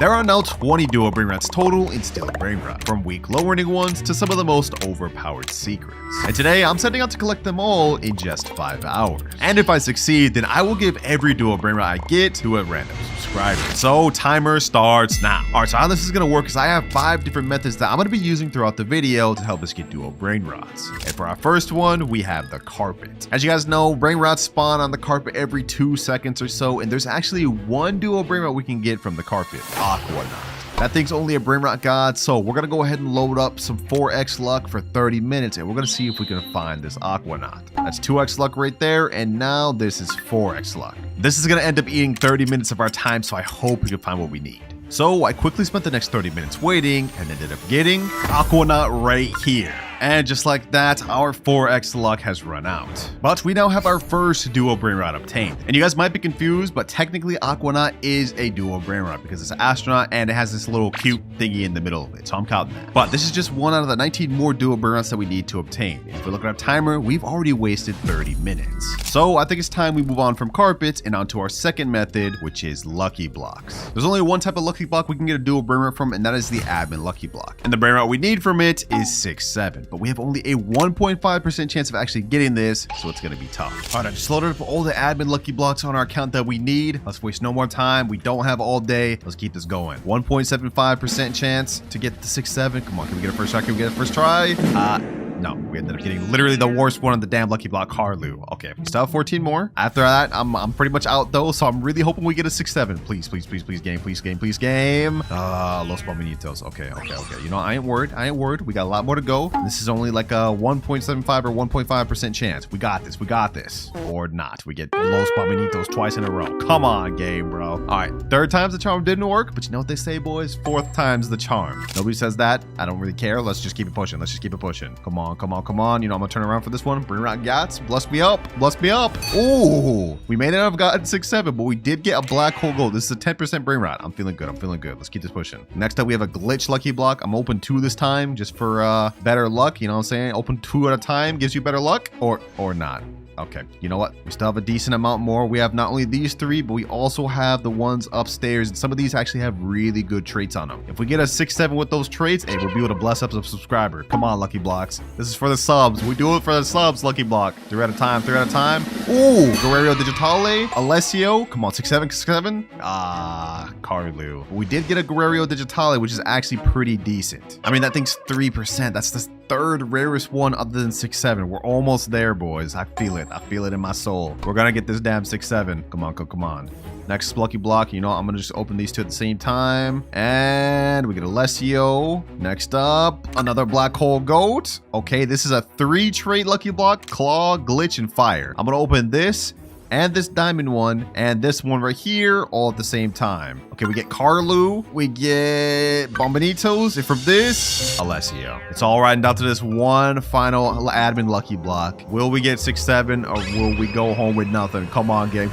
There are now 20 duo Brainrots total in Stealing Brainrot, from weak low-earning ones to some of the most overpowered secrets. And today, I'm setting out to collect them all in just 5 hours. And if I succeed, then I will give every duo Brainrot I get to a random subscriber. So, timer starts now. Alright, so how this is going to work is I have 5 different methods that I'm going to be using throughout the video to help us get duo Brainrots. And for our first one, we have the carpet. As you guys know, Brainrots spawn on the carpet every 2 seconds or so, and there's actually one duo Brainrot we can get from the carpet, Aquanaut. That thing's only a Brainrot god, so we're going to go ahead and load up some 4x luck for 30 minutes, and we're going to see if we can find this Aquanaut. That's 2x luck right there, and now this is 4x luck. This is going to end up eating 30 minutes of our time, so I hope we can find what we need. So I quickly spent the next 30 minutes waiting and ended up getting Aquanaut right here. And just like that, our 4x luck has run out. But we now have our first duo Brainrot obtained. And you guys might be confused, but technically Aquanaut is a duo Brainrot because it's an astronaut and it has this little cute thingy in the middle of it. So I'm counting that. But this is just one out of the 19 more duo Brainrots that we need to obtain. And if we look at our timer, we've already wasted 30 minutes. So I think it's time we move on from carpets and onto our second method, which is lucky blocks. There's only one type of lucky block we can get a duo Brainrot from, and that is the admin lucky block. And the Brainrot we need from it is 6-7. But we have only a 1.5% chance of actually getting this, so it's going to be tough. All right, I just loaded up all the admin lucky blocks on our account that we need. Let's waste no more time. We don't have all day. Let's keep this going. 1.75% chance to get the 6-7. Come on, can we get a first try? Can we get a first try? No, we ended up getting literally the worst one on the damn lucky block, Carlu. Okay, we still have 14 more. After that, I'm pretty much out though, so I'm really hoping we get a 6-7. Please, please, please, please, game, please, game, please, game. Los Bominitos. Okay. You know, I ain't worried. We got a lot more to go. This is only like a 1.75 or 1.5% chance. We got this. Or not. We get Los Bominitos twice in a row. Come on, game, bro. All right, third time's the charm didn't work, but you know what they say, boys? Fourth time's the charm. Nobody says that. I don't really care. Let's just keep it pushing. Come on. You know, I'm gonna turn around for this one. Brainrot Gats, bless me up. Ooh, we may not have gotten 6-7, but we did get a black hole gold. This is a 10% Brainrot. I'm feeling good. Let's keep this pushing. Next up, we have a glitch lucky block. I'm open 2 this time just for better luck. You know what I'm saying? Open 2 at a time gives you better luck, or not. Okay, you know what? We still have a decent amount more. We have not only these 3, but we also have the ones upstairs. And some of these actually have really good traits on them. If we get a 6-7 with those traits, hey, we'll be able to bless up a subscriber. Come on, lucky blocks. This is for the subs. We do it for the subs, lucky block. 3 at a time. Ooh, Guerrero Digitale. Alessio. Come on, 6-7. Carlu. We did get a Guerrero Digitale, which is actually pretty decent. I mean, that thing's 3%. That's the 3rd rarest one other than 6-7. We're almost there, boys. I feel it in my soul. We're gonna get this damn 6-7. Come on. Next lucky block, you know, I'm gonna just open these 2 at the same time. And we get Alessio. Next up, another black hole goat. Okay, this is a 3 trait lucky block: claw, glitch, and fire. I'm gonna open this and this diamond one and this one right here all at the same time. Okay, we get Carlu, we get Bombinitos, and from this, Alessio. It's all riding down to this one final admin lucky block. Will we get 6-7 or will we go home with nothing? Come on, game.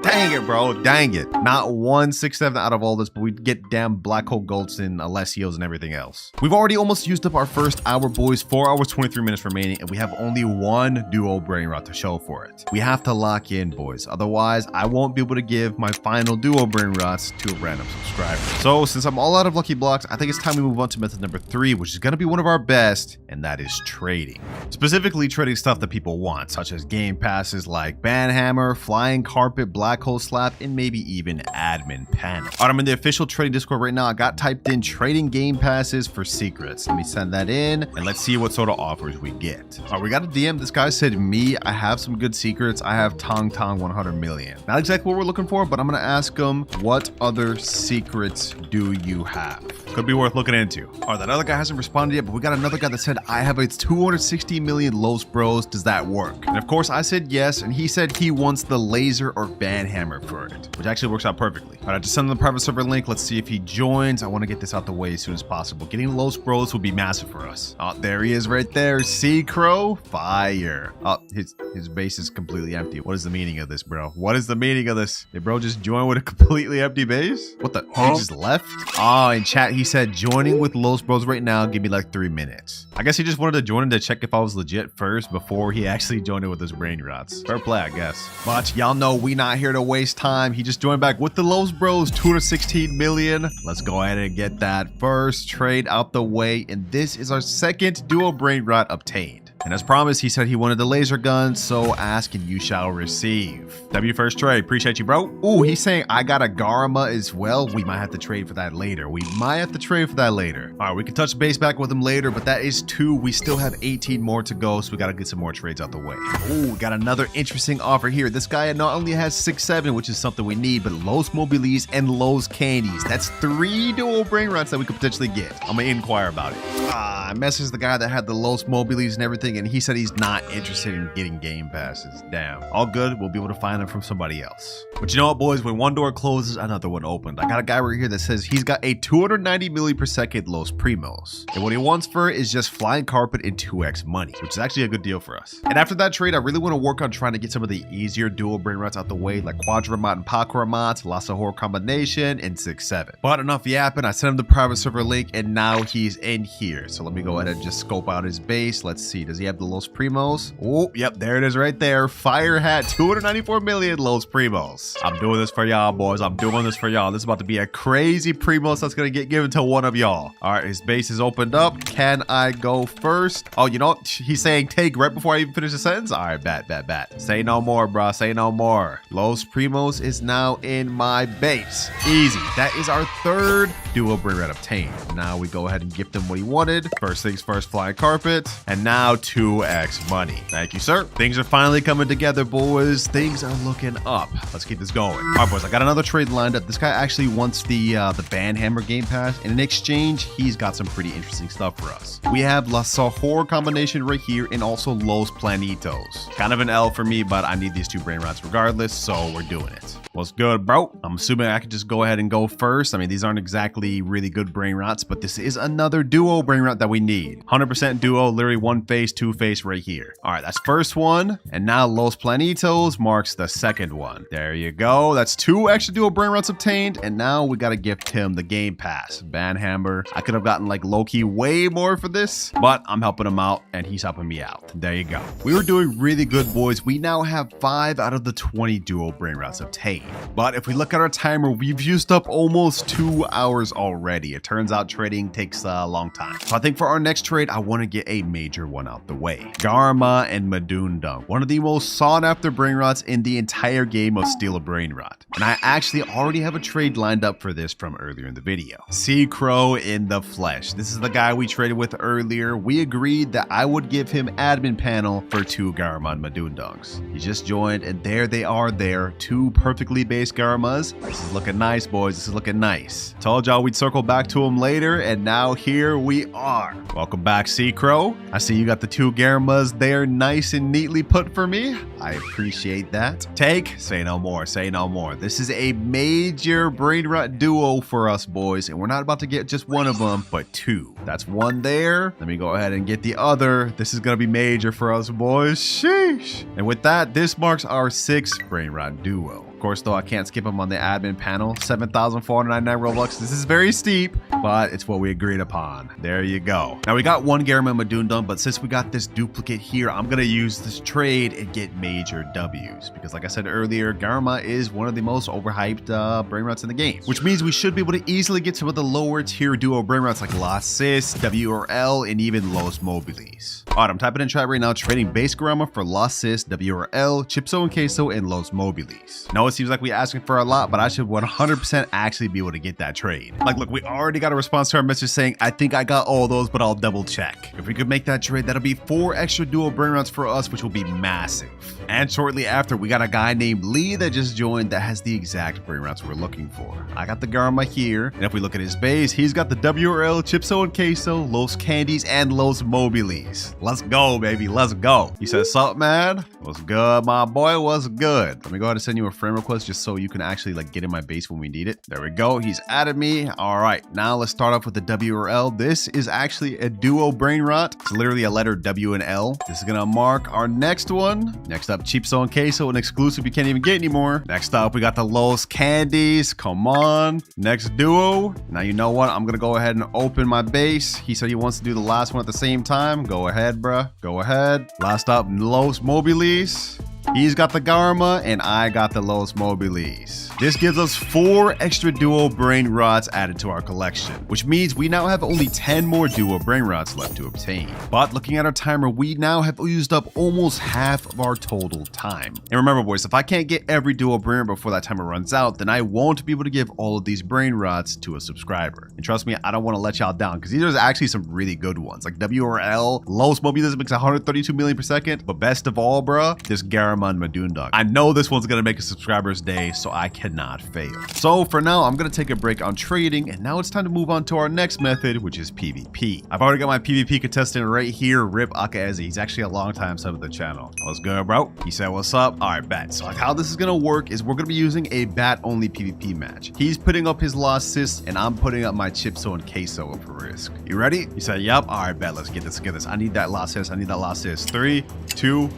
Dang it, bro. Dang it. Not one 6-7 out of all this, but we get damn black hole golds and Alessios and everything else. We've already almost used up our first hour, boys. 4 hours, 23 minutes remaining, and we have only one duo Brainrot to show for it. We have to lock in, boys. Otherwise, I won't be able to give my final duo Brainrots to a random subscriber. So, since I'm all out of lucky blocks, I think it's time we move on to method number 3, which is going to be one of our best, and that is trading. Specifically, trading stuff that people want, such as game passes like Banhammer, Flying Carpet, Black Hole Slap, and maybe even Admin Panel. All right, I'm in the official trading Discord right now. I got typed in trading game passes for secrets. Let me send that in and let's see what sort of offers we get. All right, we got a DM. This guy said, I have some good secrets. I have Tong 100 million. Not exactly what we're looking for, but I'm going to ask him, what other secrets do you have? Could be worth looking into. All right, that other guy hasn't responded yet, but we got another guy that said, I have a 260 million Los Bros. Does that work? And of course I said yes, and he said he wants the laser or Banhammer for it, which actually works out perfectly. All right, I just sent him the private server link. Let's see if he joins. I want to get this out the way as soon as possible. Getting Los Bros would be massive for us. Oh, there he is right there. Sea Crow, fire. Oh, his base is completely empty. What is the meaning of this, bro? What is the meaning of this? Did bro just join with a completely empty base? What the? He just left? Oh, in chat, he said joining with Los Bros right now. Give me like 3 minutes. I guess he just wanted to join in to check if I was legit first before he actually joined it with his Brainrots. Fair play, I guess. But y'all know we not here to waste time. He just joined back with the Los Bros, 216 million. Let's go ahead and get that first trade out the way. And this is our second duo Brainrot obtained. And as promised, he said he wanted the laser gun, so ask and you shall receive. W first trade, appreciate you, bro. Ooh, he's saying I got a Garma as well. We might have to trade for that later. All right, we can touch base back with him later, but that is 2. We still have 18 more to go, so we got to get some more trades out the way. Ooh, we got another interesting offer here. This guy not only has 6-7, which is something we need, but Los Mobiles and Los Candies. That's 3 dual Brainrots that we could potentially get. I'm gonna inquire about it. I messaged the guy that had the Los Mobiles and everything, and he said he's not interested in getting game passes. Damn. All good. We'll be able to find them from somebody else. But you know what, boys? When one door closes, another one opened. I got a guy right here that says he's got a 290 milli per second Los Primos. And what he wants for it is just flying carpet and 2x money, which is actually a good deal for us. And after that trade, I really want to work on trying to get some of the easier dual Brainrots out the way, like Quadramot and Pakramot, Lasahor combination, and 6-7. But enough yapping. I sent him the private server link, and now he's in here. So let me go ahead and just scope out his base. Let's see. Does he have the Los Primos? Oh, yep, there it is right there. Fire hat, 294 million Los Primos. I'm doing this for y'all, boys. I'm doing this for y'all. This is about to be a crazy Primos that's gonna get given to one of y'all. All right, his base is opened up. Can I go first? Oh, you know what? He's saying take right before I even finish the sentence. All right, bet. Say no more, bro. Say no more. Los Primos is now in my base. Easy. That is our 3rd duo Brainrot obtained. Now we go ahead and gift him what he wanted. First things first, flying carpet. And now 2x money. Thank you, sir. Things are finally coming together, boys. Things are looking up. Let's keep this going. All right, boys, I got another trade lined up. This guy actually wants the Banhammer game pass, and in exchange, he's got some pretty interesting stuff for us. We have La Sahor combination right here, and also Los Planitos. Kind of an L for me, but I need these 2 Brainrots regardless, so we're doing it. What's good, bro? I'm assuming I could just go ahead and go first. I mean, these aren't exactly really good Brainrots, but this is another duo Brainrot that we need. 100% duo, literally 1 face, 2 face right here. All right, that's first one. And now Los Planitos marks the second one. There you go. That's 2 extra duo Brainrots obtained. And now we got to gift him the game pass. Banhammer. I could have gotten like low-key way more for this, but I'm helping him out and he's helping me out. There you go. We were doing really good, boys. We now have 5 out of the 20 duo Brainrots obtained. But if we look at our timer, we've used up almost 2 hours already. It turns out trading takes a long time. So I think for our next trade, I want to get a major one out the way. Garma and Madundung, one of the most sought after Brainrots in the entire game of Steal a Brainrot. And I actually already have a trade lined up for this from earlier in the video. Sea Crow in the flesh. This is the guy we traded with earlier. We agreed that I would give him admin panel for 2 Garma and Madundungs. He just joined and there they are there. 2 perfectly based Garmas. This is looking nice, boys. This is looking nice. Told y'all we'd circle back to him later, and now here we are. Welcome back, Sea Crow. I see you got the 2 Garmas there nice and neatly put for me. I appreciate that. Take, say no more, say no more. This is a major Brainrot duo for us, boys, and we're not about to get just one of them, but 2. That's 1 there. Let me go ahead and get the other. This is gonna be major for us, boys. Sheesh. And with that, this marks our 6th Brainrot duo. Of course, though, I can't skip him on the admin panel. 7,499 Robux. This is very steep, but it's what we agreed upon. There you go. Now, we got 1 Garma Madundung, but since we got this duplicate here, I'm going to use this trade and get major W's. Because like I said earlier, Garma is one of the most overhyped Brainrots in the game. Which means we should be able to easily get some of the lower tier duo Brainrots like La Sis, WRL, and even Los Mobiles. Alright, I'm typing in chat right now, trading base Garma for La Sis, WRL, Chipso and Queso, and Los Mobiles. Now, it seems like we're asking for a lot, but I should 100% actually be able to get that trade. Like, look, we already got a response to our message saying, I think I got all those, but I'll double check. If we could make that trade, that'll be 4 extra duo Brainrots for us, which will be massive. And shortly after, we got a guy named Lee that just joined that has the exact Brainrots we're looking for. I got the Garma here, and if we look at his base, he's got the WRL, Chipso and Queso, Los Candies, and Los Mobiles. Let's go, baby. Let's go. He says, sup, man? What's good, my boy? What's good? Let me go ahead and send you a friend request just so you can actually like get in my base when we need it. There we go. He's added me. All right, now let's start off with the WRL. This is actually a duo Brainrot. It's literally a letter W and L. This is gonna mark our next one. Next up, Chipso and Queso, an exclusive you can't even get anymore. Next up, we got the Los Candies. Come on. Next duo. Now you know what? I'm gonna go ahead and open my base. He said he wants to do the last one at the same time. Go ahead, bruh. Go ahead. Last up, Los Mobiles. He's got the Garma, and I got the Los Mobiles. This gives us 4 extra duo Brainrots added to our collection, which means we now have only 10 more duo Brainrots left to obtain. But looking at our timer, we now have used up almost half of our total time. And remember, boys, if I can't get every duo Brainrot before that timer runs out, then I won't be able to give all of these Brainrots to a subscriber. And trust me, I don't want to let y'all down, because these are actually some really good ones. Like WRL, Los Mobiles makes 132 million per second, but best of all, bruh, this Garamond Madundug. I know this one's gonna make a subscriber's day, so I cannot fail. So for now, I'm gonna take a break on trading, and now it's time to move on to our next method, which is PvP. I've already got my PvP contestant right here, Rip Akaezi. He's actually a long time sub of the channel. What's good, bro? He said, what's up? All right, bet. So like how this is gonna work is we're gonna be using a bat-only PvP match. He's putting up his Lost Sis, and I'm putting up my Chipso and Queso up for risk. You ready? He said, yep. All right, bet. Let's get this. Get this. I need that Lost Sis. I need that Lost Sis. 3, 2,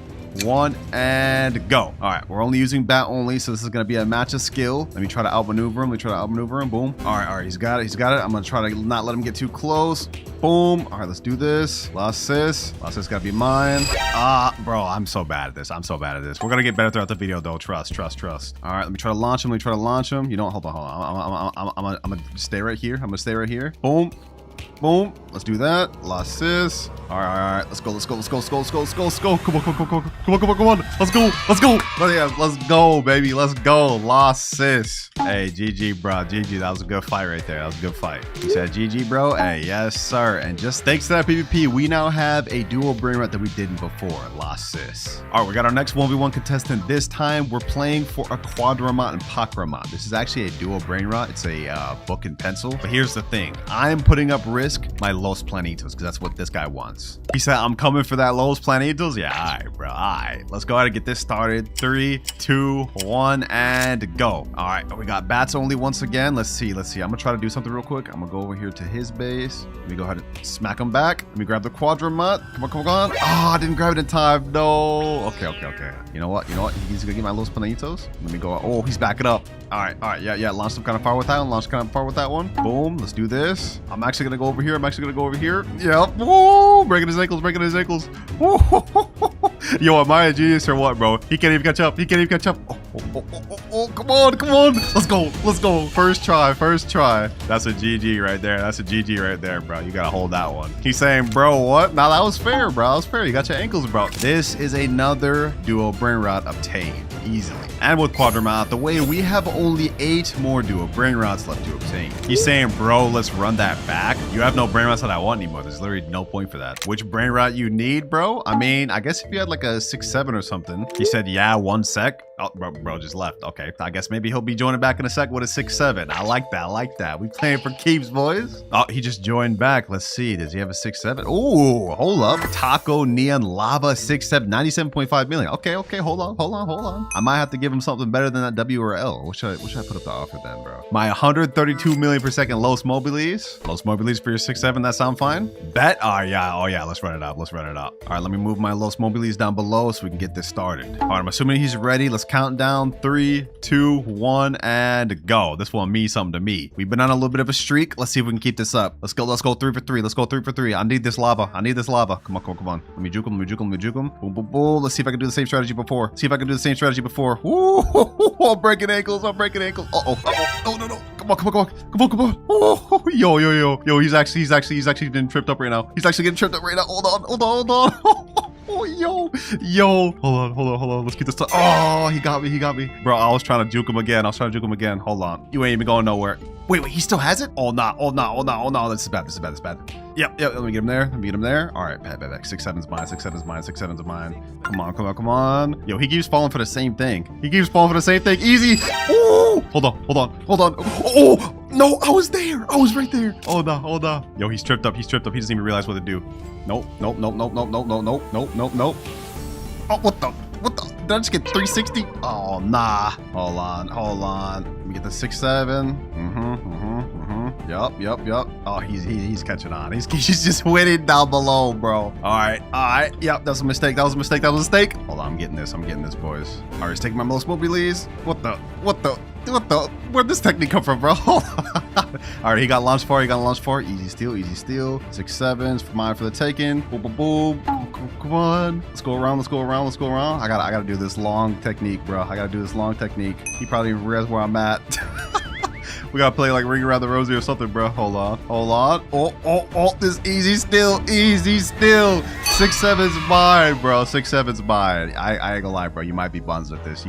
1, and go. All right, we're only using bat only, so this is gonna be a match of skill. Let me try to outmaneuver him. Boom. All right, he's got it. I'm gonna try to not let him get too close. Boom. All right, let's do this. Lost Sis gotta be mine. Bro, I'm so bad at this. We're gonna get better throughout the video, though. Trust. All right, let me try to launch him. You know what? Hold on. I'm gonna stay right here. Boom. Let's do that. Lost Sis. All right. Let's go. Come on. Let's go. Yeah, let's go, baby. Let's go. Lost Sis. Hey, GG, bro. GG. That was a good fight right there. He said, GG, bro. Hey, yes, sir. And just thanks to that PvP, we now have a dual Brainrot that we didn't before. Lost Sis. All right, we got our next 1v1 contestant. This time, we're playing for a Quadramont and Pakramont. This is actually a dual Brainrot. It's a book and pencil. But here's the thing. I'm putting up risk my Los Planitos, because that's what this guy wants. He said, I'm coming for that Los Planitos. Yeah, all right, bro. All right, let's go ahead and get this started. 3, 2, 1, and go. All right, we got bats only once again. Let's see. I'm gonna try to do something real quick. I'm gonna go over here to his base. Let me go ahead and smack him back. Let me grab the Quadramont. Come on. Oh, I didn't grab it in time. No. Okay. You know what? He's gonna get my Los Planitos. Let me go. Oh, he's backing up. All right. Yeah. Launch him kind of far with that one. Boom. Let's do this. I'm actually gonna go over here. Yep. Woo! Breaking his ankles. Woo! Yo, am I a genius or what, bro? He can't even catch up. Oh, come on. Let's go. First try. That's a GG right there. Bro. You gotta hold that one. He's saying, bro, what? Now that was fair, bro. You got your ankles, bro. This is another duo Brainrot obtained easily. And with Quadramont out the way, we have only 8 more duo Brainrots left to obtain. He's saying, bro, let's run that back. You have no Brainrots that I want anymore. There's literally no point for that. Which Brainrot you need, bro? I mean, I guess if you had like a 6-7 or something. He said, yeah, 1 sec. Oh, bro just left. Okay, I guess maybe he'll be joining back in a sec with a 6-7. I like that. We playing for keeps, boys. Oh, he just joined back. Let's see. Does he have a 6-7? Oh, hold up. Taco Neon Lava 6-7, 97.5 million. Okay. Hold on. I might have to give him something better than that WRL. What should I put up the offer then, bro? My 132 million per second Los Mobiles for your 6-7. That sound fine? Bet. Oh yeah. Let's run it up. All right, let me move my Los Mobiles down below so we can get this started. All right, I'm assuming he's ready. Let's count down. 3, 2, 1, and go. This one means something to me. We've been on a little bit of a streak. Let's see if we can keep this up. Let's go 3 for 3. I need this lava. Come on. Let me juke him. Boom. Let's see if I can do the same strategy before. Ooh, I'm breaking ankles. Uh-oh. No. Come on. Oh, yo. He's actually getting tripped up right now. Hold on. Oh, yo. Hold on. Let's get this done. Oh, he got me. Bro, I was trying to juke him again. Hold on. You ain't even going nowhere. Wait, he still has it? Oh, no. This is bad. Yep. Let me get him there. All right, bad. 6-7's mine. 6-7's mine. Come on. Yo, he keeps falling for the same thing. Easy. Oh, hold on. Oh, no, I was there. I was right there. Oh, no. Yo, he's tripped up. He doesn't even realize what to do. Nope. Oh, what the? Did I just get 360? Oh, nah. Hold on. Let me get the 6-7. Yup. Oh, he's catching on. He's just winning down below, bro. All right. Yep, that was a mistake. Hold on, I'm getting this, boys. All right, he's taking my Los Mobiles. What the? What the? Where'd this technique come from, bro? All right, he got launch for. Easy steal. 6-7s for mine for the taking. Boom. Come on. Let's go around. I gotta do this long technique, bro. He probably didn't realize where I'm at. We gotta play like Ring Around the Rosie or something, bro. Hold on. Oh, this easy steal. 6-7's mine, bro. 6-7's mine. I ain't gonna lie, bro. You might be buns at this.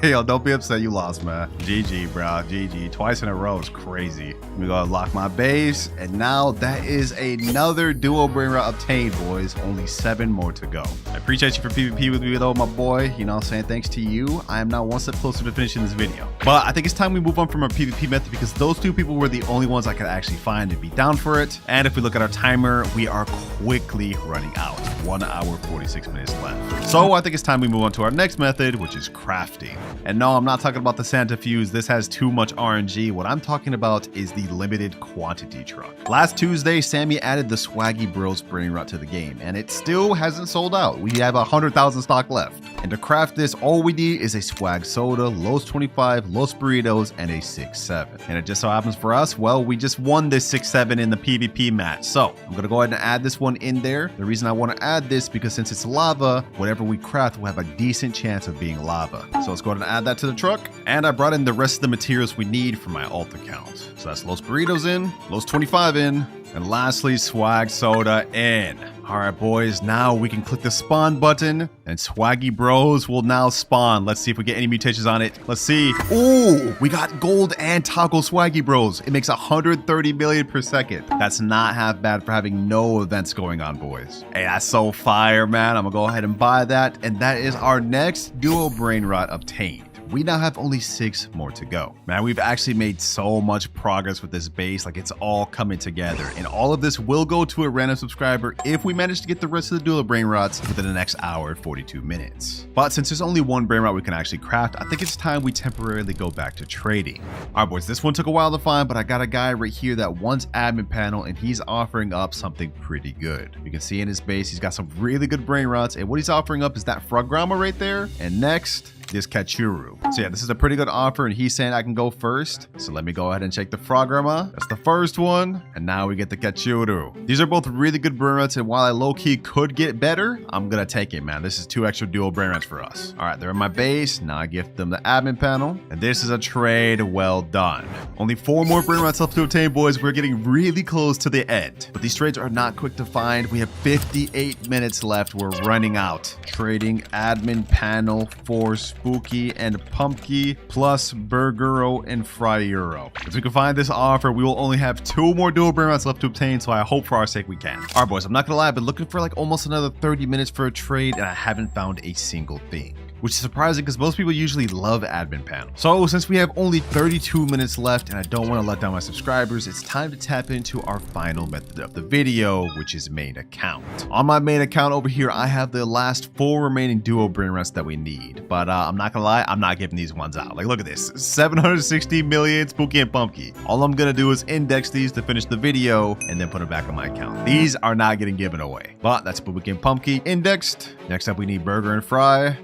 Yo, don't be upset you lost, man. GG, bro. GG. Twice in a row is crazy. We gotta lock my base. And now that is another duo Brainrot obtained, boys. Only 7 more to go. I appreciate you for PvP with me, though, my boy. You know what I'm saying? Thanks to you, I am now one step closer to finishing this video. But I think it's time we move on from our PvP method because those 2 people were the only ones I could actually find and be down for it. And if we look at our timer, we are quickly running out. 1 hour, 46 minutes left. So I think it's time we move on to our next method, which is crafting. And no, I'm not talking about the Santa Fuse. This has too much RNG. What I'm talking about is the limited quantity truck. Last Tuesday, Sammy added the Swaggy Bros Brainrot to the game, and it still hasn't sold out. We have 100,000 stock left. And to craft this, all we need is a swag soda, Los 25, Los Burritos, and a 6-7. And it just so happens for us, well, we just won this 6-7 in the PvP match. So I'm gonna go ahead and add this one in there. The reason I want to add this because since it's lava, whatever we craft will have a decent chance of being lava. So let's go ahead and add that to the truck. And I brought in the rest of the materials we need for my alt account. So that's Los Burritos in, Los 25 in, and lastly, swag soda in. All right, boys, now we can click the spawn button and Swaggy Bros will now spawn. Let's see if we get any mutations on it. Let's see. Ooh, we got gold and toggle Swaggy Bros. It makes 130 million per second. That's not half bad for having no events going on, boys. Hey, that's so fire, man. I'm gonna go ahead and buy that. And that is our next duo Brainrot obtained. We now have only 6 more to go. Man, we've actually made so much progress with this base, like it's all coming together. And all of this will go to a random subscriber if we manage to get the rest of the duo Brainrots within the next hour and 42 minutes. But since there's only 1 Brainrot we can actually craft, I think it's time we temporarily go back to trading. All right, boys, this one took a while to find, but I got a guy right here that wants admin panel and he's offering up something pretty good. You can see in his base, he's got some really good Brainrots, and what he's offering up is that Frograma right there. And next, this Kachuru. So yeah, this is a pretty good offer and he's saying I can go first. So let me go ahead and check the Frograma. That's the first one. And now we get the Kachuru. These are both really good Brainrots, and while I low-key could get better, I'm gonna take it, man. This is 2 extra dual Brainrots for us. All right, they're in my base. Now I gift them the admin panel. And this is a trade well done. Only 4 more Brainrots left to obtain, boys. We're getting really close to the end. But these trades are not quick to find. We have 58 minutes left. We're running out. Trading admin panel for Spooky and Pumpkin plus Burgero and Fryero. If we can find this offer, we will only have 2 more dual Brainrots left to obtain, so I hope for our sake we can. All right, boys, I'm not gonna lie, I've been looking for like almost another 30 minutes for a trade and I haven't found a single thing, which is surprising because most people usually love admin panel. So since we have only 32 minutes left and I don't want to let down my subscribers, it's time to tap into our final method of the video, which is main account. On my main account over here, I have the last 4 remaining duo Brainrots that we need, but I'm not gonna lie, I'm not giving these ones out. Like, look at this, 760 million Spooky and Pumpkin. All I'm gonna do is index these to finish the video and then put them back on my account. These are not getting given away, but that's Spooky and Pumpkin indexed. Next up, we need Burger and Fry.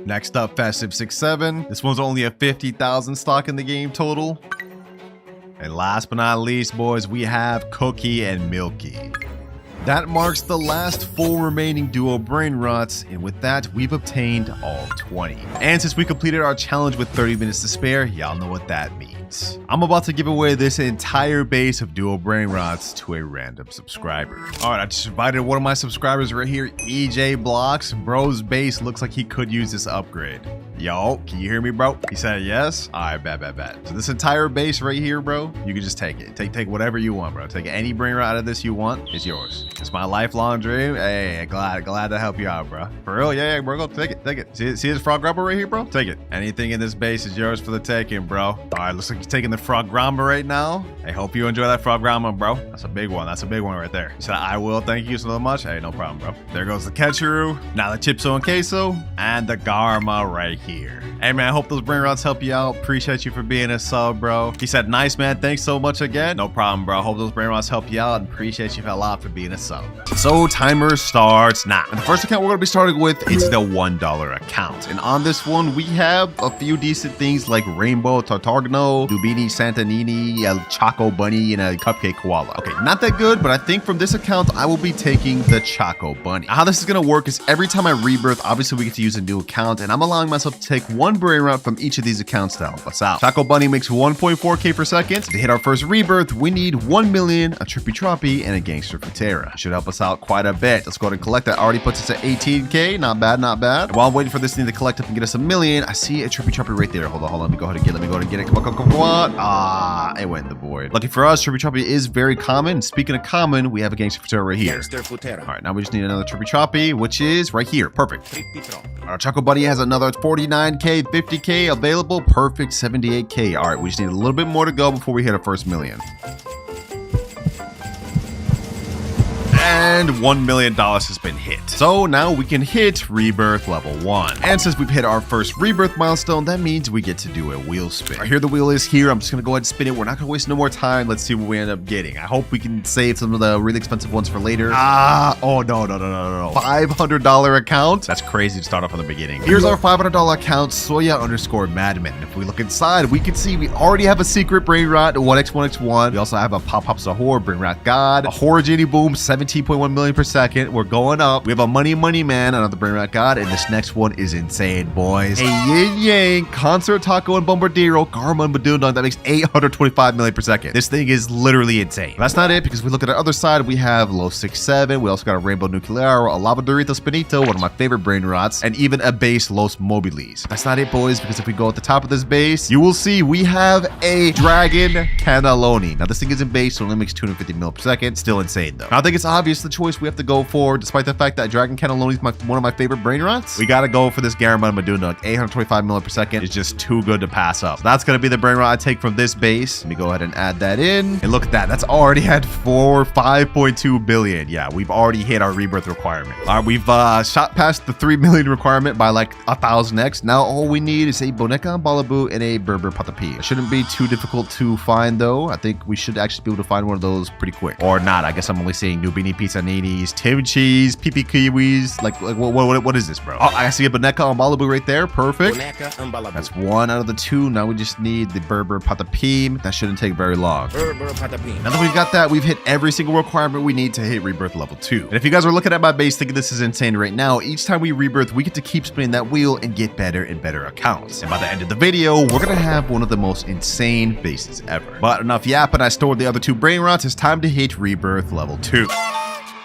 Next up, Festive 6-7. This one's only a 50,000 stock in the game total. And last but not least, boys, we have Cookie and Milky. That marks the last 4 remaining duo Brainrots, and with that, we've obtained all 20. And since we completed our challenge with 30 minutes to spare, y'all know what that means. I'm about to give away this entire base of duo Brainrots to a random subscriber. All right, I just invited one of my subscribers right here, EJ Blocks. Bro's base looks like he could use this upgrade. Yo, can you hear me, bro? He said yes. All right, bet. So this entire base right here, bro, you can just take it. Take whatever you want, bro. Take any Brainrot out of this you want. It's yours. It's my lifelong dream. Hey, glad to help you out, bro. For real, yeah, bro. Go take it. See this frog grabber right here, bro? Take it. Anything in this base is yours for the taking, bro. All right, looks like Perfect. He's taking the frog grama right now. I hope you enjoy that frog grama, bro. That's a big one. That's a big one right there. He said, I will. Thank you so much. Hey, no problem, bro. There goes the ketcheru. Now the chipso and queso. And the garma right here. Hey, man, I hope those Brainrots help you out. Appreciate you for being a sub, bro. He said, nice, man. Thanks so much again. No problem, bro. Hope those Brainrots help you out. And appreciate you a lot for being a sub. So timer starts now. And the first account we're going to be starting with, it's the $1 account. And on this one, we have a few decent things like Rainbow Tartargno, Dubini Santanini, a Choco Bunny, and a Cupcake Koala. Okay, not that good, but I think from this account, I will be taking the Choco Bunny. Now, how this is going to work is every time I rebirth, obviously we get to use a new account, and I'm allowing myself to take one Brainrot from each of these accounts to help us out. Choco Bunny makes 1.4k per second. To hit our first rebirth, we need 1 million, a Trippy Troppy, and a Gangster Patera. Should help us out quite a bit. Let's go ahead and collect that. Already puts us at 18k. Not bad, not bad. And while I'm waiting for this thing to collect up and get us a million, I see a Trippy Troppy right there. Hold on. Let me go ahead and get it. Let me go ahead and get it. Come on, come on, come on. Ah, it went in the void. Lucky for us, Trippy Troppy is very common. Speaking of common, we have a Gangster Patera right here. All right, now we just need another Trippy Troppy, which is right here. Perfect. Our Choco Bunny has another 49k, 50k available. Perfect, 78k. All right, we just need a little bit more to go before we hit our first million. And $1 million has been hit. So now we can hit rebirth level 1. And since we've hit our first rebirth milestone, that means we get to do a wheel spin. All right, here the wheel is here. I'm just gonna go ahead and spin it. We're not gonna waste no more time. Let's see what we end up getting. I hope we can save some of the really expensive ones for later. Oh no. $500 account. That's crazy to start off from the beginning. Here's our $500 account, Soya_Madman. If we look inside, we can see we already have a secret Brainrot, 1x1x1. We also have a Pop Sahur, Brainrot God, a Horror Genie Boom, 17.1 million per second. We're going up. We have a Money Man, another Brainrot God, and this next one is insane, boys. A Yin Yang, Concert Taco and Bombardiro, Garma and Badoondong. That makes 825 million per second. This thing is literally insane. But that's not it, because we look at the other side, we have Los 67. We also got a Rainbow Nuclear, a Lava Dorito Spinito, one of my favorite Brainrots, and even a base Los Mobiles. That's not it, boys, because if we go at the top of this base, you will see we have a Dragon Cannelloni. Now, this thing isn't base, so it only makes 250 mil per second. Still insane, though. Now, I think it's obvious the choice we have to go for, despite the fact that Dragon Cannelloni is one of my favorite Brainrots. We got to go for this Garma and Badoondong. 825 mil per second is just too good to pass up. So that's going to be the Brainrot I take from this base. Let me go ahead and add that in. And look at that. That's already had 5.2 billion. Yeah, we've already hit our rebirth requirement. All right, we've shot past the 3 million requirement by like 1,000x. Now all we need is a Boneca and Balabu and a Berber Patapi. It shouldn't be too difficult to find, though. I think we should actually be able to find one of those pretty quick. Or not. I guess I'm only seeing Nubini Pizza Ninis, Tim Cheese, PP Kiwis. Like what is this, bro? Oh, I see a Boneca and Balabu right there. Perfect. That's one out of the two. Now we just need the Berber Patapim. That shouldn't take very long. Now that we've got that, we've hit every single requirement we need to hit rebirth level 2. And if you guys are looking at my base thinking this is insane right now, each time we rebirth, we get to keep spinning that wheel and get better and better accounts. And by the end of the video, we're gonna have one of the most insane bases ever. But enough yapping, I stored the other two Brainrots. It's time to hit rebirth level 2.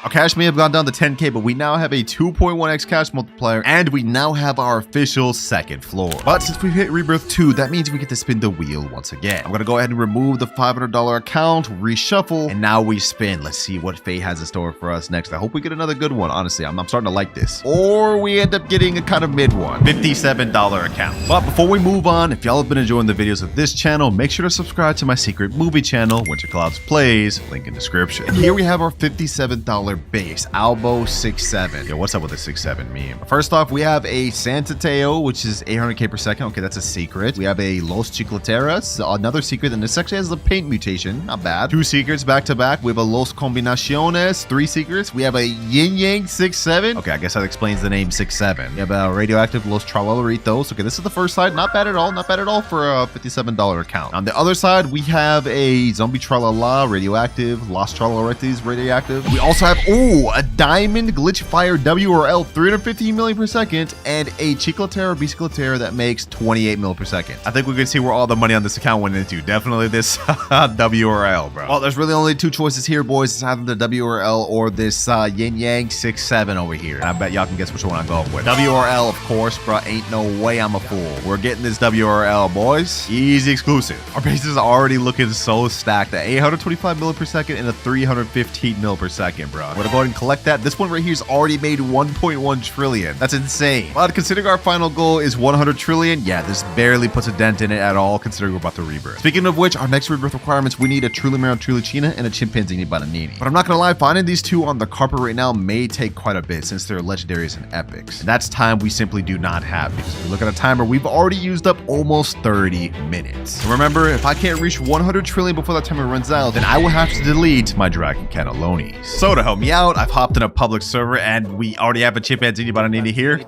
Our cash may have gone down to 10k, but we now have a 2.1x cash multiplier, and we now have our official second floor. But since we've hit rebirth 2, that means we get to spin the wheel once again. I'm gonna go ahead and remove the $500 account, reshuffle, and now we spin. Let's see what fate has in store for us next. I hope we get another good one. Honestly, I'm starting to like this. Or we end up getting a kind of mid one, $57 account. But before we move on, if y'all have been enjoying the videos of this channel, make sure to subscribe to my secret movie channel, WinterKloudz Plays, link in description. And here we have our $57 base, Albo 67. Yo, what's up with the 67 meme? First off, we have a Santa Teo, which is 800k per second. Okay, that's a secret. We have a Los Chicleteras, another secret, and this actually has a paint mutation. Not bad. 2 secrets back to back. We have a Los Combinaciones, 3 secrets. We have a Yin Yang 67. Okay, I guess that explains the name 67. We have a radioactive Los Tralolaritos. Okay, this is the first side. Not bad at all. Not bad at all for a $57 account. On the other side, we have a Zombie Tralala, radioactive, Los Tralolaritos, radioactive. We also have, a Diamond Glitch Fire WRL 315 million per second and a Chicletera Bicicletera that makes 28 mil per second. I think we can see where all the money on this account went into. Definitely this WRL, bro. Well, there's really only 2 choices here, boys. It's either the WRL or this Yin Yang 67 over here. And I bet y'all can guess which one I'm going with. WRL, of course, bro. Ain't no way I'm a fool. We're getting this WRL, boys. Easy exclusive. Our base is already looking so stacked at 825 mil per second and a 315 mil per second, bro. I'm gonna go ahead and collect that. This one right here's already made 1.1 trillion. That's insane. But considering our final goal is 100 trillion, yeah, this barely puts a dent in it at all, considering we're about to rebirth. Speaking of which, our next rebirth requirements, we need a Trulimero Trulicina and a Chimpanzini Bananini. But I'm not gonna lie, finding these two on the carpet right now may take quite a bit since they're legendaries and epics. And that's time we simply do not have, because if we look at a timer, we've already used up almost 30 minutes. And remember, if I can't reach 100 trillion before that timer runs out, then I will have to delete my Dragon Cannellonis. So to help me out, I've hopped in a public server and we already have a Chimpanzini Bananini here.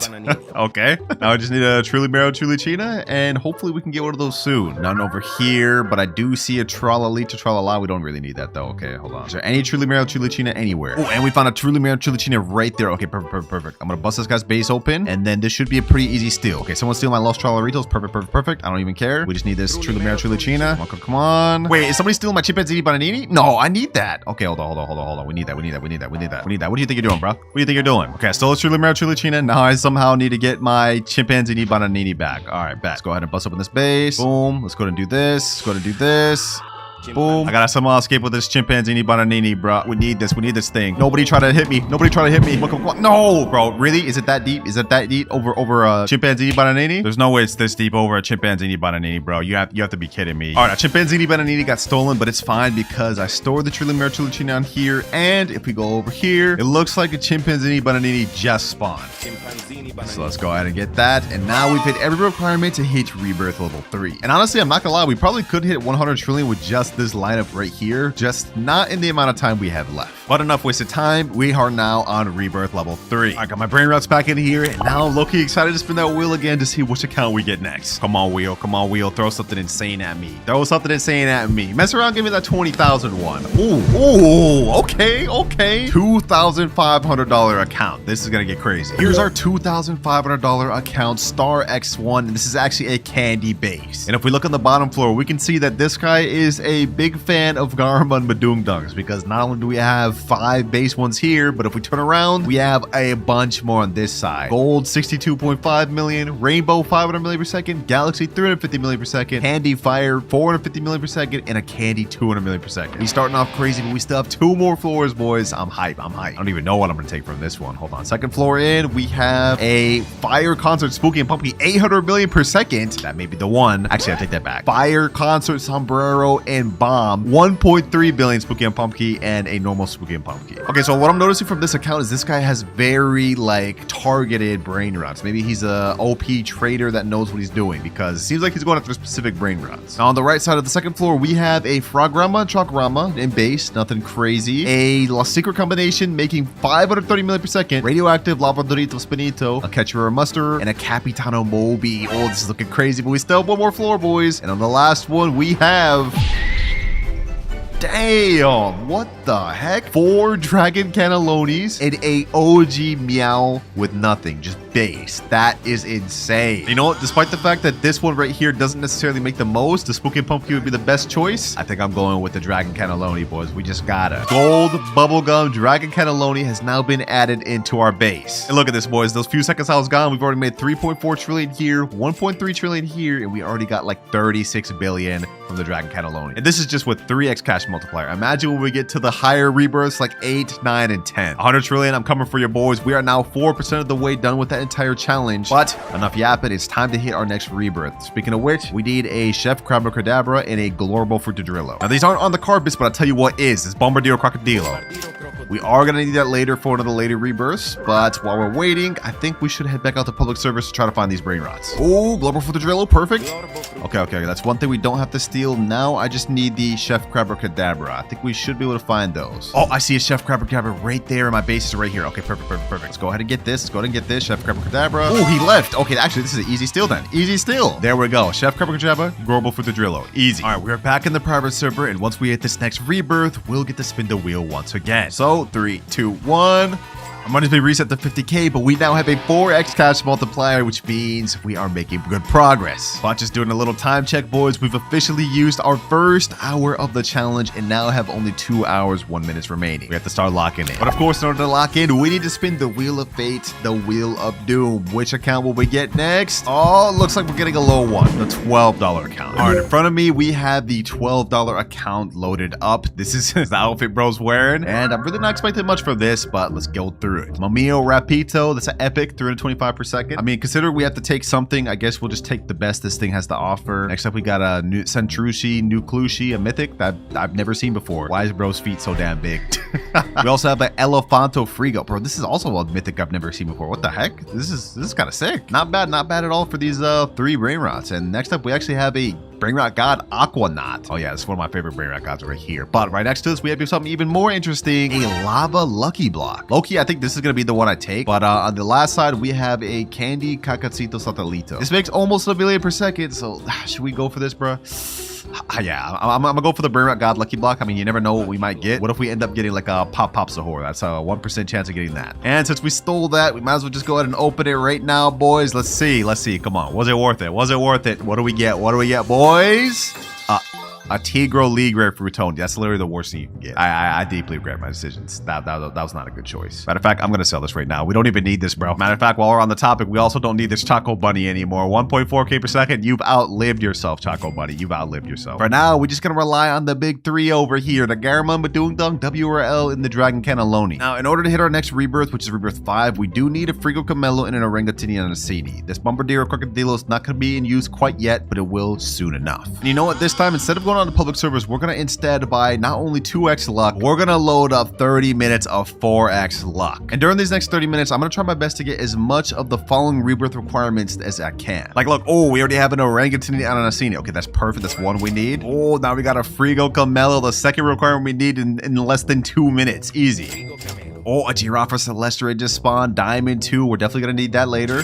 Okay. Now I just need a Trulimero Trulicina and hopefully we can get one of those soon. None over here, but I do see a Tralalita Tralala. We don't really need that though. Okay, hold on. Is there any Trulimero Trulicina anywhere? Oh, and we found a Trulimero Trulicina right there. Okay, perfect. I'm gonna bust this guy's base open and then this should be a pretty easy steal. Okay, someone steal my Lost Tralaritos. Perfect. I don't even care. We just need this Trulimero Trulicina. Come on. Wait, is somebody stealing my Chimpanzini Bananini? No, I need that. Okay, hold on. We need that. What do you think you're doing, bro? What do you think you're doing? Okay, I stole a Trulimero Trulicina. Now I somehow need to get my Chimpanzini Bananini back. All right, back. Let's go ahead and bust open this base. Boom. Let's go ahead and do this. Boom. I gotta somehow escape with this Chimpanzini Bananini, bro. We need this thing. Nobody try to hit me. Come on. No, bro. Really? Is it that deep? Over a Chimpanzini Bananini? There's no way it's this deep over a Chimpanzini Bananini, bro. You have to be kidding me. All right, a Chimpanzini Bananini got stolen, but it's fine because I stored the Trulimero Trulicina on here. And if we go over here, it looks like a Chimpanzini Bananini just spawned. So let's go ahead and get that. And now we've hit every requirement to hit Rebirth level 3. And honestly, I'm not gonna lie, we probably could hit 100 trillion with just this lineup right here, just not in the amount of time we have left. But enough wasted time. We are now on Rebirth level 3. I got my Brainrots back in here, and now I'm low-key excited to spin that wheel again to see which account we get next. Come on, wheel. Throw something insane at me. Mess around, give me that 20,000 one. Ooh, okay. $2,500 account. This is gonna get crazy. Here's our $2,500 account, Star X1, and this is actually a candy base. And if we look on the bottom floor, we can see that this guy is a big fan of Garma and Badung Dungs, because not only do we have 5 base ones here, but if we turn around, we have a bunch more on this side. Gold 62.5 million, Rainbow 500 million per second, Galaxy 350 million per second, Candy Fire 450 million per second, and a Candy 200 million per second. He's starting off crazy, but we still have 2 more floors, boys. I'm hype. I don't even know what I'm gonna take from this one. Hold on. Second floor in, we have a Fire Concert Spooky and Pumpkin 800 million per second. That may be the one. Actually, I take that back. Fire Concert Sombrero and Bomb 1.3 billion Spooky and Pumpkin and a normal Spooky and Pumpkin. Okay, so what I'm noticing from this account is this guy has very targeted Brainrots. Maybe he's a OP trader that knows what he's doing, because it seems like he's going after specific Brainrots. Now on the right side of the second floor, we have a Frograma and Chalkrama in base, nothing crazy. A La Secret combination making 530 million per second, Radioactive Lavadorito Spinito, a Catcher Muster, and a Capitano Moby. Oh, this is looking crazy, but we still have 1 more floor, boys. And on the last one, we have... Damn, what the heck? 4 Dragon Cannellonis and a OG Meow with nothing, just base. That is insane. You know what? Despite the fact that this one right here doesn't necessarily make the most, the Spooky and Pumpkin would be the best choice. I think I'm going with the Dragon Cannelloni, boys. We just got it. Gold Bubblegum Dragon Cannelloni has now been added into our base. And look at this, boys. Those few seconds I was gone, we've already made 3.4 trillion here, 1.3 trillion here, and we already got like 36 billion from the Dragon Cannelloni. And this is just with 3x cash multiplier. Imagine when we get to the higher rebirths like 8, 9, and 10. 100 trillion, I'm coming for you, boys. We are now 4% of the way done with that entire challenge. But enough yapping, it's time to hit our next rebirth. Speaking of which, we need a Chef Crabacadabra and a Glorbo Frutadrillo. Now, these aren't on the carpets, but I'll tell you what is. It's Bombardiro Crocodilo. We are going to need that later for one of the later rebirths, but while we're waiting, I think we should head back out to public service to try to find these Brainrots. Oh, Global Frutadrillo, perfect. Okay, that's one thing we don't have to steal. Now I just need the Chef Crabacadabra. I think we should be able to find those. Oh, I see a Chef Crabacadabra right there, and my base is right here. Okay, perfect. Let's go ahead and get this. Chef Crabacadabra. Oh, he left. Okay, actually, this is an easy steal then. Easy steal. There we go. Chef Crabacadabra, Global Frutadrillo. Easy. All right, we're back in the private server, and once we hit this next rebirth, we'll get to spin the wheel once again. So, 3, 2, 1. Our money's been reset to 50k, but we now have a 4x cash multiplier, which means we are making good progress. But just doing a little time check, boys. We've officially used our first hour of the challenge and now have only 2 hours, 1 minute remaining. We have to start locking in. But of course, in order to lock in, we need to spin the Wheel of Fate, the Wheel of Doom. Which account will we get next? Oh, looks like we're getting a low one, the $12 account. All right, in front of me, we have the $12 account loaded up. This is the outfit bro's wearing, and I'm really not expecting much from this, but let's go through it. Mamio Rapito, that's an epic, 325 per second. I mean, consider we have to take something. I guess we'll just take the best this thing has to offer. Next up, we got a new Centrushi, Nuclushi, a mythic that I've never seen before. Why is bro's feet so damn big? We also have an Elefanto Frigo. Bro, this is also a mythic I've never seen before. What the heck? This is kind of sick. Not bad at all for these 3 Brainrots. And next up, we actually have a Brainrot God Aquanaut. Oh yeah, this is one of my favorite Brainrot gods right here. But right next to this, we have something even more interesting, a Lava Lucky Block. Loki, I think this is going to be the one I take. But on the last side, we have a Candy Cacacito Satellito. This makes almost 1 million per second. So should we go for this, bro? Yeah, I'm gonna go for the Brainrot God Lucky Block. I mean, you never know what we might get. What if we end up getting like a Pop Sahur? That's a 1% chance of getting that. And since we stole that, we might as well just go ahead and open it right now, boys. Let's see. Come on. Was it worth it? Was it worth it? What do we get? What do we get, boys? A Tigro League Rare Fruitone. That's literally the worst thing you can get. I deeply regret my decisions. That was not a good choice. Matter of fact, I'm going to sell this right now. We don't even need this, bro. Matter of fact, while we're on the topic, we also don't need this Choco Bunny anymore. 1.4k per second. You've outlived yourself, Choco Bunny. You've outlived yourself. For now, we're just going to rely on the big 3 over here. The Garamon, Badung WRL, and the Dragon Cannelloni. Now, in order to hit our next rebirth, which is rebirth 5, we do need a Frigo Camelo and an Orangatini and a Cini. This Bombardiro Crocodilo is not going to be in use quite yet, but it will soon enough. And you know what? This time, instead of going on the public servers, we're going to instead buy not only 2x luck, we're going to load up 30 minutes of 4x luck. And during these next 30 minutes, I'm going to try my best to get as much of the following rebirth requirements as I can. Like, look, oh, we already have an Orangutan and an Asini. Okay, that's perfect. That's one we need. Oh, now we got a Frigo Camelo, the second requirement we need in less than 2 minutes. Easy. Oh, a Giraffa Celestre just spawned. Diamond 2. We're definitely going to need that later.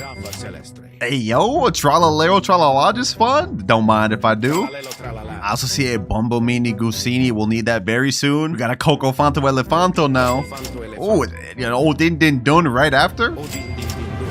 Hey, yo, a Tralalero Tralawa just spawned. Don't mind if I do. I also see a Bombomini Gusini. We'll need that very soon. We got a Coco Fanto Elefanto now. Oh, you know, Din Din Dun right after.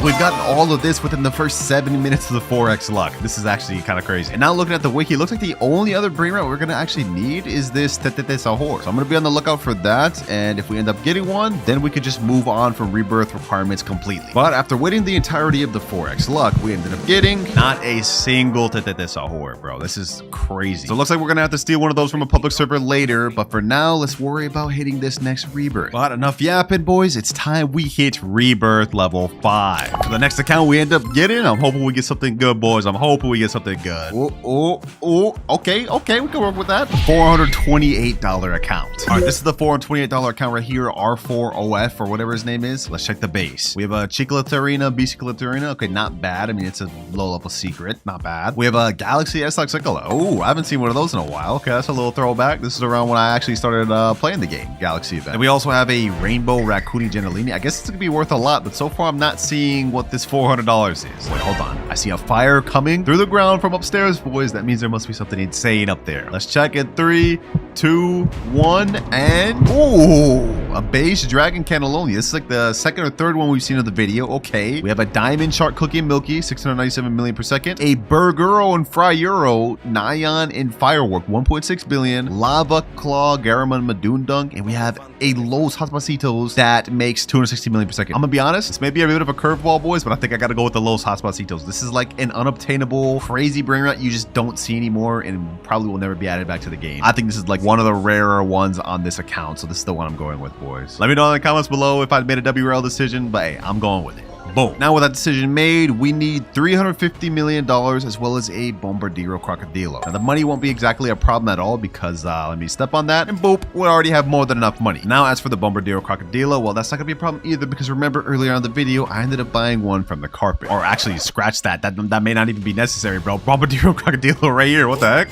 We've gotten all of this within the first 7 minutes of the 4x luck. This is actually kind of crazy. And now looking at the wiki, it looks like the only other Brainrot we're going to actually need is this Tetete Sahur. So I'm going to be on the lookout for that. And if we end up getting one, then we could just move on from rebirth requirements completely. But after waiting the entirety of the 4x luck, we ended up getting not a single Tetete Sahur, bro. This is crazy. So it looks like we're going to have to steal one of those from a public server later. But for now, let's worry about hitting this next rebirth. But enough yapping, boys. It's time we hit rebirth level 5. For the next account we end up getting, I'm hoping we get something good, boys. I'm hoping we get something good. Okay, we can work with that. $428 account. All right, this is the $428 account right here, R4OF or whatever his name is. Let's check the base. We have a Chicolaterina, Bicicolaterina. Okay, not bad. I mean, it's a low-level secret. Not bad. We have a Galaxy S-Lexicola. Oh, I haven't seen one of those in a while. Okay, that's a little throwback. This is around when I actually started playing the game, Galaxy event. And we also have a Rainbow Raccoon Gentilini. I guess it's gonna be worth a lot, but so far I'm not seeing what this $400 is. Wait, hold on. I see a fire coming through the ground from upstairs, boys. That means there must be something insane up there. Let's check it. 3, 2, 1, and ooh, a beige dragon cannelloni. This is like the second or third one we've seen in the video. Okay, we have a diamond shark cookie and milky, 697 million per second. A Burguro and Fryuro, Nyan and Firework, 1.6 billion. Lava Claw, Garamon Madundung, and we have a Los Hotpacitos that makes 260 million per second. I'm gonna be honest, this may be a bit of a curveball, boys, but I think I gotta go with the Los Hotpacitos. This is like an unobtainable, crazy Brainrot you just don't see anymore and probably will never be added back to the game. I think this is like one of the rarer ones on this account, so this is the one I'm going with, boys. Let me know in the comments below if I made a WRL decision, but hey, I'm going with it. Boom. Now with that decision made, we need $350 million as well as a Bombardiro Crocodilo. Now the money won't be exactly a problem at all because let me step on that and boop, we already have more than enough money. Now as for the Bombardiro Crocodilo, well, that's not gonna be a problem either because remember earlier on the video, I ended up buying one from the carpet. Or actually scratch that. That may not even be necessary, bro. Bombardiro Crocodilo right here. What the heck?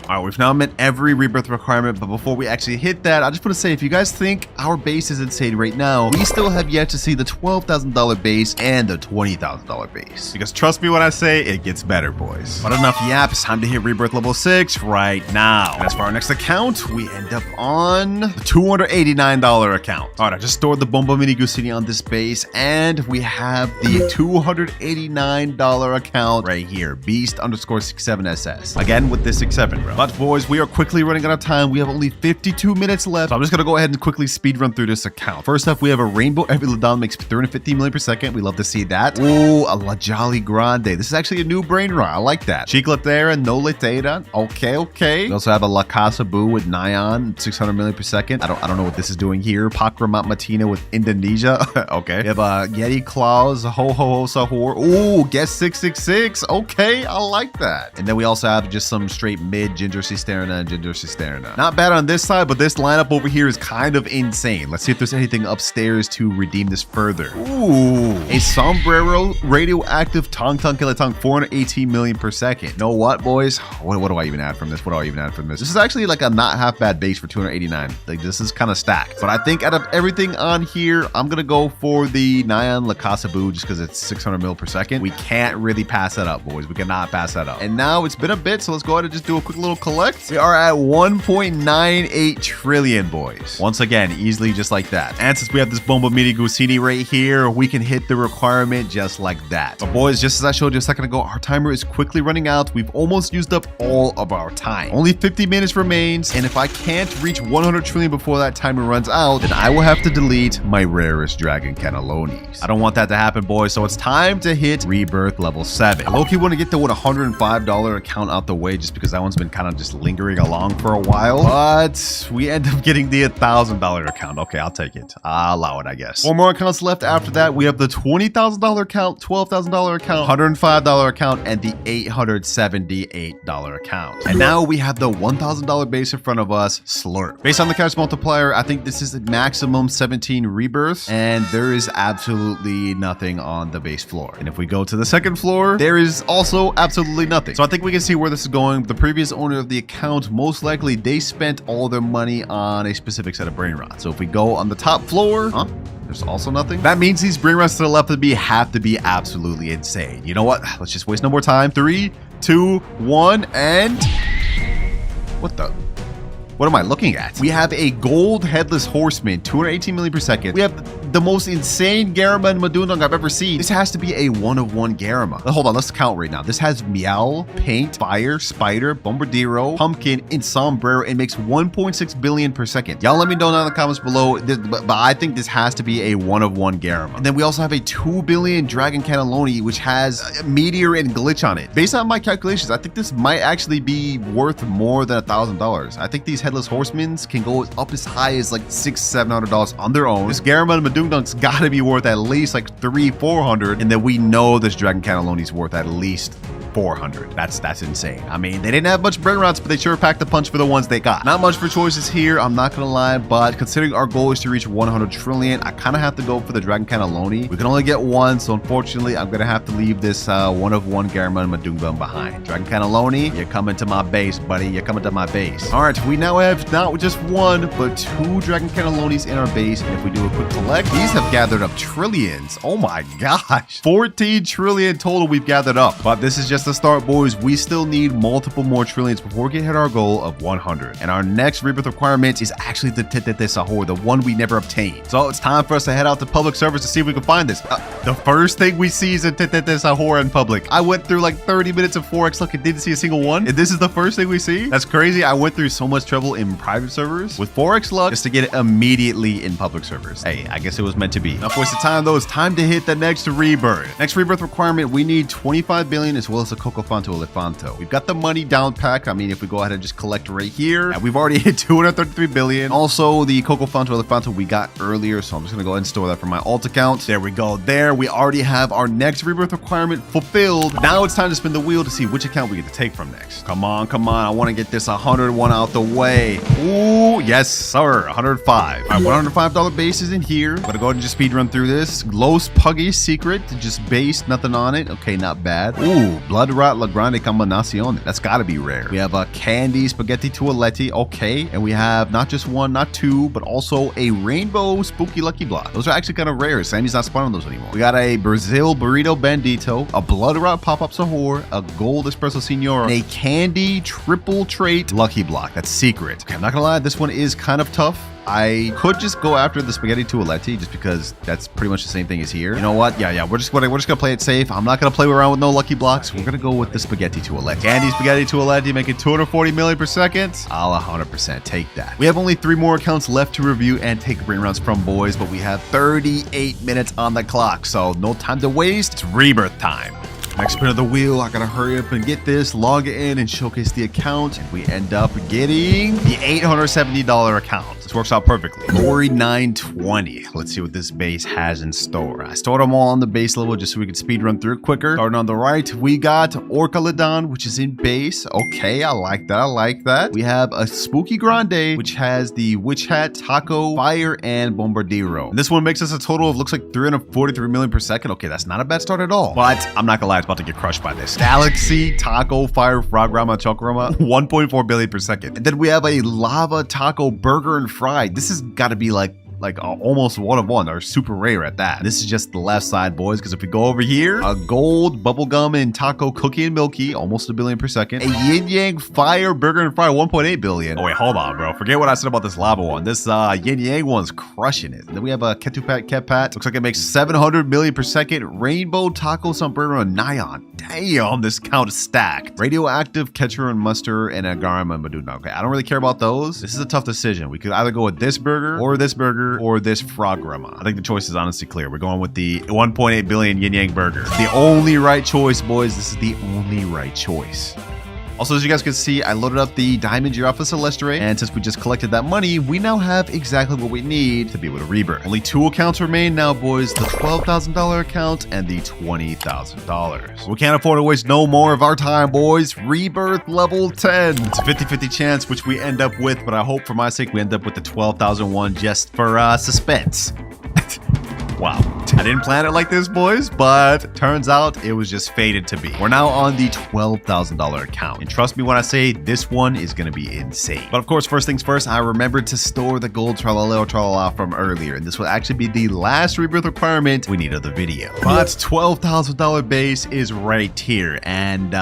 All right, we've now met every rebirth requirement, but before we actually hit that, I just want to say, if you guys think our base is insane right now, we still have yet to see the $12,000 base and the $20,000 base. Because trust me when I say it gets better, boys. But enough yap, it's time to hit rebirth level 6 right now. And as for our next account, we end up on the $289 account. All right, I just stored the Bomba Mini Gusini on this base, and we have the $289 account right here, Beast_67SS. Again with this 6-7, bro. But boys, we are quickly running out of time. We have only 52 minutes left, so I'm just gonna go ahead and quickly speed run through this account. First up, we have a Rainbow Every Ladon makes 350 million per second. We love to see that. Ooh, a La Jolly Grande. This is actually a new Brainrot. I like that. Chiclatera, no Letera. Okay. We also have a La Casa Boo with Nyan, 600 million per second. I don't know what this is doing here. Pakramat Matina with Indonesia. Okay. We have a WinterKloudz, Ho Sahur. Ooh, Guess 666. Okay, I like that. And then we also have just some straight mid Ginger Cisterna and Ginger Cisterna. Not bad on this side, but this lineup over here is kind of insane. Let's see if there's anything upstairs to redeem this further. Ooh, a Sombrero Radioactive Tong Kilatong, 418 million per second. Know what, boys? What do I even add from this? This is actually like a not half bad base for 289. Like, this is kind of stacked. But I think out of everything on here, I'm gonna go for the Nyan La Casa Boo just because it's 600 mil per second. We can't really pass that up, boys. We cannot pass that up. And now it's been a bit, so let's go ahead and just do a quick little collect. We are at 1.98 trillion, boys. Once again, easily just like that. And since we have this Bomba Mini Gusini right here, we can hit the requirement just like that. But boys, just as I showed you a second ago, our timer is quickly running out. We've almost used up all of our time. Only 50 minutes remains, and if I can't reach 100 trillion before that timer runs out, then I will have to delete my rarest Dragon Cannellonis. I don't want that to happen, boys, so it's time to hit rebirth level 7. I low-key want to get the $105 account out the way just because that one's been kind of just lingering along for a while, but we end up getting the $1,000 account. Okay, I'll take it. I'll allow it, I guess. 4 more accounts left after that. We have the $20,000 account, $12,000 account, $105 account, and the $878 account. And now we have the $1,000 base in front of us, Slurp. Based on the cash multiplier, I think this is a maximum 17 rebirths, and there is absolutely nothing on the base floor. And if we go to the second floor, there is also absolutely nothing. So I think we can see where this is going. The previous owner of the account, most likely they spent all their money on a specific set of Brainrot. So if we go on the top floor, there's also nothing. That means these Brainrots to the left of me have to be absolutely insane. You know what? Let's just waste no more time. 3, 2, 1, and what am I looking at? We have a gold headless horseman, 218 million per second. We have the most insane Garama and Madundong I've ever seen. This has to be a 1-of-1 Garama. Hold on, let's count right now. This has Meow, Paint, Fire, Spider, Bombardiro, Pumpkin, and Sombrero. It makes 1.6 billion per second. Y'all let me know down in the comments below, but I think this has to be a 1-of-1 Garama. And then we also have a 2 billion Dragon Cannelloni, which has a Meteor and Glitch on it. Based on my calculations, I think this might actually be worth more than $1,000. I think these headless horsemen can go up as high as like $600-700 on their own. This Garama and Madungdung's gotta be worth at least like $300-400, and then we know this Dragon Cannelloni's worth at least 400. That's insane. I mean, they didn't have much Brainrots, but they sure packed a punch for the ones they got. Not much for choices here, I'm not gonna lie, but considering our goal is to reach 100 trillion, I kind of have to go for the Dragon Cannelloni. We can only get one, so unfortunately, I'm gonna have to leave this 1-of-1 Garama and Madungdung behind. Dragon Cannelloni, you're coming to my base, buddy. You're coming to my base. All right, we now have not just one, but 2 Dragon Cannellonis in our base, and if we do a quick collect, these have gathered up trillions. Oh my gosh. 14 trillion total we've gathered up, but this is just the start, boys. We still need multiple more trillions before we can hit our goal of 100. And our next rebirth requirement is actually the Tete Sahur, the one we never obtained. So it's time for us to head out to public servers to see if we can find this. The first thing we see is a Tete Sahur in public. I went through like 30 minutes of 4x luck and didn't see a single one. And this is the first thing we see? That's crazy. I went through so much trouble in private servers with 4x luck just to get it immediately in public servers. Hey, I guess it was meant to be. Enough wasted time though. It's time to hit the next rebirth. Next rebirth requirement, we need 25 billion as well as a Cocofanto Elefanto. We've got the money down pack. I mean, if we go ahead and just collect right here, and we've already hit 233 billion. Also, the Cocofanto Elefanto we got earlier, so I'm just gonna go ahead and store that for my alt account. There we go. There, we already have our next rebirth requirement fulfilled. Now it's time to spin the wheel to see which account we get to take from next. Come on, come on. I want to get this 101 out the way. Ooh, yes, sir. 105. All right, $105 base is in here. I'm gonna go ahead and just speed run through this. Los Puggy's secret, just base, nothing on it. Okay, not bad. Ooh, blood Bloodrot La Grande Combinazione. That's gotta be rare. We have a Candy Spaghetti Toaletti. Okay. And we have not just one, not two, but also a Rainbow Spooky Lucky Block. Those are actually kind of rare. Sandy's not spawning those anymore. We got a Brazil Burrito Bandito, a Bloodrot Pop-Up Sahur, a Gold Espresso Signora, and a Candy Triple Trait Lucky Block. That's secret. Okay, I'm not gonna lie, this one is kind of tough. I could just go after the Spaghetti Toaletti just because that's pretty much the same thing as here. You know what? Yeah, we're just gonna play it safe. I'm not gonna play around with no lucky blocks. We're gonna go with the Spaghetti Toaletti. Candy Spaghetti Toaletti making 240 million per second. I'll 100% take that. We have only 3 more accounts left to review and take brain rounds from, boys, but we have 38 minutes on the clock, so no time to waste. It's rebirth time. Next spin of the wheel, I gotta hurry up and get this, log in, and showcase the account. And we end up getting the $870 account. This works out perfectly. Glory 920. Let's see what this base has in store. I stored them all on the base level just so we could speed run through it quicker. Starting on the right, we got Orca Ladon, which is in base. Okay, I like that. I like that. We have a Spooky Grande, which has the Witch Hat, Taco, Fire, and Bombardiro. And this one makes us a total of, looks like 343 million per second. Okay, that's not a bad start at all. But I'm not gonna lie, it's about to get crushed by this. Galaxy, Taco, Fire, Frograma, Chocorama, 1.4 billion per second. And then we have a Lava, Taco, Burger, and Fried. This has got to be like almost one of one, or super rare at that. This is just the left side, boys, because if we go over here, a Gold, Bubblegum, and Taco, Cookie and Milky, almost 1 billion per second. A Yin Yang, Fire, Burger, and Fry, 1.8 billion. Oh wait, hold on, bro. Forget what I said about this lava one. This Yin Yang one's crushing it. And then we have a Ketupat, Ketpat. Looks like it makes 700 million per second. Rainbow, Taco, Sombrero, and Nyan. Damn, this count is stacked. Radioactive, Ketcher, and Muster, and Agarama and Maduna. Okay, I don't really care about those. This is a tough decision. We could either go with this burger, or this Frograma. I think the choice is honestly clear. We're going with the 1.8 billion Yin Yang burger. It's the only right choice, boys. This is the only right choice. Also, as you guys can see, I loaded up the Diamond Giraffe Celestere, and since we just collected that money, we now have exactly what we need to be able to rebirth. Only 2 accounts remain now, boys, the $12,000 account and the $20,000. We can't afford to waste no more of our time, boys. Rebirth level 10. It's a 50-50 chance, which we end up with, but I hope for my sake we end up with the 12,001 just for suspense. Wow. I didn't plan it like this, boys, but turns out it was just fated to be. We're now on the $12,000 account. And trust me when I say this one is going to be insane. But of course, first things first, I remembered to store the gold tralala from earlier. And this will actually be the last rebirth requirement we need of the video. But $12,000 base is right here. And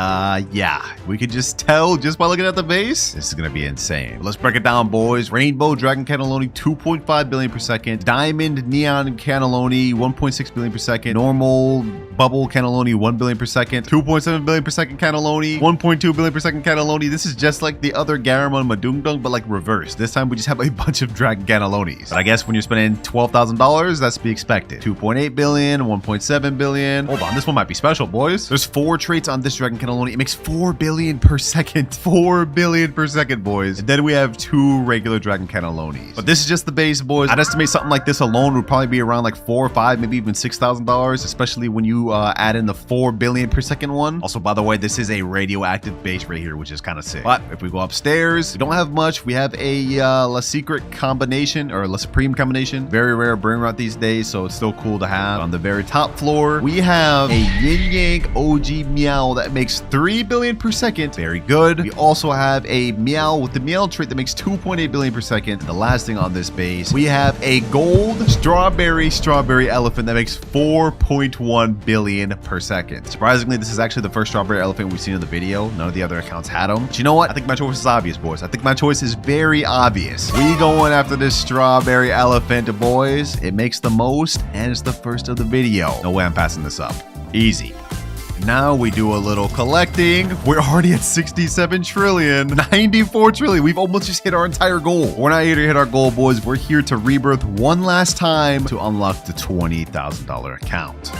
yeah, we could just tell just by looking at the base, this is going to be insane. Let's break it down, boys. Rainbow Dragon Cannelloni, 2.5 billion per second. Diamond Neon Cannelloni, 1.6 billion per second. Normal Bubble Cannelloni, 1 billion per second. 2.7 billion per second Cannelloni. 1.2 billion per second Cannelloni. This is just like the other Garamon Madungdung, but like reverse. This time we just have a bunch of Dragon Cannelonis. But I guess when you're spending $12,000, that's to be expected. 2.8 billion, 1.7 billion. Hold on, this one might be special, boys. There's 4 traits on this Dragon Cannelloni. It makes 4 billion per second. 4 billion per second, boys. And then we have 2 regular Dragon Cannelonis. But this is just the base, boys. I'd estimate something like this alone would probably be around like 4 or 5, maybe even $6,000, especially when you add in the 4 billion per second one. Also, by the way, this is a radioactive base right here, which is kind of sick. But if we go upstairs, we don't have much. We have a La Secret combination, or La Supreme combination. Very rare Brainrot these days, so it's still cool to have. On the very top floor, we have a Yin Yang OG Meow that makes 3 billion per second. Very good. We also have a Meow with the Meow trait that makes 2.8 billion per second. And the last thing on this base, we have a gold Strawberry Elephant that makes 4.1 billion per second. Surprisingly, this is actually the first Strawberry Elephant we've seen in the video. None of the other accounts had them. But you know what? I think my choice is obvious, boys. I think my choice is very obvious. We going after this Strawberry Elephant, boys. It makes the most, and it's the first of the video. No way I'm passing this up. Easy. Now we do a little collecting. We're already at 67 trillion, 94 trillion. We've almost just hit our entire goal. We're not here to hit our goal, boys. We're here to rebirth one last time to unlock the $20,000 account.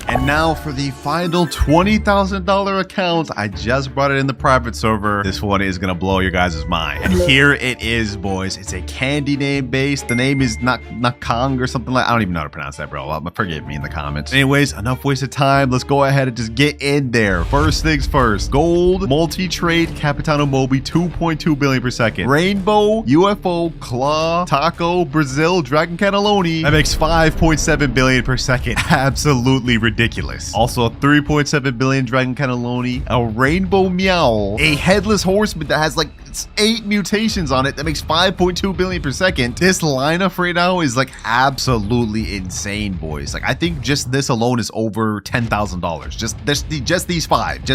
And now for the final $20,000 account. I just brought it in the private server. This one is gonna blow your guys' mind. And here it is, boys. It's a candy name base. The name is not Kong or something like. I don't even know how to pronounce that, bro. Well, forgive me in the comments. Anyways, enough wasted time. Let's go ahead and just get in there. First things first. Gold multi-trade Capitano Moby, 2.2 billion per second. Rainbow UFO Claw Taco Brazil Dragon Cannelloni. That makes 5.7 billion per second. Absolutely ridiculous. ridiculous. Also, a 3.7 billion dragon cannelloni, a rainbow meow, a headless horseman that has like 8 mutations on it that makes 5.2 billion per second. This lineup right now is like absolutely insane, boys. Like I think just this alone is over $10,000. Just these five.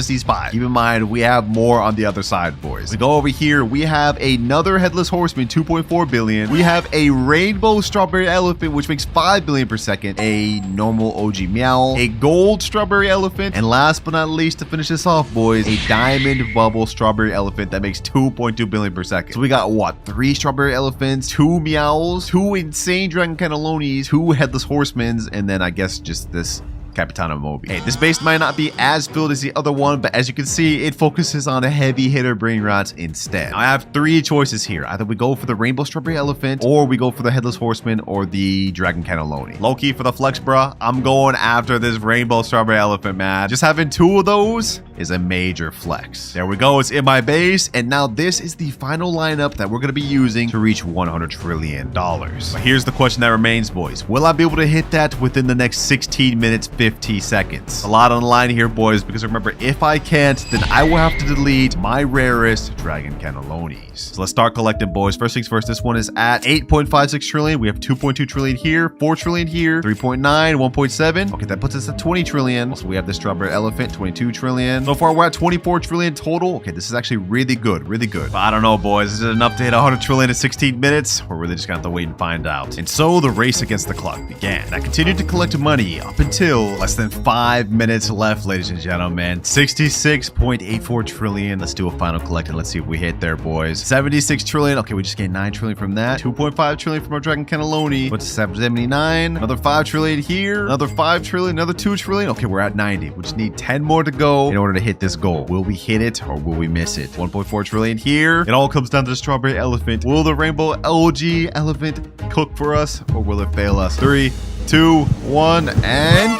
Keep in mind we have more on the other side, boys. We go over here. We have another headless horseman, 2.4 billion. We have a rainbow strawberry elephant, which makes 5 billion per second. A normal OG meow, a gold strawberry elephant, and last but not least, to finish this off, boys, a diamond bubble strawberry elephant that makes 2.2 billion per second. So we got what? 3 strawberry elephants, 2 meows, 2 insane dragon cannelonis, 2 headless horsemans, and then I guess just this Capitano Mobi. Hey, this base might not be as filled as the other one, but as you can see, it focuses on a heavy hitter Brainrot instead. Now, I have 3 choices here. Either we go for the rainbow strawberry elephant, or we go for the headless horseman, or the dragon cannelloni. Low-key for the flex, bruh, I'm going after this rainbow strawberry elephant, man. Just having 2 of those is a major flex. There we go. It's in my base, and now this is the final lineup that we're going to be using to reach $100 trillion. But here's the question that remains, boys. Will I be able to hit that within the next 16 minutes, 50 seconds? A lot on the line here, boys, because remember, if I can't, then I will have to delete my rarest dragon cannelonis. So let's start collecting, boys. First things first, this one is at 8.56 trillion. We have 2.2 trillion here, 4 trillion here, 3.9, 1.7. Okay, that puts us at 20 trillion. Also, we have the strawberry elephant, 22 trillion. So far, we're at 24 trillion total. Okay, this is actually really good, really good. But I don't know, boys. Is it enough to hit 100 trillion in 16 minutes? We're really just gonna have to wait and find out. And so the race against the clock began. I continued to collect money up until less than 5 minutes left, ladies and gentlemen. 66.84 trillion. Let's do a final collect and let's see if we hit there, boys. 76 trillion. Okay, we just gained 9 trillion from that. 2.5 trillion from our dragon cannelloni. What's 79? Another 5 trillion here. Another 5 trillion. Another 2 trillion. Okay, we're at 90. We just need 10 more to go in order to hit this goal. Will we hit it or will we miss it? 1.4 trillion here. It all comes down to the strawberry elephant. Will the rainbow LG elephant cook for us or will it fail us? 3, 2, 1, and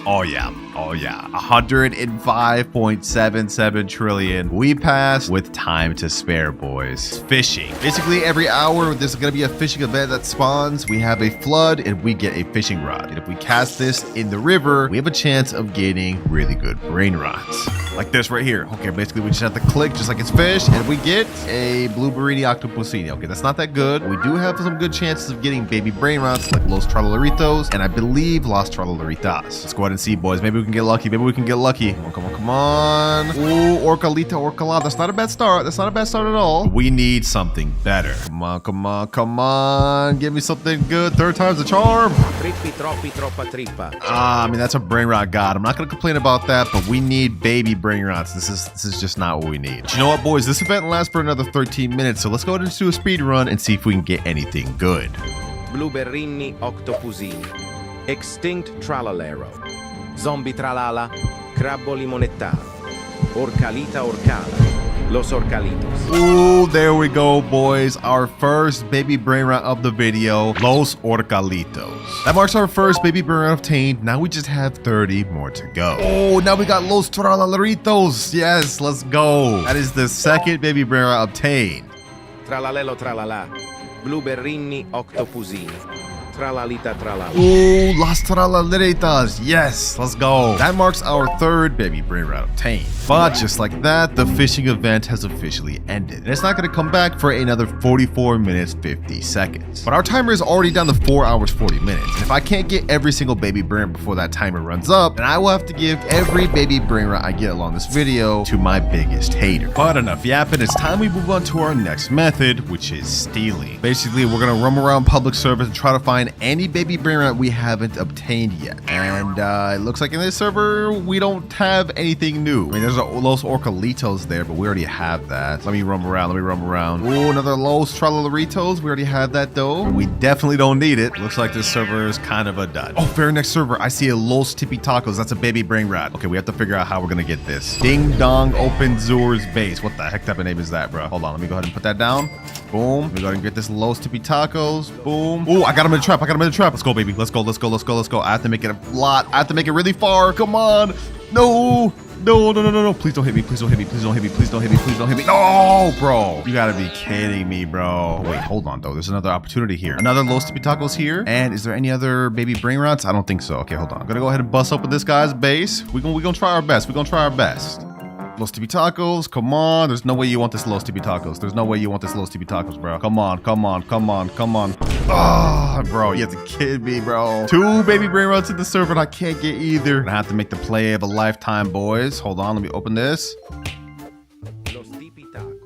oh yeah. 105.77 trillion. We passed with time to spare, boys. Fishing. Basically, every hour, there's going to be a fishing event that spawns. We have a flood, and we get a fishing rod. And if we cast this in the river, we have a chance of getting really good brain rods. Like this right here. Okay, basically, we just have to click just like it's fish, and we get a blueberry octopusini. Okay, that's not that good. We do have some good chances of getting baby brain rods like Los Tralolaritos, and I believe Los Tralolaritas. Let's go ahead and see, boys. Maybe we can get lucky. Maybe we can get lucky. Come on. Ooh, Orcalita. That's not a bad start. That's not a bad start at all. We need something better. Come on. Give me something good. 3rd time's the charm. Trippi, troppi, troppa, trippa. I mean, that's a brain rot god. I'm not going to complain about that, but we need baby brain rots. This is just not what we need. But you know what, boys? This event lasts for another 13 minutes, so let's go ahead and do a speed run and see if we can get anything good. Blueberrini octopusini. Extinct tralalero. Zombie tralala. Crabbo limonettano. Orcalita orcala. Los Orcalitos. Ooh, there we go, boys. Our first baby brain rot of the video, Los Orcalitos. That marks our first baby brain rot obtained. Now we just have 30 more to go. Oh, now we got Los Tralalaritos. Yes, let's go. That is the 2nd baby brain rot obtained. Tralalelo tralala. Blueberrini octopusini. Tralalita tralala. Ooh, Las Tralaleritas. Yes, let's go. That marks our 3rd baby brain rot obtained. But just like that, the fishing event has officially ended. And it's not going to come back for another 44 minutes, 50 seconds. But our timer is already down to 4 hours, 40 minutes. And if I can't get every single baby brain before that timer runs up, then I will have to give every baby brain rot I get along this video to my biggest hater. But enough yapping, it's time we move on to our next method, which is stealing. Basically, we're going to roam around public servers and try to find any baby brain rot we haven't obtained yet. And it looks like in this server, we don't have anything new. I mean, there's a Los Orcalitos there, but we already have that. Let me roam around. Ooh, another Los Tralalaritos. We already have that, though. We definitely don't need it. Looks like this server is kind of a dud. Oh, very next server, I see a Los Tippy Tacos. That's a baby brain rot. Okay, we have to figure out how we're gonna get this. Ding Dong Open Zur's base. What the heck type of name is that, bro? Hold on, let me go ahead and put that down. Boom. Let me go ahead and get this Los Tippy Tacos. Boom. Ooh, I got him in the trap. Let's go, baby. Let's go. I have to make it a lot. I have to make it really far. Come on. No. No, no, no, no, no. Please don't hit me. Please don't hit me. Please don't hit me. Please don't hit me. Please don't hit me. No, bro. You gotta be kidding me, bro. Wait, hold on, though. There's another opportunity here. Another Los Tipitacos here. And is there any other baby Brainrots? I don't think so. Okay, hold on. I'm gonna go ahead and bust open this guy's base. We're gonna try our best. We're gonna try our best. Los Tipitacos, come on. There's no way you want this Los Tipitacos. There's no way you want this Los Tipitacos, bro. Come on, come on, come on, come on. Ah, bro, you have to kid me, bro. 2 baby Brainrots in the server and I can't get either. I'm gonna have to make the play of a lifetime, boys. Hold on, let me open this. Los Tipitacos.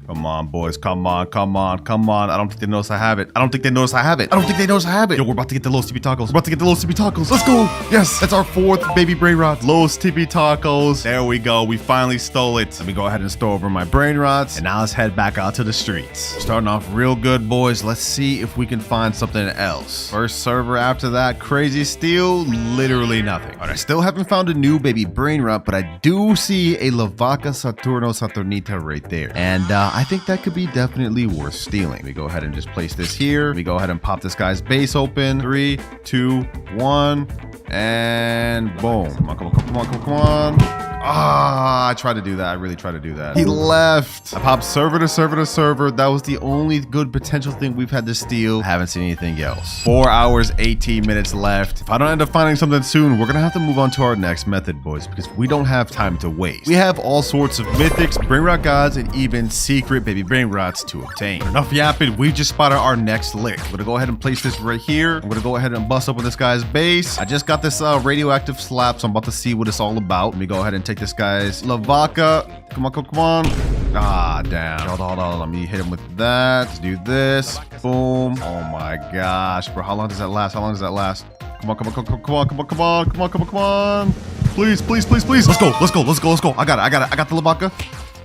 Come on, boys. Come on, come on, come on. I don't think they notice I have it. I don't think they notice I have it. I don't think they notice I have it. Yo, we're about to get the Los Tipitacos. We're about to get the Los Tipitacos. Let's go. Yes, that's our 4th baby Brainrot. Los Tipitacos. There we go. We finally stole it. Let me go ahead and store over my Brainrots. And now let's head back out to the streets. Starting off real good, boys. Let's see if we can find something else. First server after that. Crazy steal. Literally nothing. All right, I still haven't found a new baby Brainrot, but I do see a Lavaca Saturno Saturnita right there. And I think that could be definitely worth stealing. Let me go ahead and just place this here. Let me go ahead and pop this guy's base open. 3, 2, 1, and boom. Come on, come on, come on, come on, come on. Ah, I tried to do that. I really tried to do that. He left. I popped server to server to server. That was the only good potential thing we've had to steal. I haven't seen anything else. 4 hours, 18 minutes left. If I don't end up finding something soon, we're gonna have to move on to our next method, boys, because we don't have time to waste. We have all sorts of mythics, Brainrot gods, and even secret baby Brainrots to obtain. But enough yapping, we just spotted our next lick. I'm gonna go ahead and place this right here. I'm gonna go ahead and bust open this guy's base. I just got this radioactive slap, so I'm about to see what it's all about. Let me go ahead and take this guy's Lavaca. Come on, come on, come on. Ah, damn. Hold on, hold on. Let me hit him with that. Let's do this. Boom. Oh my gosh, bro. How long does that last? How long does that last? Come on, come on, come on, come on, come on, come on, come on, come on, come on. Please, please, please, please. Let's go, let's go, let's go, let's go. I got it, I got it. I got the Lavaca.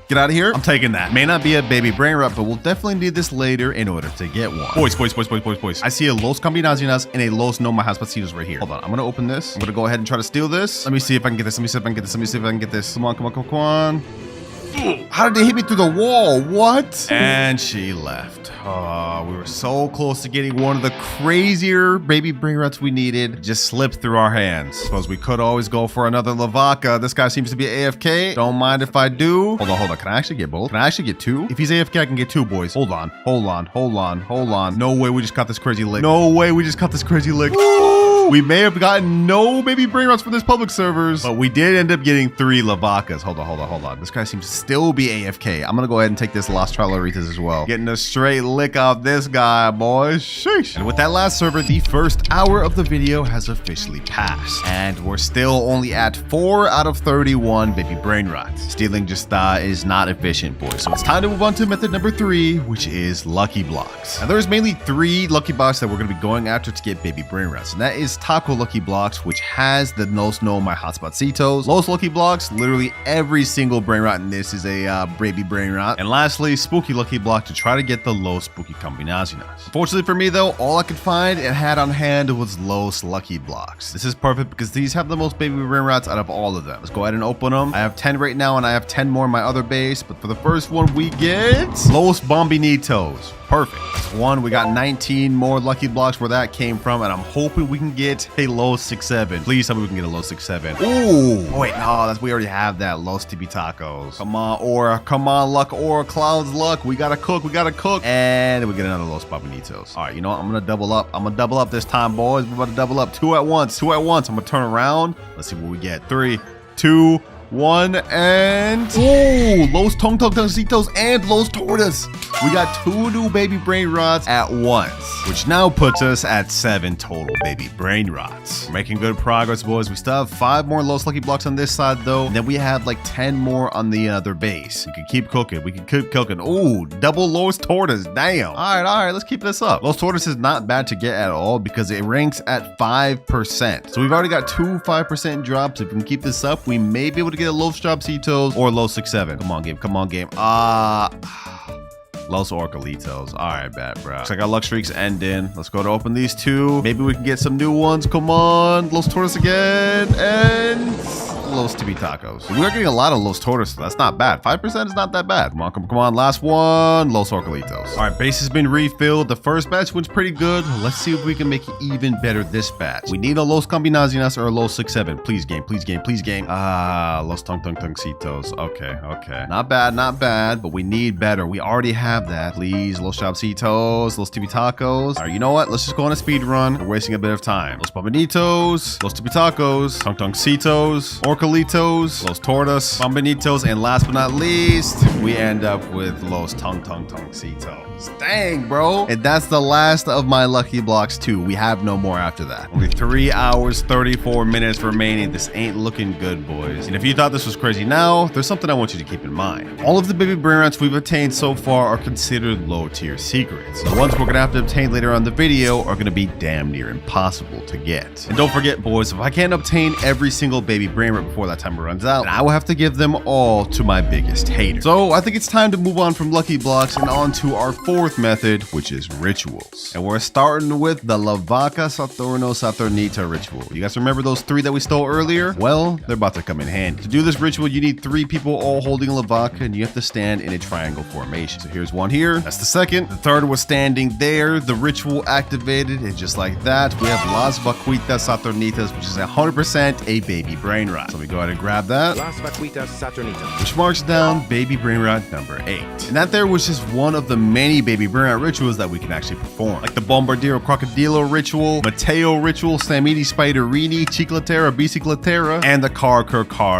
Get out of here. I'm taking that. May not be a baby Brainrot, but we'll definitely need this later in order to get one. Boys, boys, boys, boys, boys, boys. I see a Los Combinaciones and a Los No Más Pasitos right here. Hold on. I'm going to open this. I'm going to go ahead and try to steal this. Let me see if I can get this. Let me see if I can get this. Let me see if I can get this. Come on, come on, come on, come on. How did they hit me through the wall? What? And she left. Oh, we were so close to getting one of the crazier baby Brainrots we needed. It just slipped through our hands. Suppose we could always go for another Lavaca. This guy seems to be AFK. Don't mind if I do. Hold on, hold on. Can I actually get both? Can I actually get 2? If he's AFK, I can get 2, boys. Hold on, hold on, hold on, hold on. No way we just got this crazy lick. No way we just got this crazy lick. We may have gotten no baby Brainrots from this public servers, but we did end up getting 3 Lavacas. Hold on, hold on, hold on. This guy seems to still be AFK. I'm gonna go ahead and take this Las Tralaritas as well. Getting a straight lick off this guy, boys. Sheesh. And with that last server, the first hour of the video has officially passed. And we're still only at 4 out of 31 baby Brainrots. Stealing just is not efficient, boys. So it's time to move on to method number 3, which is Lucky Blocks. Now there's mainly 3 Lucky Blocks that we're gonna be going after to get baby Brainrots. And that is Taco Lucky Blocks, which has the Nos No My Hotspotcitos. Los Lucky Blocks, literally every single Brainrot in this is a baby Brainrot. And lastly, Spooky Lucky Block to try to get the Los Spooky Combinaciones. Fortunately for me though, all I could find and had on hand was Los Lucky Blocks. This is perfect because these have the most baby Brainrots out of all of them. Let's go ahead and open them. I have 10 right now and I have 10 more in my other base, but for the first one we get Los Bombinitos. Perfect. One, we got 19 more Lucky Blocks where that came from, and I'm hoping we can get a Los 6-7. Please tell me we can get a Los 6-7. Ooh. Oh, wait, no, we already have that. Los Tipitacos. Come on, Aura. Come on, Luck, Aura, Clouds, Luck. We gotta cook. We gotta cook. And we get another Los Papinitos. All right, you know what? I'm gonna double up. I'm gonna double up this time, boys. We're about to double up. 2 at once. 2 at once. I'm gonna turn around. Let's see what we get. 3, 2, 1, and ooh, Los Tongtongcitos and Los Tortas. We got 2 new baby Brainrots at once, which now puts us at 7 total baby Brainrots. We're making good progress, boys. We still have 5 more Los Lucky Blocks on this side, though, and then we have like 10 more on the other base. We can keep cooking. We can keep cooking. Ooh, double Los Tortas. Damn. All right, let's keep this up. Los Tortas is not bad to get at all because it ranks at 5%. So we've already got 2 5% drops. If we can keep this up, we may be able to get a Los Dropcitos or Los 6-7. Come on, game. Come on, game. Los Orcalitos. All right, bad, bro. Looks like our luck streak's ending. Let's go to open these 2. Maybe we can get some new ones. Come on. Los Tortas again. And Los Tibitacos. We are getting a lot of Los Tortas, so that's not bad. 5% is not that bad. Come on, come on. Last one, Los Orcalitos. All right, base has been refilled. The first batch went pretty good. Let's see if we can make it even better this batch. We need a Los Combinaciones or a Los 6-7. Please game, please game, please game. Los Tongcitos. Okay. Not bad, but we need better. We already have that. Please, Los Chavcitos, Los Tibitacos. All right, you know what? Let's just go on a speed run. We're wasting a bit of time. Los Bombonitos, Los Tibitacos, Tongcitos, Orcalitos, Los Tortas, Bombonitos, and last but not least, we end up with Los Tongcitos. Dang, bro. And that's the last of my lucky blocks too. We have no more after that. Only 3 hours, 34 minutes remaining. This ain't looking good, boys. And if you thought this was crazy now, there's something I want you to keep in mind. All of the baby Brainrots we've obtained so far are considered low tier secrets. The ones we're gonna have to obtain later on in the video are gonna be damn near impossible to get. And don't forget, boys, if I can't obtain every single baby Brainrot before that timer runs out, then I will have to give them all to my biggest hater. So I think it's time to move on from lucky blocks and on to our fourth method, which is rituals. And we're starting with the La Vaca Saturno Saturnita ritual. You guys remember those 3 that we stole earlier? Well, they're about to come in handy. To do this ritual, you need 3 people all holding a La Vaca, and you have to stand in a triangle formation. So here's one here. That's the second. The third was standing there. The ritual activated, and just like that, we have Las Vaquitas Saturnitas, which is 100% a baby Brainrot. So let me go ahead and grab that. Las Vaquitas Saturnitas. Which marks down baby Brainrot number 8. And that there was just one of the many baby Brainrot rituals that we can actually perform, like the Bombardiro Crocodilo ritual, Mateo ritual, Samini Spiderini, Chiclatera Biciclatera, and the Car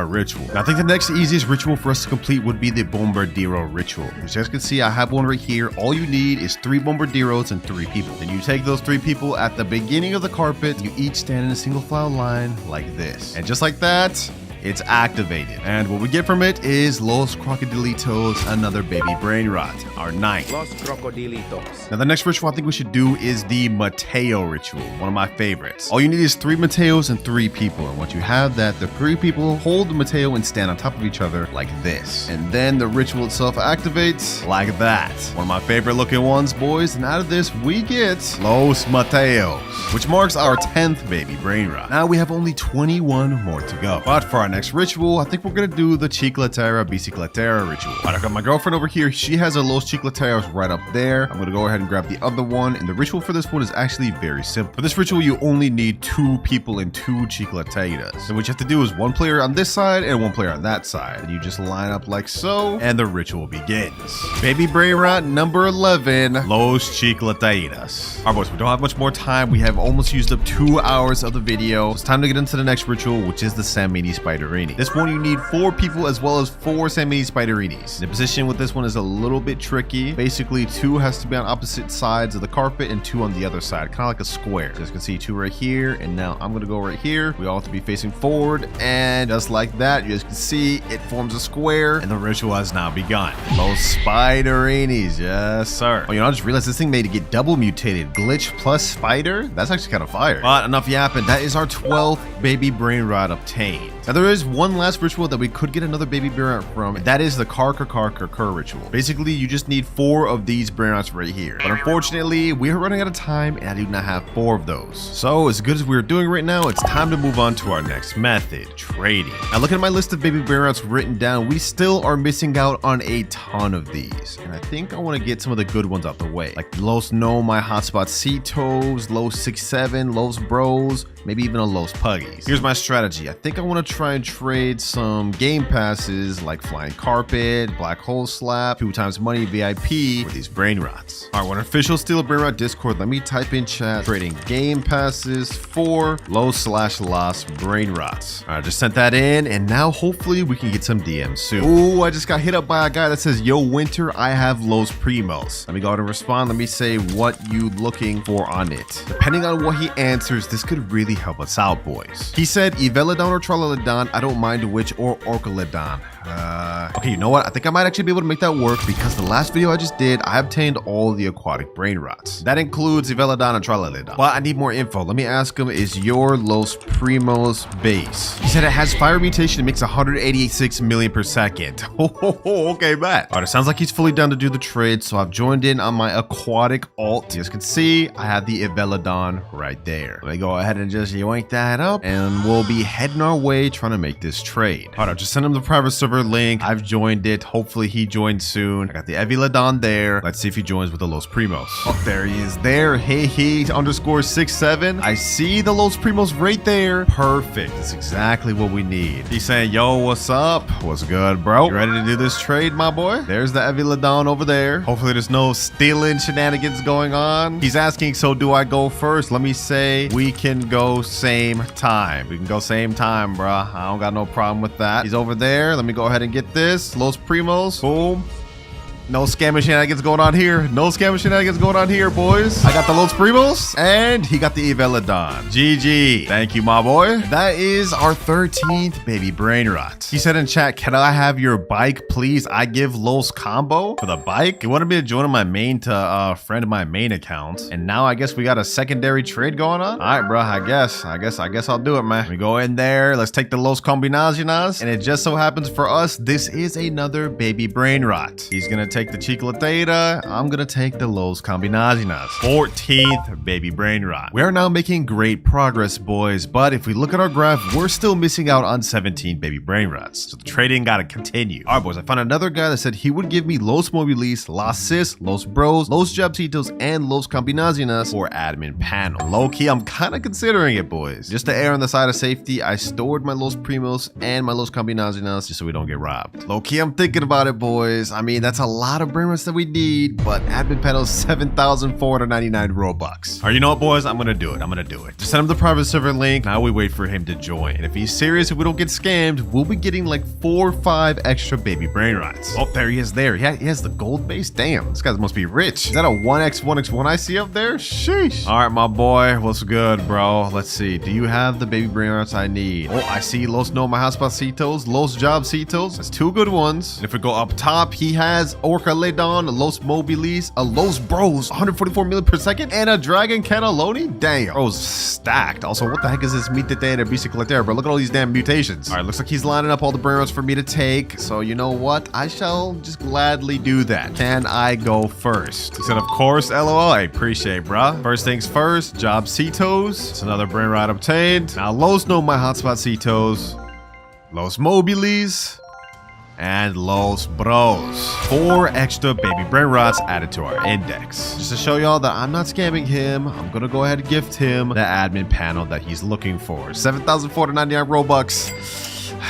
ritual. Now, I think the next easiest ritual for us to complete would be the Bombardiro ritual. As you guys can see, I have one right here. All you need is 3 Bombardiros and 3 people. Then you take those 3 people at the beginning of the carpet, you each stand in a single file line like this. And just like that, it's activated. And what we get from it is Los Crocodilitos, another baby Brainrot, our 9th. Los Crocodilitos. Now the next ritual I think we should do is the Mateo ritual, one of my favorites. All you need is 3 Mateos and 3 people. And once you have that, the 3 people hold the Mateo and stand on top of each other like this. And then the ritual itself activates like that. One of my favorite looking ones, boys. And out of this, we get Los Mateos, which marks our 10th baby Brainrot. Now we have only 21 more to go. But for our next ritual, I think we're gonna do the Chiclatera Biciclatera ritual. All right, I got my girlfriend over here. She has a Los Chiclateros right up there. I'm gonna go ahead and grab the other one. And the ritual for this one is actually very simple. For this ritual, you only need 2 people and 2 Chiclateras. And what you have to do is 1 player on this side and 1 player on that side. And you just line up like so, and the ritual begins. Baby Brainrot number 11, Los Chiclateras. All right, boys, we don't have much more time. We have almost used up 2 hours of the video. It's time to get into the next ritual, which is the Samini Spiderini. This one you need 4 people as well as 4 Samini Spiderinis. The position with this one is a little bit tricky. Basically, 2 has to be on opposite sides of the carpet and 2 on the other side, kind of like a square. So you can see 2 right here, and now I'm gonna go right here. We all have to be facing forward, and just like that, you guys can see it forms a square, and the ritual has now begun. Los Spiderinis, yes sir. Oh, you know, I just realized this thing made it get double mutated. Glitch plus spider? That's actually kind of fire. But enough yapping. That is our 12th baby Brainrot obtained. Now there is one last ritual that we could get another baby Brainrot from, and that is the Car ritual. Basically, you just need 4 of these Brainrots right here. But unfortunately, we are running out of time, and I do not have 4 of those. So as good as we're doing right now, it's time to move on to our next method, trading. Now looking at my list of baby Brainrots written down, we still are missing out on a ton of these. And I think I want to get some of the good ones out the way, like Los No My Hotspot Citos, Los 6-7, Los Bros, maybe even a Los Puggies. Here's my strategy. I think I want to try and trade some game passes like Flying Carpet, Black Hole Slap, 2 times Money VIP for these Brainrots. All right, when official Steal a Brainrot Discord, let me type in chat, trading game passes for Los/Las Brainrots. All right, just sent that in, and now hopefully we can get some DMs soon. Ooh, I just got hit up by a guy that says, yo, Winter, I have Los Primos. Let me go ahead and respond. Let me say what you looking for on it. Depending on what he answers, this could really help us out, boys. He said, Evelodon or Trololodon, I don't mind which, or Orcalodon. Okay, you know what? I think I might actually be able to make that work because the last video I just did, I obtained all the aquatic Brainrots. That includes Evelodon and Tralalidon. But I need more info. Let me ask him, is your Los Primos base? He said it has fire mutation and makes 186 million per second. Okay, bet. All right, it sounds like he's fully down to do the trade, so I've joined in on my aquatic alt. You guys can see I have the Evelodon right there. Let me go ahead and just yoink that up, and we'll be heading our way trying to make this trade. All right, I'll just send him the private server link. I've joined it. Hopefully he joins soon. I got the Evelodon there. Let's see if he joins with the Los Primos. Oh, there he is there. Hey, _67. I see the Los Primos right there. Perfect. That's exactly what we need. He's saying, yo, what's up? What's good, bro? You ready to do this trade, my boy? There's the Evelodon over there. Hopefully there's no stealing shenanigans going on. He's asking, so do I go first? Let me say we can go same time. We can go same time, bruh. I don't got no problem with that. He's over there. Let me go ahead and get this. Los Primos. Boom. No scamming shenanigans going on here. No scamming shenanigans going on here, boys. I got the Los Primos, and he got the Evelodon. GG. Thank you, my boy. That is our 13th baby Brainrot. He said in chat, can I have your bike, please? I give Los combo for the bike. He wanted me to join my main to friend of my main account. And now I guess we got a secondary trade going on. All right, bro. I guess I'll do it, man. We go in there. Let's take the Los Combinaciones. And it just so happens for us, this is another baby Brainrot. He's gonna take the Chicletera. I'm gonna take the Los Combinaciones. 14th baby Brainrot. We are now making great progress, boys, but if we look at our graph, we're still missing out on 17 baby Brainrots. So the trading gotta continue. All right, boys, I found another guy that said he would give me Los Mobilis, Los Sis, Los Bros, Los Jabcitos, and Los Combinaciones for admin panel. Low-key, I'm kind of considering it, boys. Just to err on the side of safety, I stored my Los Primos and my Los Combinaciones just so we don't get robbed. Low-key, I'm thinking about it, boys. I mean, that's a lot of Brainrots that we need, but admin panel 7,499 Robux. All right, you know what, boys? I'm gonna do it. Just send him the private server link. Now we wait for him to join. And if he's serious, if we don't get scammed, we'll be getting like 4 or 5 extra baby Brainrots. Oh, there he is there. He has the gold base. Damn, this guy must be rich. Is that a 1x1x1 I see up there? Sheesh. All right, my boy. What's good, bro? Let's see. Do you have the baby Brainrots I need? Oh, I see Los No Mahaspacitos, Los Jobcitos. That's 2 good ones. And if we go up top, he has Orcaledon, Los Mobilis, a Los Bros, 144 million per second, and a Dragon Cannelloni? Damn. Bro's stacked. Also, what the heck is this Mitete and Bicicletera, bro? Look at all these damn mutations. All right, looks like he's lining up all the Brainrots for me to take. So, you know what? I shall just gladly do that. Can I go first? He said, of course, LOL. I appreciate, bruh. First things first, Jobcitos. It's another Brainrot obtained. Now, Los No My Hotspotcitos, Los Mobilis, and Los Bros. 4 extra baby Brainrots added to our index. Just to show y'all that I'm not scamming him, I'm gonna go ahead and gift him the admin panel that he's looking for. 7,499 Robux.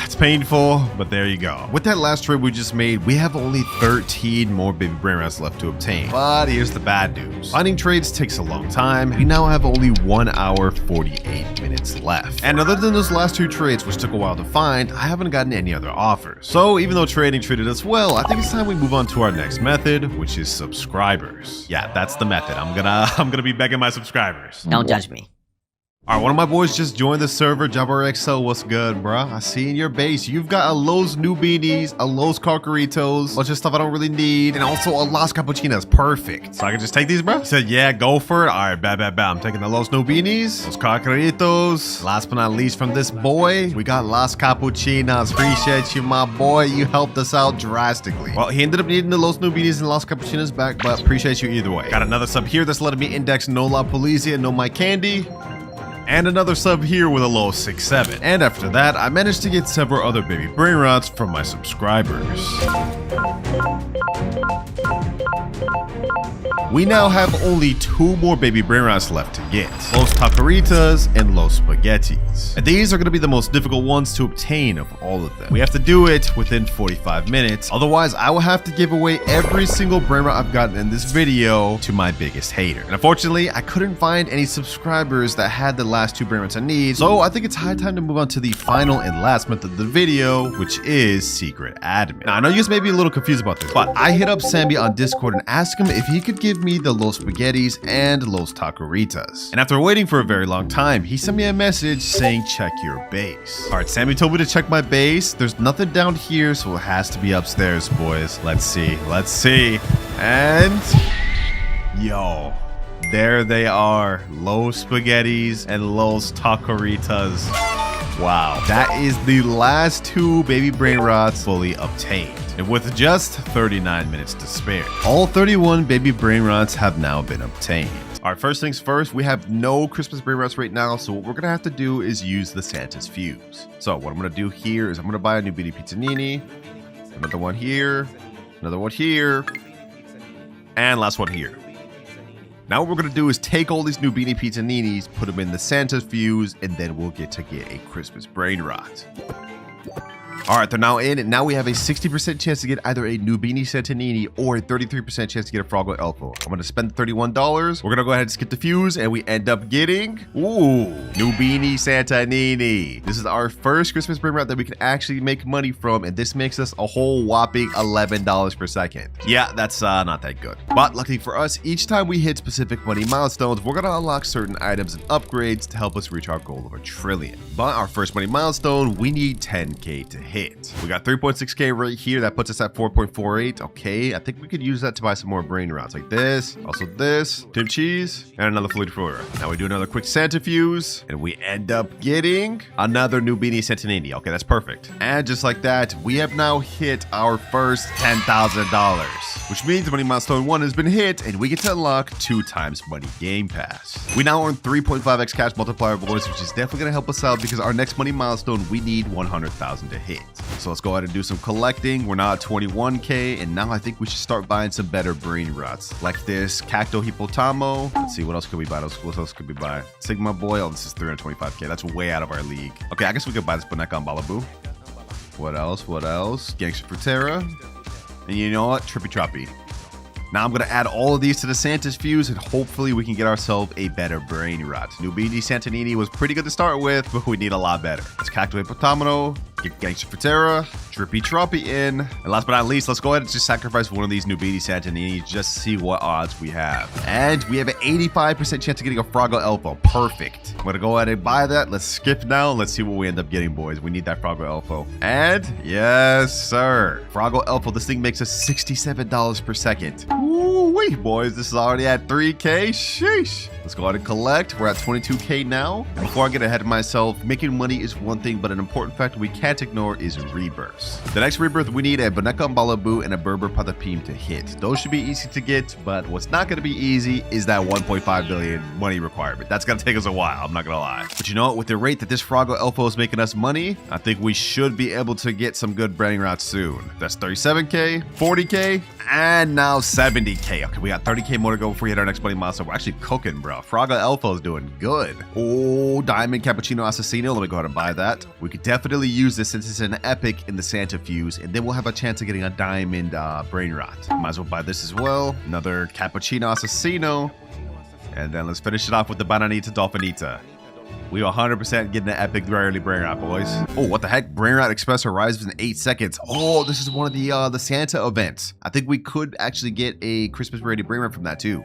It's painful, but there you go. With that last trade we just made, we have only 13 more baby Brainrots left to obtain. But here's the bad news. Finding trades takes a long time. We now have only 1 hour, 48 minutes left. And other than those last 2 trades, which took a while to find, I haven't gotten any other offers. So even though trading treated us well, I think it's time we move on to our next method, which is subscribers. Yeah, that's the method. I'm gonna be begging my subscribers. Don't judge me. All right, one of my boys just joined the server. JabberXO, what's good, bruh? I see in your base, you've got a Los Nubinis, a Los Carcaritos, bunch of stuff I don't really need, and also a Las Capuchinas. Perfect. So I can just take these, bruh? He said, yeah, go for it. All right, bad. I'm taking the Los Nubinis, Los Carcaritos. Last but not least from this boy, we got Las Capuchinas. Appreciate you, my boy. You helped us out drastically. Well, he ended up needing the Los Nubinis and Las Capuchinas back, but appreciate you either way. Got another sub here that's letting me index No La Polizia, No My Candy. And another sub here with a low 6-7. And after that, I managed to get several other baby Brainrots from my subscribers. We now have only 2 more baby Brainrots left to get. Los Tacaritas and Los Spaghettis. And these are going to be the most difficult ones to obtain of all of them. We have to do it within 45 minutes. Otherwise, I will have to give away every single Brainrot I've gotten in this video to my biggest hater. And unfortunately, I couldn't find any subscribers that had the last 2 Brainrots I need. So I think it's high time to move on to the final and last method of the video, which is secret admin. Now, I know you guys may be a little confused about this, but I hit up Sammy on Discord and asked him if he could give gave me the Los Spaghettis and Los Tacoritas. And after waiting for a very long time, he sent me a message saying check your base. Alright, Sammy told me to check my base. There's nothing down here, so it has to be upstairs, boys. Let's see. Let's see. And yo, there they are. Los Spaghettis and Los Tacoritas. Wow, that is the last 2 baby Brainrots fully obtained. And with just 39 minutes to spare, all 31 baby Brainrots have now been obtained. Alright, first things first, we have no Christmas Brainrots right now, so what we're gonna have to do is use the Santa's Fuse. So what I'm gonna do here is I'm gonna buy a new Beanie Pizzanini, another one here, another one here, and last one here. Now what we're going to do is take all these new Beanie Pizzaninis, put them in the Santa's Fuse, and then we'll get a Christmas Brainrot. Alright, they're now in, and now we have a 60% chance to get either a new Beanie Santanini or a 33% chance to get a Froggle Elfo. I'm going to spend $31. We're going to go ahead and skip the fuse, and we end up getting, ooh, new Beanie Santanini. This is our first Christmas Brainrot that we can actually make money from, and this makes us a whole whopping $11 per second. Yeah, that's not that good. But luckily for us, each time we hit specific money milestones, we're going to unlock certain items and upgrades to help us reach our goal of $1 trillion. But our first money milestone, we need 10K to hit. We got 3.6K right here. That puts us at 4.48. Okay, I think we could use that to buy some more Brainrots like this. Also this, Tim Cheese, and another Fluid Flora. Now we do another quick Santa Fuse, and we end up getting another new Beanie Santanini. Okay, that's perfect. And just like that, we have now hit our first $10,000, which means money milestone 1 has been hit, and we get to unlock 2 times money game pass. We now earn 3.5x cash multiplier boys, which is definitely going to help us out because our next money milestone, we need 100,000 to hit. So let's go ahead and do some collecting. We're now at 21K, and now I think we should start buying some better Brainrots like this Cacto Hippotamo. Let's see, what else could we buy? What else could we buy? Sigma Boy. Oh, this is 325K. That's way out of our league. Okay, I guess we could buy this Boneka on Balabu. What else? What else? Gangster Fruitera. And you know what? Trippy Troppy. Now I'm going to add all of these to the Santa's Fuse, and hopefully we can get ourselves a better Brainrot. New Beanie Santanini was pretty good to start with, but we need a lot better. Let's Cacto Hippotamino, get Gangster Fruitera, Trippy Troppy in, and last but not least, let's go ahead and just sacrifice one of these new Beanie Santanini just to see what odds we have. And we have an 85% chance of getting a Froggle Elfo. Perfect. I'm going to go ahead and buy that. Let's skip now. Let's see what we end up getting, boys. We need that Froggle Elfo. And yes, sir. Froggle Elfo. This thing makes us $67 per second. Ooh-wee, boys. This is already at 3K. Sheesh. Let's go ahead and collect. We're at 22K now. And before I get ahead of myself, making money is one thing, but an important factor we can't ignore is rebirths. The next rebirth, we need a Boneka Balabu and a Berber Patapim to hit. Those should be easy to get, but what's not going to be easy is that 1.5 billion money requirement. That's going to take us a while, I'm not going to lie. But you know what? With the rate that this Froggle Elfo is making us money, I think we should be able to get some good Brainrots soon. That's 37K, 40K, and now 70K. Okay, we got 30K more to go before we hit our next money milestone. We're actually cooking, bro. Froggle Elfo is doing good. Oh, Diamond Cappuccino Assassino. Let me go ahead and buy that. We could definitely use this since it's an epic in the Santa Fuse, and then we'll have a chance of getting a Diamond Brainrot. Might as well buy this as well. Another Cappuccino Assassino. And then let's finish it off with the Bananita Dolphinita. We 100% getting an epic rarely Brainrot, boys. Oh, what the heck? Brainrot Express arrives in 8 seconds. Oh, this is one of the Santa events. I think we could actually get a Christmas rarely Brainrot from that too.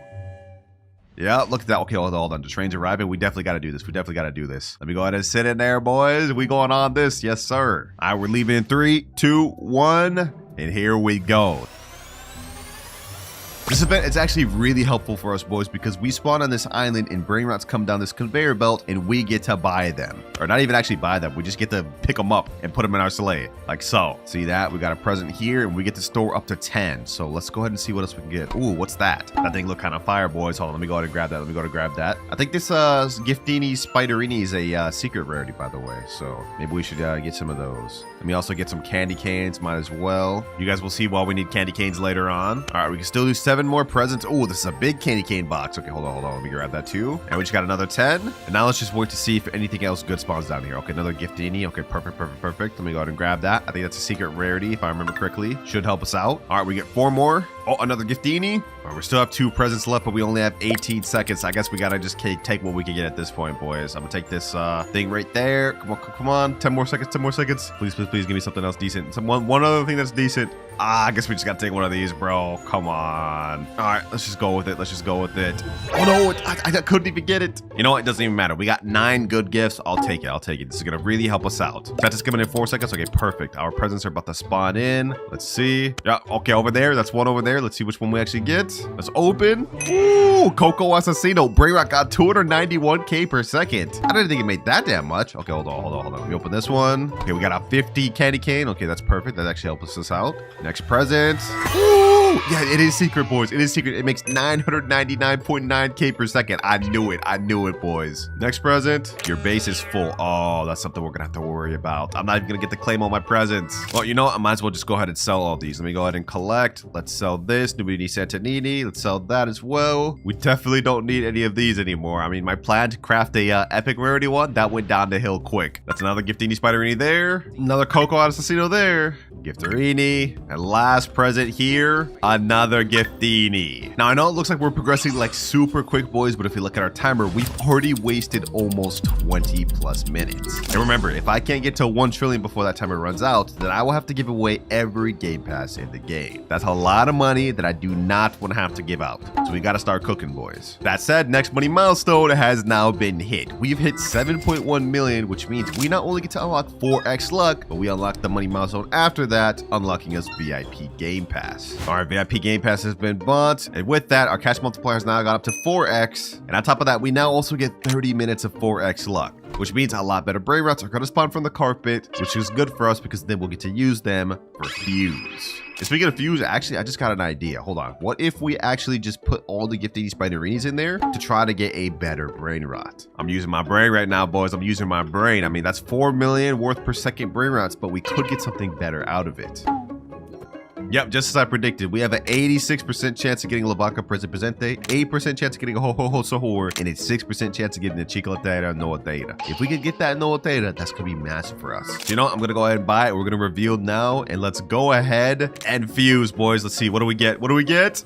Yeah, look at that. Okay, hold on. The train's arriving. We definitely got to do this. We definitely got to do this. Let me go ahead and sit in there, boys. We going on this. Yes, sir. All right, we're leaving in 3, 2, 1. And here we go. This event is actually really helpful for us, boys, because we spawn on this island and Brainrots come down this conveyor belt and we get to buy them. Or not even actually buy them. We just get to pick them up and put them in our sleigh. Like so. See that? We got a present here and we get to store up to 10. So let's go ahead and see what else we can get. Ooh, what's that? That thing look kind of fire, boys. Hold on. Let me go ahead and grab that. Let me go ahead and grab that. I think this Giftini Spiderini is a secret rarity, by the way. So maybe we should get some of those. Let me also get some candy canes. Might as well. You guys will see why we need candy canes later on. All right, we can still do 7 more presents. Oh, this is a big candy cane box. Okay, hold on. Let me grab that too. And we just got another 10. And now let's just wait to see if anything else good spawns down here. Okay, another Giftini. Okay, perfect. Let me go ahead and grab that. I think that's a secret rarity, if I remember correctly. Should help us out. All right, we get 4 more. Oh, another Giftini. All right, we still have 2 presents left, but we only have 18 seconds. I guess we gotta just take what we can get at this point, boys. I'm gonna take this thing right there. Come on. 10 more seconds. Please give me something else decent. One other thing that's decent. I guess we just gotta take one of these, bro. Come on. All right, let's just go with it. Let's just go with it. Oh no, I couldn't even get it. You know what? It doesn't even matter. We got 9 good gifts. I'll take it. I'll take it. This is gonna really help us out. That's just coming in 4 seconds. Okay, perfect. Our presents are about to spawn in. Let's see. Yeah, okay, over there. That's one over there. Let's see which one we actually get. Let's open. Ooh, Coco Assassino. Brainrot got 291k per second. I didn't think it made that damn much. Okay, hold on. Let me open this one. Okay, we got a 50 candy cane. Okay, that's perfect. That actually helps us out. Next present. Ooh, yeah, it is secret, boys. It is secret. It makes 999.9k per second. I knew it, boys. Next present. Your base is full. Oh, that's something we're gonna have to worry about. I'm not even gonna get to claim all my presents. Well, you know what? I might as well just go ahead and sell all these. Let me go ahead and collect. Let's sell this. Nubini Santanini. Let's sell that as well. We definitely don't need any of these anymore. I mean, my plan to craft a epic rarity one, that went down the hill quick. That's another Giftini Spiderini there. Another Coco Assassino there. Gifterini. And last present here, another Giftini. Now, I know it looks like we're progressing like super quick, boys, but if you look at our timer, we've already wasted almost 20 plus minutes. And remember, if I can't get to 1 trillion before that timer runs out, then I will have to give away every game pass in the game. That's a lot of money that I do not want to have to give out. So we got to start cooking, boys. That said, next money milestone has now been hit. We've hit 7.1 million, which means we not only get to unlock 4x luck, but we unlock the money milestone after that, unlocking us VIP Game Pass. Our VIP Game Pass has been bought, and with that, our cash multiplier has now got up to 4x, and on top of that, we now also get 30 minutes of 4x luck, which means a lot better Brainrots are going to spawn from the carpet, which is good for us because then we'll get to use them for fuse. And speaking of fuse, actually, I just got an idea. Hold on. What if we actually just put all the Giftini Spiderinis in there to try to get a better Brainrot? I'm using my brain right now, boys. I'm using my brain. I mean, that's 4 million worth per second Brainrots, but we could get something better out of it. Yep, just as I predicted, we have an 86% chance of getting a Lavaca Presente, 8% chance of getting a Ho Ho Ho Sahur, and a 6% chance of getting a Chicletera Noa Theta. If we could get that Noa Theta, that's going to be massive for us. So, you know what? I'm going to go ahead and buy it. We're going to reveal now, and let's go ahead and fuse, boys. Let's see. What do we get? What do we get?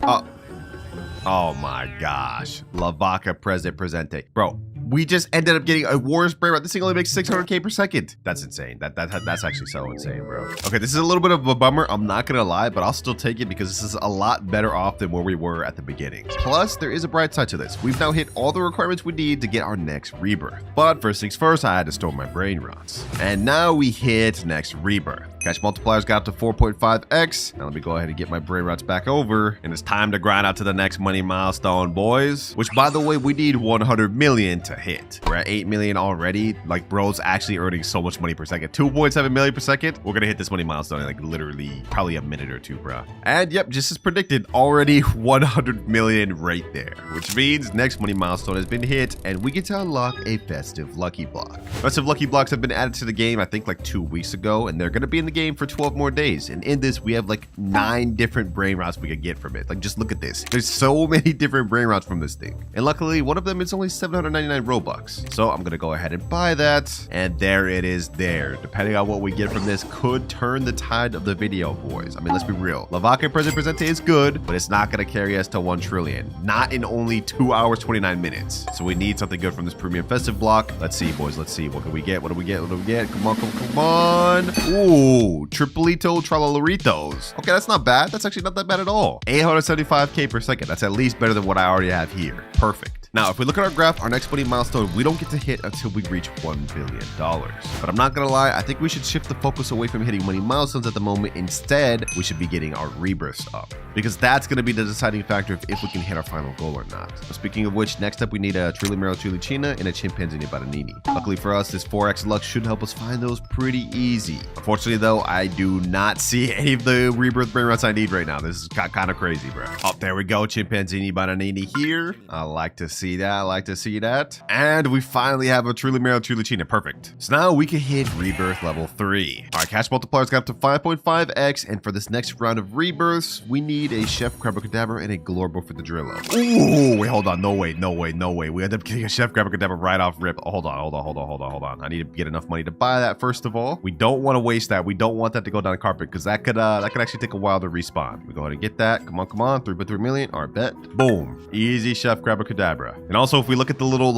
Oh my gosh. Lavaca Presente. Bro, we just ended up getting a Warriors Brainrot. This thing only makes 600k per second. That's insane. That's actually so insane, bro. Okay, this is a little bit of a bummer. I'm not gonna lie, but I'll still take it because this is a lot better off than where we were at the beginning. Plus, there is a bright side to this. We've now hit all the requirements we need to get our next rebirth. But first things first, I had to store my Brainrots. And now we hit next rebirth. Cash multipliers got up to 4.5x. Now let me go ahead and get my Brainrots back over. And it's time to grind out to the next money milestone, boys. Which, by the way, we need 100 million to hit. We're at 8 million already. Like, bro's actually earning so much money per second. 2.7 million per second. We're gonna hit this money milestone in like literally probably a minute or two, bro. And yep, just as predicted, already 100 million right there. Which means next money milestone has been hit and we get to unlock a festive lucky block. Festive lucky blocks have been added to the game, I think like 2 weeks ago, and they're gonna be in the game for 12 more days. And in this, we have like 9 different Brainrots we could get from it. Like, just look at this. There's so many different Brainrots from this thing. And luckily, one of them is only 799 Robux. So I'm gonna go ahead and buy that. And there it is there. Depending on what we get from this could turn the tide of the video, boys. I mean, let's be real. Lavaca Presente is good, but it's not gonna carry us to 1 trillion. Not in only 2 hours, 29 minutes. So we need something good from this premium festive block. Let's see, boys. Let's see. What can we get? What do we get? What do we get? Come on, come on. Ooh, Tripolito Tralaloritos. Okay, that's not bad. That's actually not that bad at all. 875k per second. That's at least better than what I already have here. Perfect. Now, if we look at our graph, our next money milestone, we don't get to hit until we reach $1 billion. But I'm not gonna lie, I think we should shift the focus away from hitting money milestones at the moment. Instead, we should be getting our rebirths up, because that's gonna be the deciding factor of if we can hit our final goal or not. But speaking of which, next up we need a Trilimero Trilicina and a Chimpanzee Baranini. Luckily for us, this 4x luck should help us find those pretty easy. Unfortunately though, I do not see any of the rebirth Brainrots I need right now. This is kind of crazy, bro. Oh, there we go. Chimpanzee Baranini here. I like to see that. I like to see that. And we finally have a Trilimero Trilicina. Perfect. So now we can hit rebirth level 3. Our cash multipliers got up to 5.5x. And for this next round of rebirths, we need a Chef Crabacadabra and a Glorbo for the Drillo. Ooh, wait, hold on. No way, no way, no way. We end up getting a Chef Crabacadabra right off rip. Oh, hold on. I need to get enough money to buy that first of all. We don't want to waste that. We don't want that to go down the carpet because that could actually take a while to respawn. We go ahead and get that. Come on. 3.3 million. Our bet. Boom. Easy Chef Crabacadabra. etc. And also, if we look at the little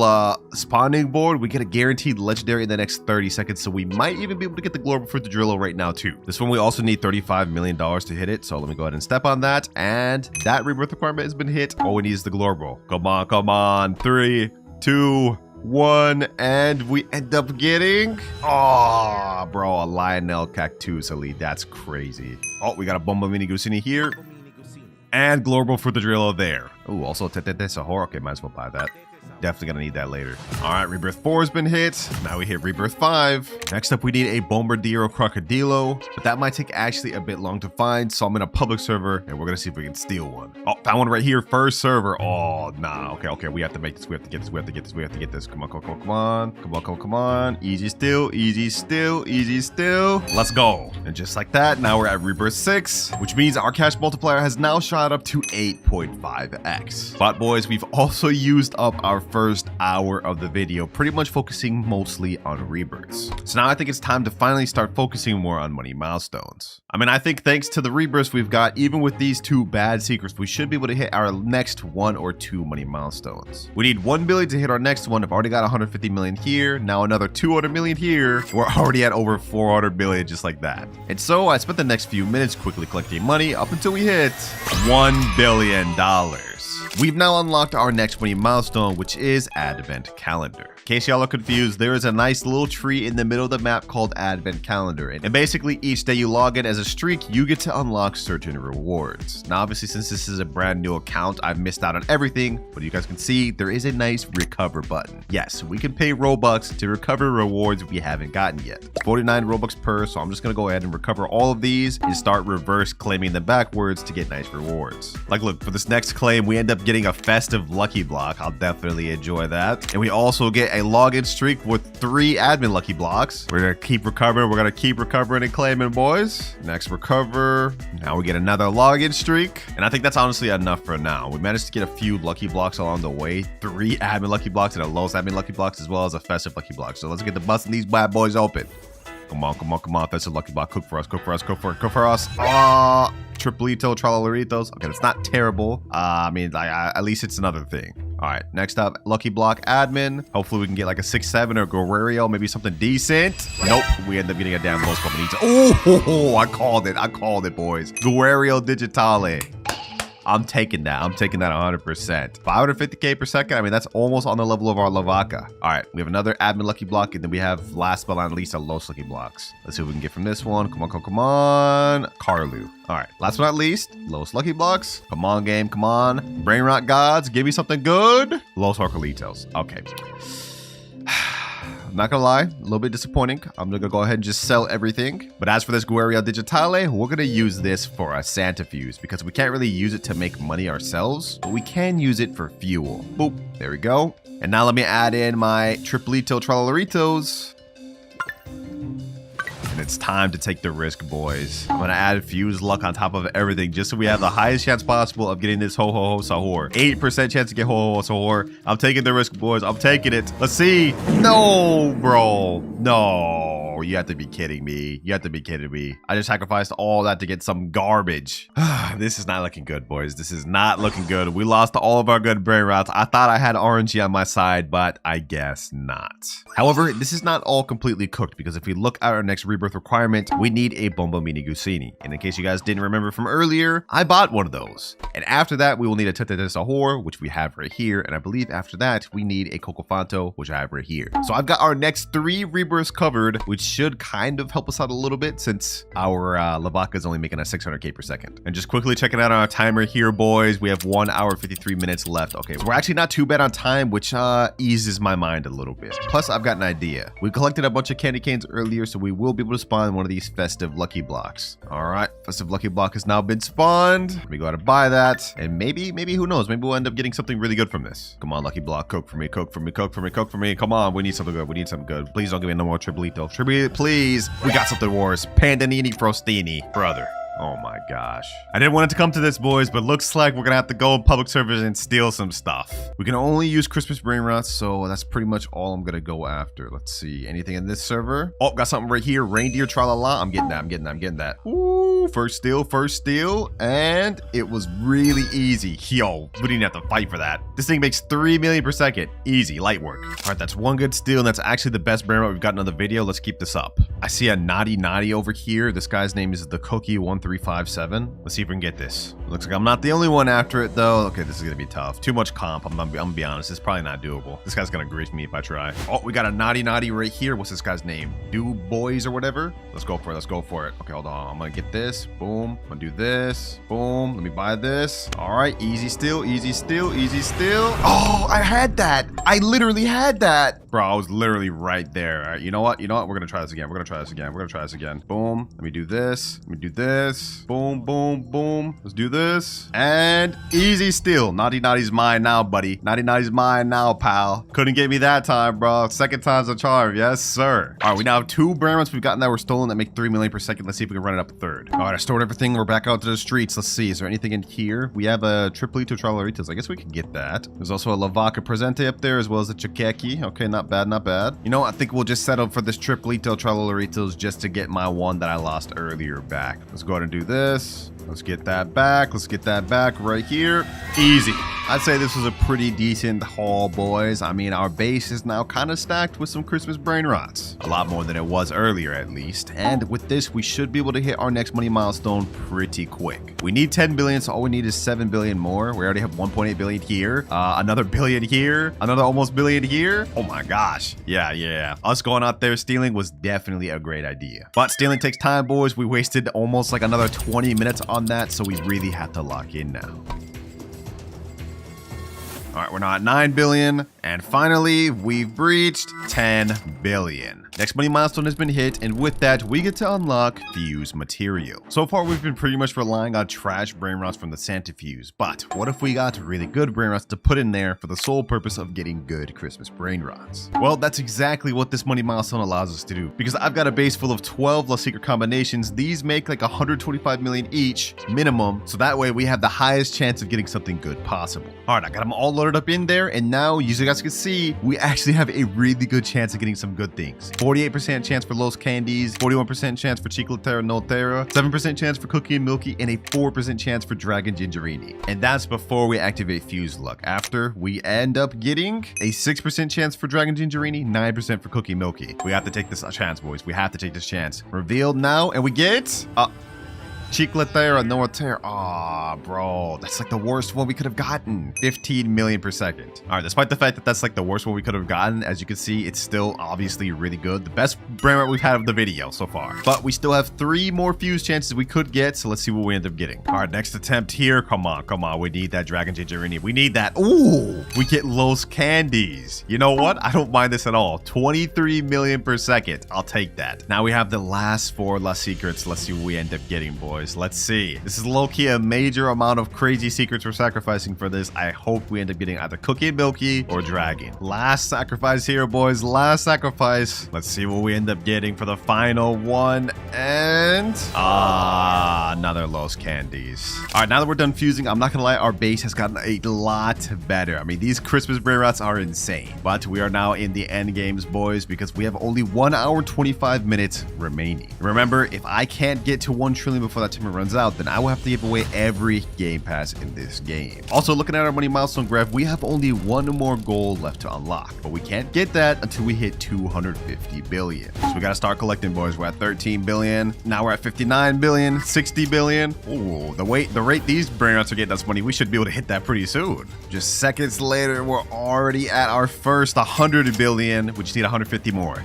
spawning board, we get a guaranteed legendary in the next 30 seconds. So we might even be able to get the global fruit to Drillo right now too. This one, we also need $35 million to hit it. So let me go ahead and step on that. And that rebirth requirement has been hit. All we need is the global. Come on, come on. 3, 2, 1, and we end up getting, oh, bro, a Lionel Cactus Elite. That's crazy. Oh, we got a Bomba Mini Gusini here. And global for the Drillo there. Oh, also Tete Sahor. Okay, might as well buy that. Definitely gonna need that later. All right, Rebirth 4 has been hit. Now we hit Rebirth 5. Next up, we need a Bombardiro Crocodilo, but that might take actually a bit long to find. So I'm in a public server, and we're gonna see if we can steal one. Oh, found one right here. First server. Oh, nah. Okay. We have to make this. We have to get this. We have to get this. We have to get this. Come on. Come on. Easy still. Let's go. And just like that, now we're at Rebirth 6, which means our cash multiplier has now shot up to 8.5x. But boys, we've also used up our first hour of the video, pretty much focusing mostly on rebirths. So now I think it's time to finally start focusing more on money milestones. I mean, I think thanks to the rebirths we've got, even with these 2 bad secrets, we should be able to hit our next 1 or 2 money milestones. We need 1 billion to hit our next one. I've already got 150 million here. Now another 200 million here. We're already at over 400 million just like that. And so I spent the next few minutes quickly collecting money up until we hit $1 billion. We've now unlocked our next money milestone, which is Advent Calendar. In case y'all are confused, there is a nice little tree in the middle of the map called Advent Calendar. And basically each day you log in as a streak, you get to unlock certain rewards. Now, obviously, since this is a brand new account, I've missed out on everything, but you guys can see there is a nice recover button. Yes, we can pay Robux to recover rewards we haven't gotten yet. 49 Robux per, so I'm just gonna go ahead and recover all of these and start reverse claiming them backwards to get nice rewards. Like, look, for this next claim, we end up getting a festive lucky block. I'll definitely enjoy that. And we also get a login streak with 3 admin lucky blocks. We're gonna keep recovering. We're gonna keep recovering and claiming, boys. Next recover. Now we get another login streak. And I think that's honestly enough for now. We managed to get a few lucky blocks along the way. 3 admin lucky blocks and a lowest admin lucky blocks, as well as a festive lucky block. So let's get the busting these bad boys open. Come on. Festive lucky block. Cook for us. Triplito, Tralolaritos. Okay, that's not terrible. I mean, at least it's another thing. All right, next up, Lucky Block Admin. Hopefully we can get like a 6-7 or Guerrero, maybe something decent. Nope, we end up getting a damn Los Comunitos. Oh, I called it, boys. Guerrero Digitale. I'm taking that 100%. 550k per second. I mean, that's almost on the level of our Lavaca. All right, we have another admin lucky block, and then we have last but not least a Los lucky blocks. Let's see what we can get from this one. Come on. Carlu. All right, last but not least, Los lucky blocks. Come on, game, come on. Brainrot gods, give me something good. Los Arcolitos. Okay. Not gonna lie, a little bit disappointing. I'm gonna go ahead and just sell everything. But as for this Guerrero Digitale, we're gonna use this for a Santa Fuse because we can't really use it to make money ourselves, but we can use it for fuel. Boop, there we go. And now let me add in my Triplito Tralolaritos. And it's time to take the risk, boys. I'm gonna add Fuse Luck on top of everything just so we have the highest chance possible of getting this Ho Ho Ho Sahur. 8% chance to get Ho Ho Ho Sahur. I'm taking the risk, boys. I'm taking it. Let's see. No, bro. No. You have to be kidding me. I just sacrificed all that to get some garbage. This is not looking good, boys. This is not looking good. We lost all of our good Brainrots. I thought I had RNG on my side, but I guess not. However, this is not all completely cooked because if we look at our next rebirth requirement, we need a Bomba Mini Gusini. And in case you guys didn't remember from earlier, I bought one of those. And after that, we will need a Tete Sahor, which we have right here. And I believe after that, we need a Cocofanto, which I have right here. So I've got our next 3 rebirths covered, which should kind of help us out a little bit since our Lavaca is only making a 600k per second. And just quickly checking out our timer here, boys. We have 1 hour 53 minutes left. Okay, so we're actually not too bad on time, which eases my mind a little bit. Plus, I've got an idea. We collected a bunch of candy canes earlier, so we will be able to spawn one of these festive lucky blocks. All right, festive lucky block has now been spawned. Let me go ahead and buy that. And maybe who knows? Maybe we'll end up getting something really good from this. Come on, lucky block, cook for me. Come on, we need something good. Please don't give me no more Triplito. Please. We got something worse. Pandanini Frostini. Brother. Oh my gosh. I didn't want it to come to this, boys, but looks like we're gonna have to go in public servers and steal some stuff. We can only use Christmas Brainrots, so that's pretty much all I'm gonna go after. Let's see. Anything in this server? Oh, got something right here. Reindeer Tralala. I'm getting that. Ooh. Ooh, first steal, and it was really easy. Yo, we didn't have to fight for that. This thing makes 3 million per second. Easy, light work. All right, that's one good steal, and that's actually the best Brainrot we've gotten on the video. Let's keep this up. I see a naughty over here. This guy's name is the Cookie1357. Let's see if we can get this. Looks like I'm not the only one after it, though. Okay, this is gonna be tough. Too much comp. I'm gonna be honest. It's probably not doable. This guy's gonna grief me if I try. Oh, we got a naughty right here. What's this guy's name? Do Boys or whatever. Let's go for it. Let's go for it. Okay, hold on. I'm gonna get this. Boom. I'm gonna do this. Boom. Let me buy this. All right, easy steal, easy steal, easy steal. Oh, I had that. I literally had that. Bro, I was literally right there. All right, you know what? We're gonna try this again. We're gonna try this again. Boom. Let me do this. Let me do this. Boom, boom, boom. Let's do this. And easy steal. Naughty's mine now, buddy. Naughty's mine now, pal. Couldn't get me that time, bro. Second time's a charm. Yes, sir. All right, we now have 2 Brainrots we've gotten that were stolen that make 3 million per second. Let's see if we can run it up a third. All right, I stored everything. We're back out to the streets. Let's see. Is there anything in here? We have a Triplito Tralaritas. I guess we can get that. There's also a Lavaca Presente up there as well as a Chikeki. Okay, not bad, not bad. You know, I think we'll just settle for this Triplito Tralaritas just to get my one that I lost earlier back. Let's go ahead and do this. Let's get that back. Let's get that back right here. Easy. I'd say this was a pretty decent haul, boys. I mean, our base is now kind of stacked with some Christmas Brainrots. A lot more than it was earlier, at least. And with this, we should be able to hit our next money milestone pretty quick. We need 10 billion, so all we need is 7 billion more. We already have 1.8 billion here. Another billion here. Another almost billion here. Oh my gosh. Yeah. Us going out there stealing was definitely a great idea. But stealing takes time, boys. We wasted almost like another 20 minutes on that, so we really have to lock in now. All right, we're now at 9 billion, and finally, we've breached 10 billion. Next money milestone has been hit, and with that, we get to unlock Fuse Material. So far, we've been pretty much relying on trash Brainrots from the Santa Fuse, but what if we got really good Brainrots to put in there for the sole purpose of getting good Christmas Brainrots? Well, that's exactly what this money milestone allows us to do, because I've got a base full of 12 Lost Secret combinations. These make like 125 million each, minimum, so that way we have the highest chance of getting something good possible. All right, I got them all loaded up in there, and now, as you guys can see, we actually have a really good chance of getting some good things. 48% chance for Los Candies, 41% chance for Chicletera No Terra, 7% chance for Cookie and Milky, and a 4% chance for Dragon Gingerini. And that's before we activate Fuse Luck. After, we end up getting a 6% chance for Dragon Gingerini, 9% for Cookie Milky. We have to take this chance, boys. We have to take this chance. Revealed now, and we get... Chicletera No Terra. Aw, bro. That's like the worst one we could have gotten. 15 million per second. All right, despite the fact that that's like the worst one we could have gotten, as you can see, it's still obviously really good. The best Brainrot we've had of the video so far. But we still have 3 more Fuse chances we could get, so let's see what we end up getting. All right, next attempt here. Come on. We need that Dragon Gingerini. We need that. Ooh, we get Los Candies. You know what? I don't mind this at all. 23 million per second. I'll take that. Now we have the last 4 Lost Secrets. Let's see what we end up getting, boys. Let's see. This is low-key a major amount of crazy secrets we're sacrificing for this. I hope we end up getting either Cookie and Milky or Dragon. Last sacrifice here, boys. Last sacrifice. Let's see what we end up getting for the final one. And... another Los Candies. All right, now that we're done fusing, I'm not gonna lie, our base has gotten a lot better. I mean, these Christmas Brainrots are insane. But we are now in the end games, boys, because we have only 1 hour, 25 minutes remaining. Remember, if I can't get to 1 trillion before that timer runs out, then I will have to give away every game pass in this game. Also, looking at our money milestone graph, we have only 1 more goal left to unlock, but we can't get that until we hit 250 billion. So we gotta start collecting, boys. We're at 13 billion. Now we're at 59 billion, 60 billion. Ooh, the rate these Brainrots are getting us money, we should be able to hit that pretty soon. Just seconds later, we're already at our first 100 billion. We just need 150 more.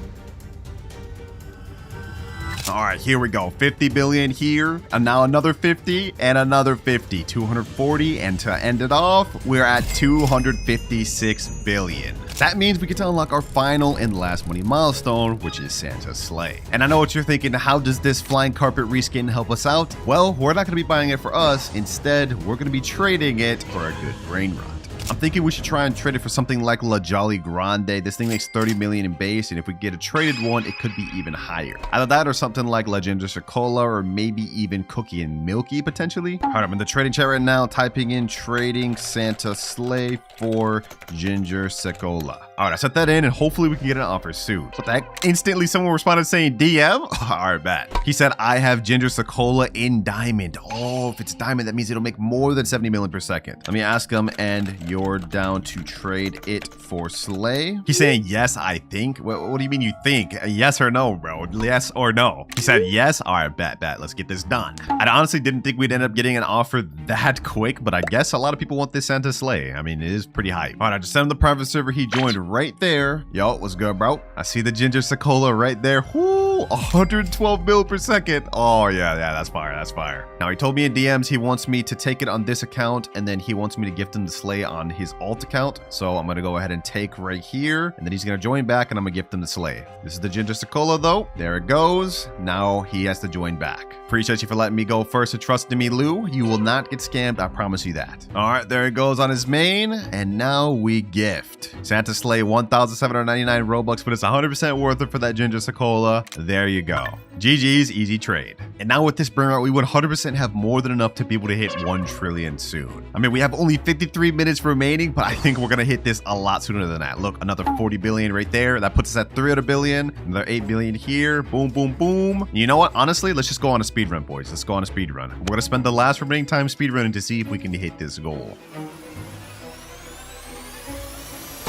All right, here we go. 50 billion here, and now another 50 and another 50, 240, and to end it off, we're at 256 billion. That means we get to unlock our final and last money milestone, which is Santa's sleigh. And I know what you're thinking, how does this flying carpet reskin help us out? Well, we're not going to be buying it for us. Instead, we're going to be trading it for a good Brainrot. I'm thinking we should try and trade it for something like La Jolly Grande. This thing makes 30 million in base, and if we get a traded one, it could be even higher. Either that or something like La Ginger Cola, or maybe even Cookie and Milky potentially. All right, I'm in the trading chat right now, typing in trading Santa Sleigh for Ginger Cola. All right, I set that in, and hopefully we can get an offer soon. What the heck? Instantly, someone responded saying DM? All right, bet. He said, I have Ginger Cola in diamond. Oh, if it's diamond, that means it'll make more than 70 million per second. Let me ask him, and you're down to trade it for Sleigh? He's saying, yes, I think. What do you mean you think? Yes or no, bro? Yes or no? He said, yes. All right, bet. Let's get this done. I honestly didn't think we'd end up getting an offer that quick, but I guess a lot of people want this Santa Sleigh. I mean, it is pretty hype. All right, I just sent him the private server. He joined right there. Yo, what's good, bro? I see the Ginger Cola right there. Whoo, 112 mil per second. Oh, yeah, that's fire. That's fire. Now, he told me in DMs he wants me to take it on this account, and then he wants me to gift him the Sleigh on his alt account. So I'm going to go ahead and take right here, and then he's going to join back, and I'm going to gift him the Sleigh. This is the Ginger Cola, though. There it goes. Now he has to join back. Appreciate you for letting me go first and trusting me, Lou. You will not get scammed. I promise you that. All right, there it goes on his main, and now we gift Santa Sleigh 1,799 Robux, but it's 100% worth it for that Ginger Cola. There you go. GG's, easy trade. And now with this Brainrot, we would 100% have more than enough to be able to hit 1 trillion soon. I mean, we have only 53 minutes remaining, but I think we're going to hit this a lot sooner than that. Look, another 40 billion right there. That puts us at 300 billion. Another 8 billion here. Boom, boom, boom. You know what? Honestly, let's just go on a speed run, boys. Let's go on a speed run. We're going to spend the last remaining time speed running to see if we can hit this goal.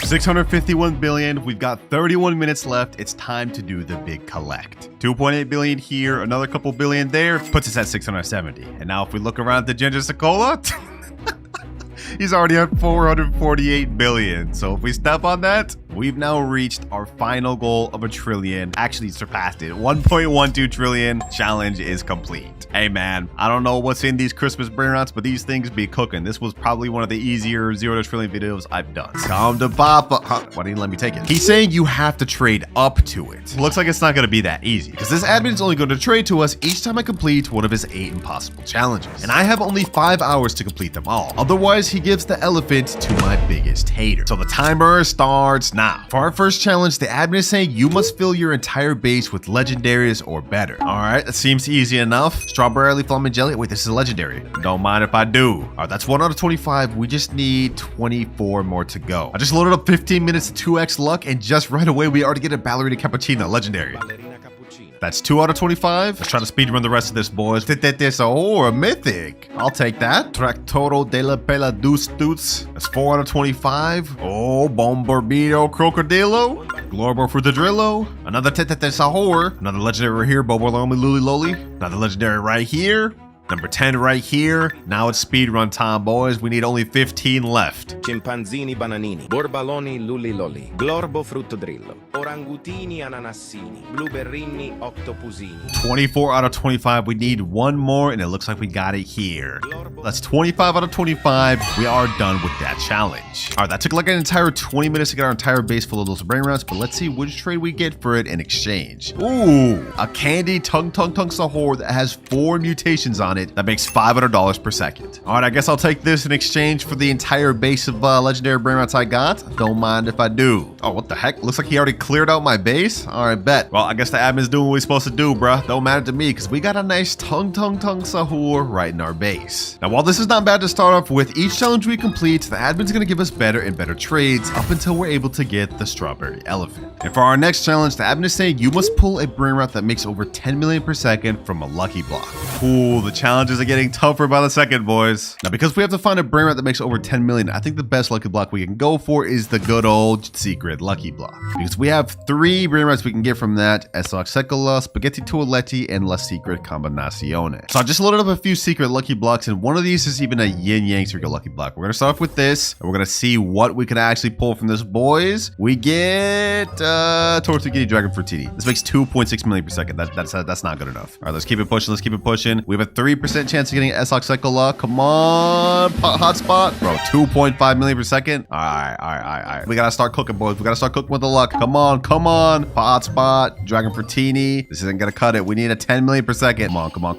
651 billion. We've got 31 minutes left. It's time to do the big collect. 2.8 billion here, another couple billion there, puts us at 670. And now if we look around the Ginger Cola, he's already at 448 billion. So if we step on that, we've now reached our final goal of 1 trillion. Actually surpassed it. 1.12 trillion challenge is complete. Hey man, I don't know what's in these Christmas Brainrots, but these things be cooking. This was probably one of the easier 0 to trillion videos I've done. Come to Papa. Huh, why didn't you let me take it? He's saying you have to trade up to it. Looks like it's not going to be that easy, because this admin is only going to trade to us each time I complete one of his 8 impossible challenges. And I have only 5 hours to complete them all. Otherwise, he gives the elephant to my biggest hater. So the timer starts now. For our first challenge, the admin is saying you must fill your entire base with legendaries or better. All right, that seems easy enough. Strawberry flamin' jelly. Wait, this is a legendary. Don't mind if I do. All right, that's 1 out of 25. We just need 24 more to go. I just loaded up 15 minutes to 2x luck, and just right away, we already get a ballerina cappuccino legendary. That's 2 out of 25. Let's try to speedrun the rest of this, boys. A mythic. I'll take that. Tractoro de la Pela Deuce Doots. That's 4 out of 25. Oh, Bombardino Crocodilo. Glorbo Frutadrillo. Another Sahur. Another legendary right here. Bobolomi Luli Loli. Another legendary right here. Number 10 right here. Now it's speedrun time, boys. We need only 15 left. Chimpanzini bananini, borbaloni luliloli, glorbo fruttodrillo, orangutini ananassini, blueberrini octopusini. 24 out of 25. We need one more, and it looks like we got it here. That's 25 out of 25. We are done with that challenge. All right, that took like an entire 20 minutes to get our entire base full of those Brainrots, but let's see which trade we get for it in exchange. Ooh, a candy tung sahur that has 4 mutations on it. That makes $500 per second. All right, I guess I'll take this in exchange for the entire base of legendary Brainrots I got. Don't mind if I do. Oh, what the heck? Looks like he already cleared out my base. All right, bet. Well, I guess the admin's doing what he's supposed to do, bruh. Don't matter to me, because we got a nice tung sahur right in our base. Now, while this is not bad to start off with, each challenge we complete, the admin's going to give us better and better trades up until we're able to get the strawberry elephant. And for our next challenge, the admin is saying you must pull a Brainrot that makes over 10 million per second from a lucky block. Cool, the challenges are getting tougher by the second, boys. Now, because we have to find a Brainrot that makes over 10 million, I think the best lucky block we can go for is the good old secret lucky block. Because we have 3 Brainrots we can get from that: Esoxecola, Spaghetti Toaletti, and La Secret Combinazione. So I just loaded up a few secret lucky blocks, and one of these is even a yin yang secret lucky block. We're gonna start off with this, and we're gonna see what we can actually pull from this, boys. We get Tortuguini Dragon Fruitini. This makes 2.6 million per second. That's not good enough. All right, let's keep it pushing. We have a 3 3% chance of getting S-Lock Cycle Luck. Come on, hotspot. Bro, 2.5 million per second. All right. We gotta start cooking, boys. We gotta start cooking with the luck. Come on. Hotspot, Dragon Fertini. This isn't gonna cut it. We need a 10 million per second. Come on. Dragon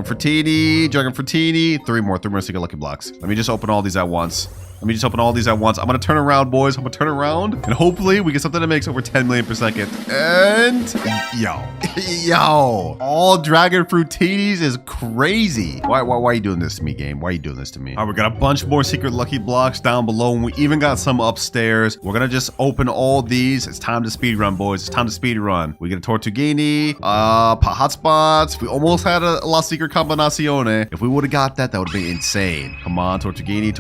Fertini. Three more secret lucky blocks. Let me just open all these at once. I'm gonna turn around, boys. And hopefully we get something that makes over 10 million per second. And yo, all Dragon Frutinis is crazy. Why are you doing this to me, game? Why are you doing this to me? All right, we got a bunch more secret lucky blocks down below, and we even got some upstairs. We're gonna just open all these. It's time to speed run, boys. It's time to speed run. We get a Tortuguini, hotspots. We almost had a La Secret Combinazione. If we would have got that, that would be insane. Come on, Tortuguini.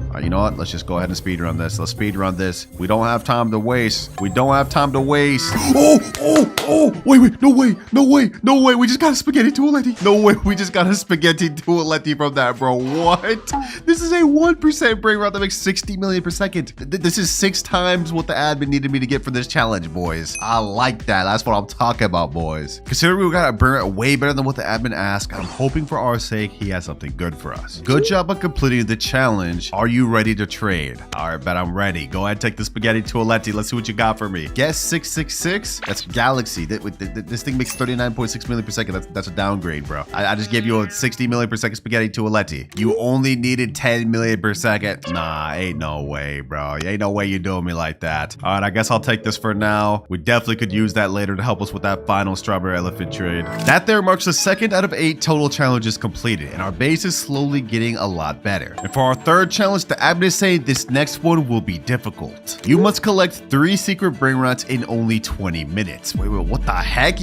All right, you know what? Let's just go ahead and speed run this. Let's speed run this. We don't have time to waste. Oh, wait. No way. We just got a spaghetti Tualetti. No way. We just got a spaghetti Tualetti from that, bro. What? This is a 1% Brainrot that makes 60 million per second. This is 6 times what the admin needed me to get for this challenge, boys. I like that. That's what I'm talking about, boys. Considering we got a Brainrot way better than what the admin asked, I'm hoping for our sake he has something good for us. Good job on completing the challenge. Are you ready to trade? All right, bet I'm ready. Go ahead, take the spaghetti Tualetti. Let's see what you got for me. Guess 666. That's Galaxy. This thing makes 39.6 million per second. That's a downgrade, bro. I just gave you a 60 million per second spaghetti Tualetti. You only needed 10 million per second. Nah, ain't no way, bro. Ain't no way you're doing me like that. All right, I guess I'll take this for now. We definitely could use that later to help us with that final strawberry elephant trade. That there marks the 2nd out of 8 total challenges completed, and our base is slowly getting a lot better. And for our 3rd challenge, the admin is saying this next one will be difficult. You must collect 3 secret Brainrots in only 20 minutes. Wait, what the heck?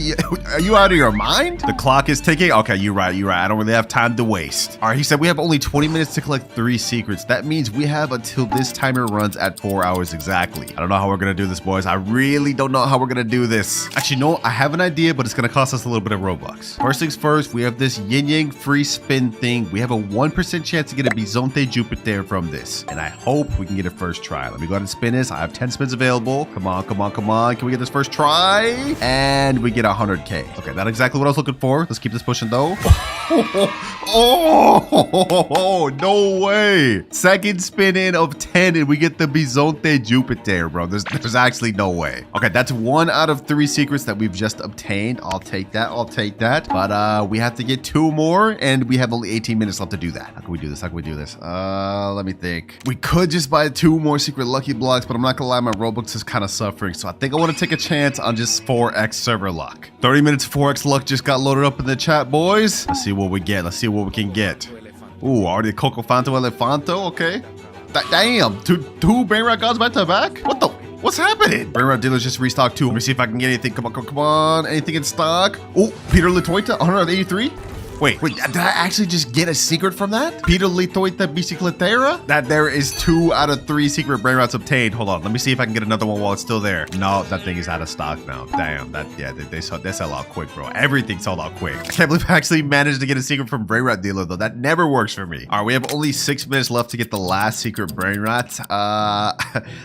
Are you out of your mind? The clock is ticking. Okay, you're right. I don't really have time to waste. All right, he said we have only 20 minutes to collect 3 secrets. That means we have until this timer runs at 4 hours exactly. I don't know how we're gonna do this, boys. I really don't know how we're gonna do this. Actually, no, I have an idea, but it's gonna cost us a little bit of Robux. First things first, we have this yin yang free spin thing. We have a 1% chance to get a Bisonte Jupiter from this, and I hope we can get it first try. Let me go ahead and spin this. I have 10 spins available. Come on. Can we get this first try? And we get 100K. Okay, that's exactly what I was looking for. Let's keep this pushing though. Oh, no way. Second spin in of 10 and we get the Bisonte Jupiter, bro. There's actually no way. Okay, that's 1 out of 3 secrets that we've just obtained. I'll take that. But we have to get 2 more and we have only 18 minutes left to do that. How can we do this? Let me think. We could just buy 2 more secret lucky blocks, but I'm not gonna lie, my Robux is kind of suffering. So I think I want to take a chance on just 4x server luck. 30 minutes 4x luck just got loaded up in the chat, boys. Let's see what we get. Let's see what we can get. Ooh, already Coco Fanto Elefanto. Okay. Damn, two Brainrot gods back to back? What's happening? Brainrot dealers just restocked 2. Let me see if I can get anything. Come on. Anything in stock? Oh, Peter Litoita, 183. Wait, did I actually just get a secret from that? Peter Litoita Bicicletera? That there is 2 out of 3 secret Brainrots obtained. Hold on, let me see if I can get another one while it's still there. No, that thing is out of stock now. Damn, they sell out quick, bro. Everything sold out quick. I can't believe I actually managed to get a secret from Brainrot dealer though. That never works for me. All right, we have only 6 minutes left to get the last secret Brainrot. I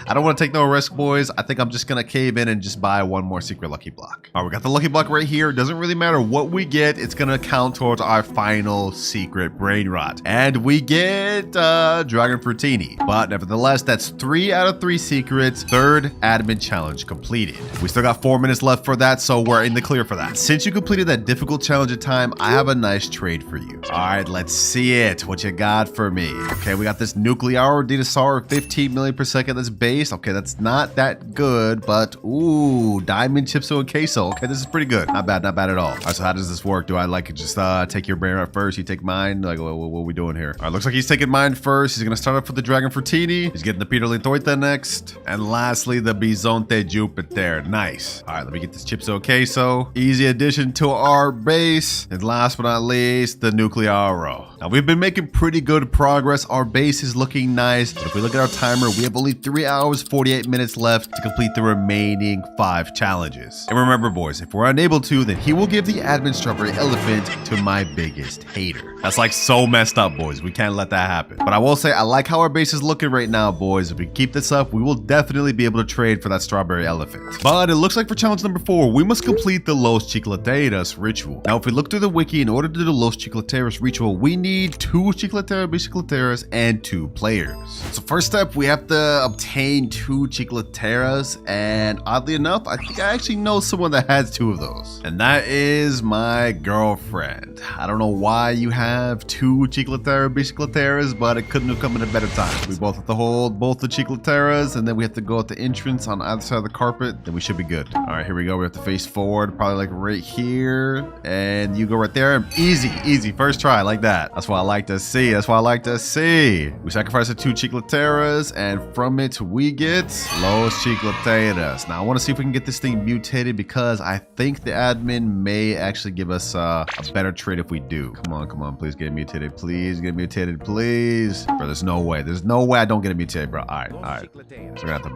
don't want to take no risk, boys. I think I'm just gonna cave in and just buy 1 more secret lucky block. All right, we got the lucky block right here. It doesn't really matter what we get. It's gonna count towards our final secret Brainrot. And we get Dragon Frutini. But nevertheless, that's 3 out of 3 secrets. 3rd admin challenge completed. We still got 4 minutes left for that, so we're in the clear for that. Since you completed that difficult challenge in time, I have a nice trade for you. All right, let's see it. What you got for me? Okay, we got this Nuclear Dinosaur, 15 million per second. That's base. Okay, that's not that good, but ooh, Diamond Chipso and Queso. Okay, this is pretty good. Not bad at all. All right, so how does this work? Do I like just take your Brainrot first? You take mine? Like, what are we doing here? All right, looks like he's taking mine first. He's gonna start off with the Dragon Frutini. He's getting the Peter Litoita next. And lastly, the Bisonte Jupiter. Nice. All right, let me get this Chipso Queso. Easy addition to our base. And last but not least, the Nuclearo. Now, we've been making pretty good progress. Our base is looking nice. If we look at our timer, we have only 3 hours, 48 minutes left to complete the remaining 5 challenges. And remember, boys, if we're unable to, then he will give the admin strawberry elephant to my biggest hater. That's like so messed up, boys. We can't let that happen. But I will say, I like how our base is looking right now, boys. If we keep this up, we will definitely be able to trade for that strawberry elephant. But it looks like for challenge number 4, we must complete the Los Chicleteras ritual. Now, if we look through the wiki, in order to do the Los Chicleteras ritual, we need 2 Chicleteras and 2 players. So first step, we have to obtain 2 Chicleteras, and oddly enough, I think I actually know someone that has 2 of those. And that is my girlfriend. I don't know why you have 2 Chicleteras, but it couldn't have come at a better time. We both have to hold both the Chicleteras, and then we have to go at the entrance on either side of the carpet, then we should be good. All right, here we go. We have to face forward, probably like right here, and you go right there. Easy, first try, like that. That's what I like to see. That's what I like to see. We sacrifice the 2 Chicleteras, and from it we get Los Chicleteras. Now I want to see if we can get this thing mutated, because I think the admin may actually give us a better trade if we do. Come on, please get it mutated. Please get it mutated, please. Bro, there's no way I don't get it mutated, bro. All right. So we're gonna have to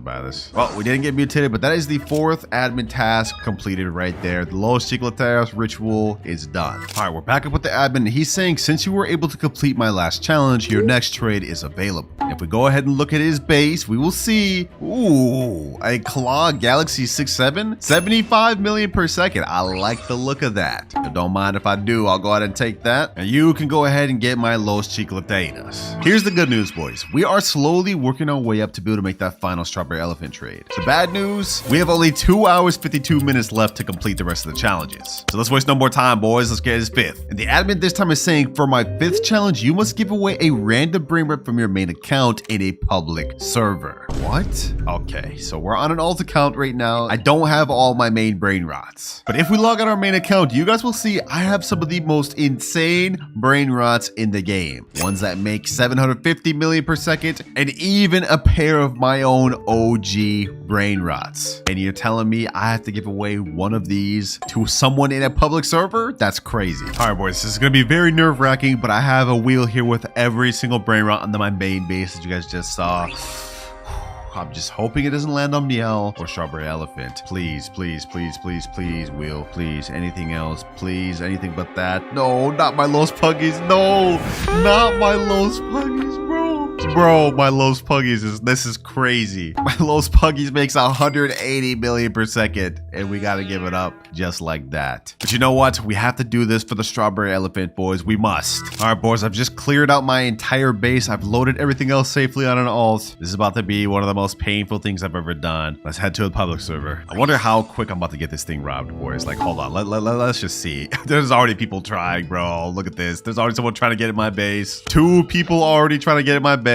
buy this. Well, we didn't get mutated, but that is the 4th admin task completed right there. The Los Chicleteras ritual is done. All right, we're back up with the admin, and he's saying, since you were able to complete my last challenge, your next trade is available. If we go ahead and look at his base, we will see, ooh, a Claw Galaxy 6-7, 75 million per second. I like the look of that. But don't mind if I do, I'll go ahead and take that. And you can go ahead and get my Los Chicleteras. Here's the good news, boys. We are slowly working our way up to be able to make that final strawberry elephant trade. The bad news, we have only 2 hours, 52 minutes left to complete the rest of the challenges. So let's waste no more time, boys. Let's get his 5th. And the admin this time is saying, for my 5th challenge, you must give away a random Brainrot from your main account in a public server. What? Okay, so we're on an alt account right now. I don't have all my main Brainrots. But if we log on our main account, you guys will see I have some of the most insane Brainrots in the game. Ones that make 750 million per second, and even a pair of my own OG Brainrots. And you're telling me I have to give away one of these to someone in a public server? That's crazy. All right, boys, this is gonna be very nerve-wracking, but I have a wheel here with every single Brainrot under my main base that you guys just saw. I'm just hoping it doesn't land on Miel or Strawberry Elephant. Please, wheel, please. Anything else, please. Anything but that. No, not my Los Puggies. No, not my Los Puggies, bro. Bro, my Los Puggies this is crazy. My Los Puggies makes 180 million per second, and we gotta give it up just like that. But you know what? We have to do this for the Strawberry Elephant, boys. We must. All right, boys, I've just cleared out my entire base. I've loaded everything else safely on an alt. This is about to be one of the most painful things I've ever done. Let's head to a public server. I wonder how quick I'm about to get this thing robbed, boys. Like, hold on. Let's just see. There's already people trying, bro. Look at this. There's already someone trying to get in my base. 2 people already trying to get in my base.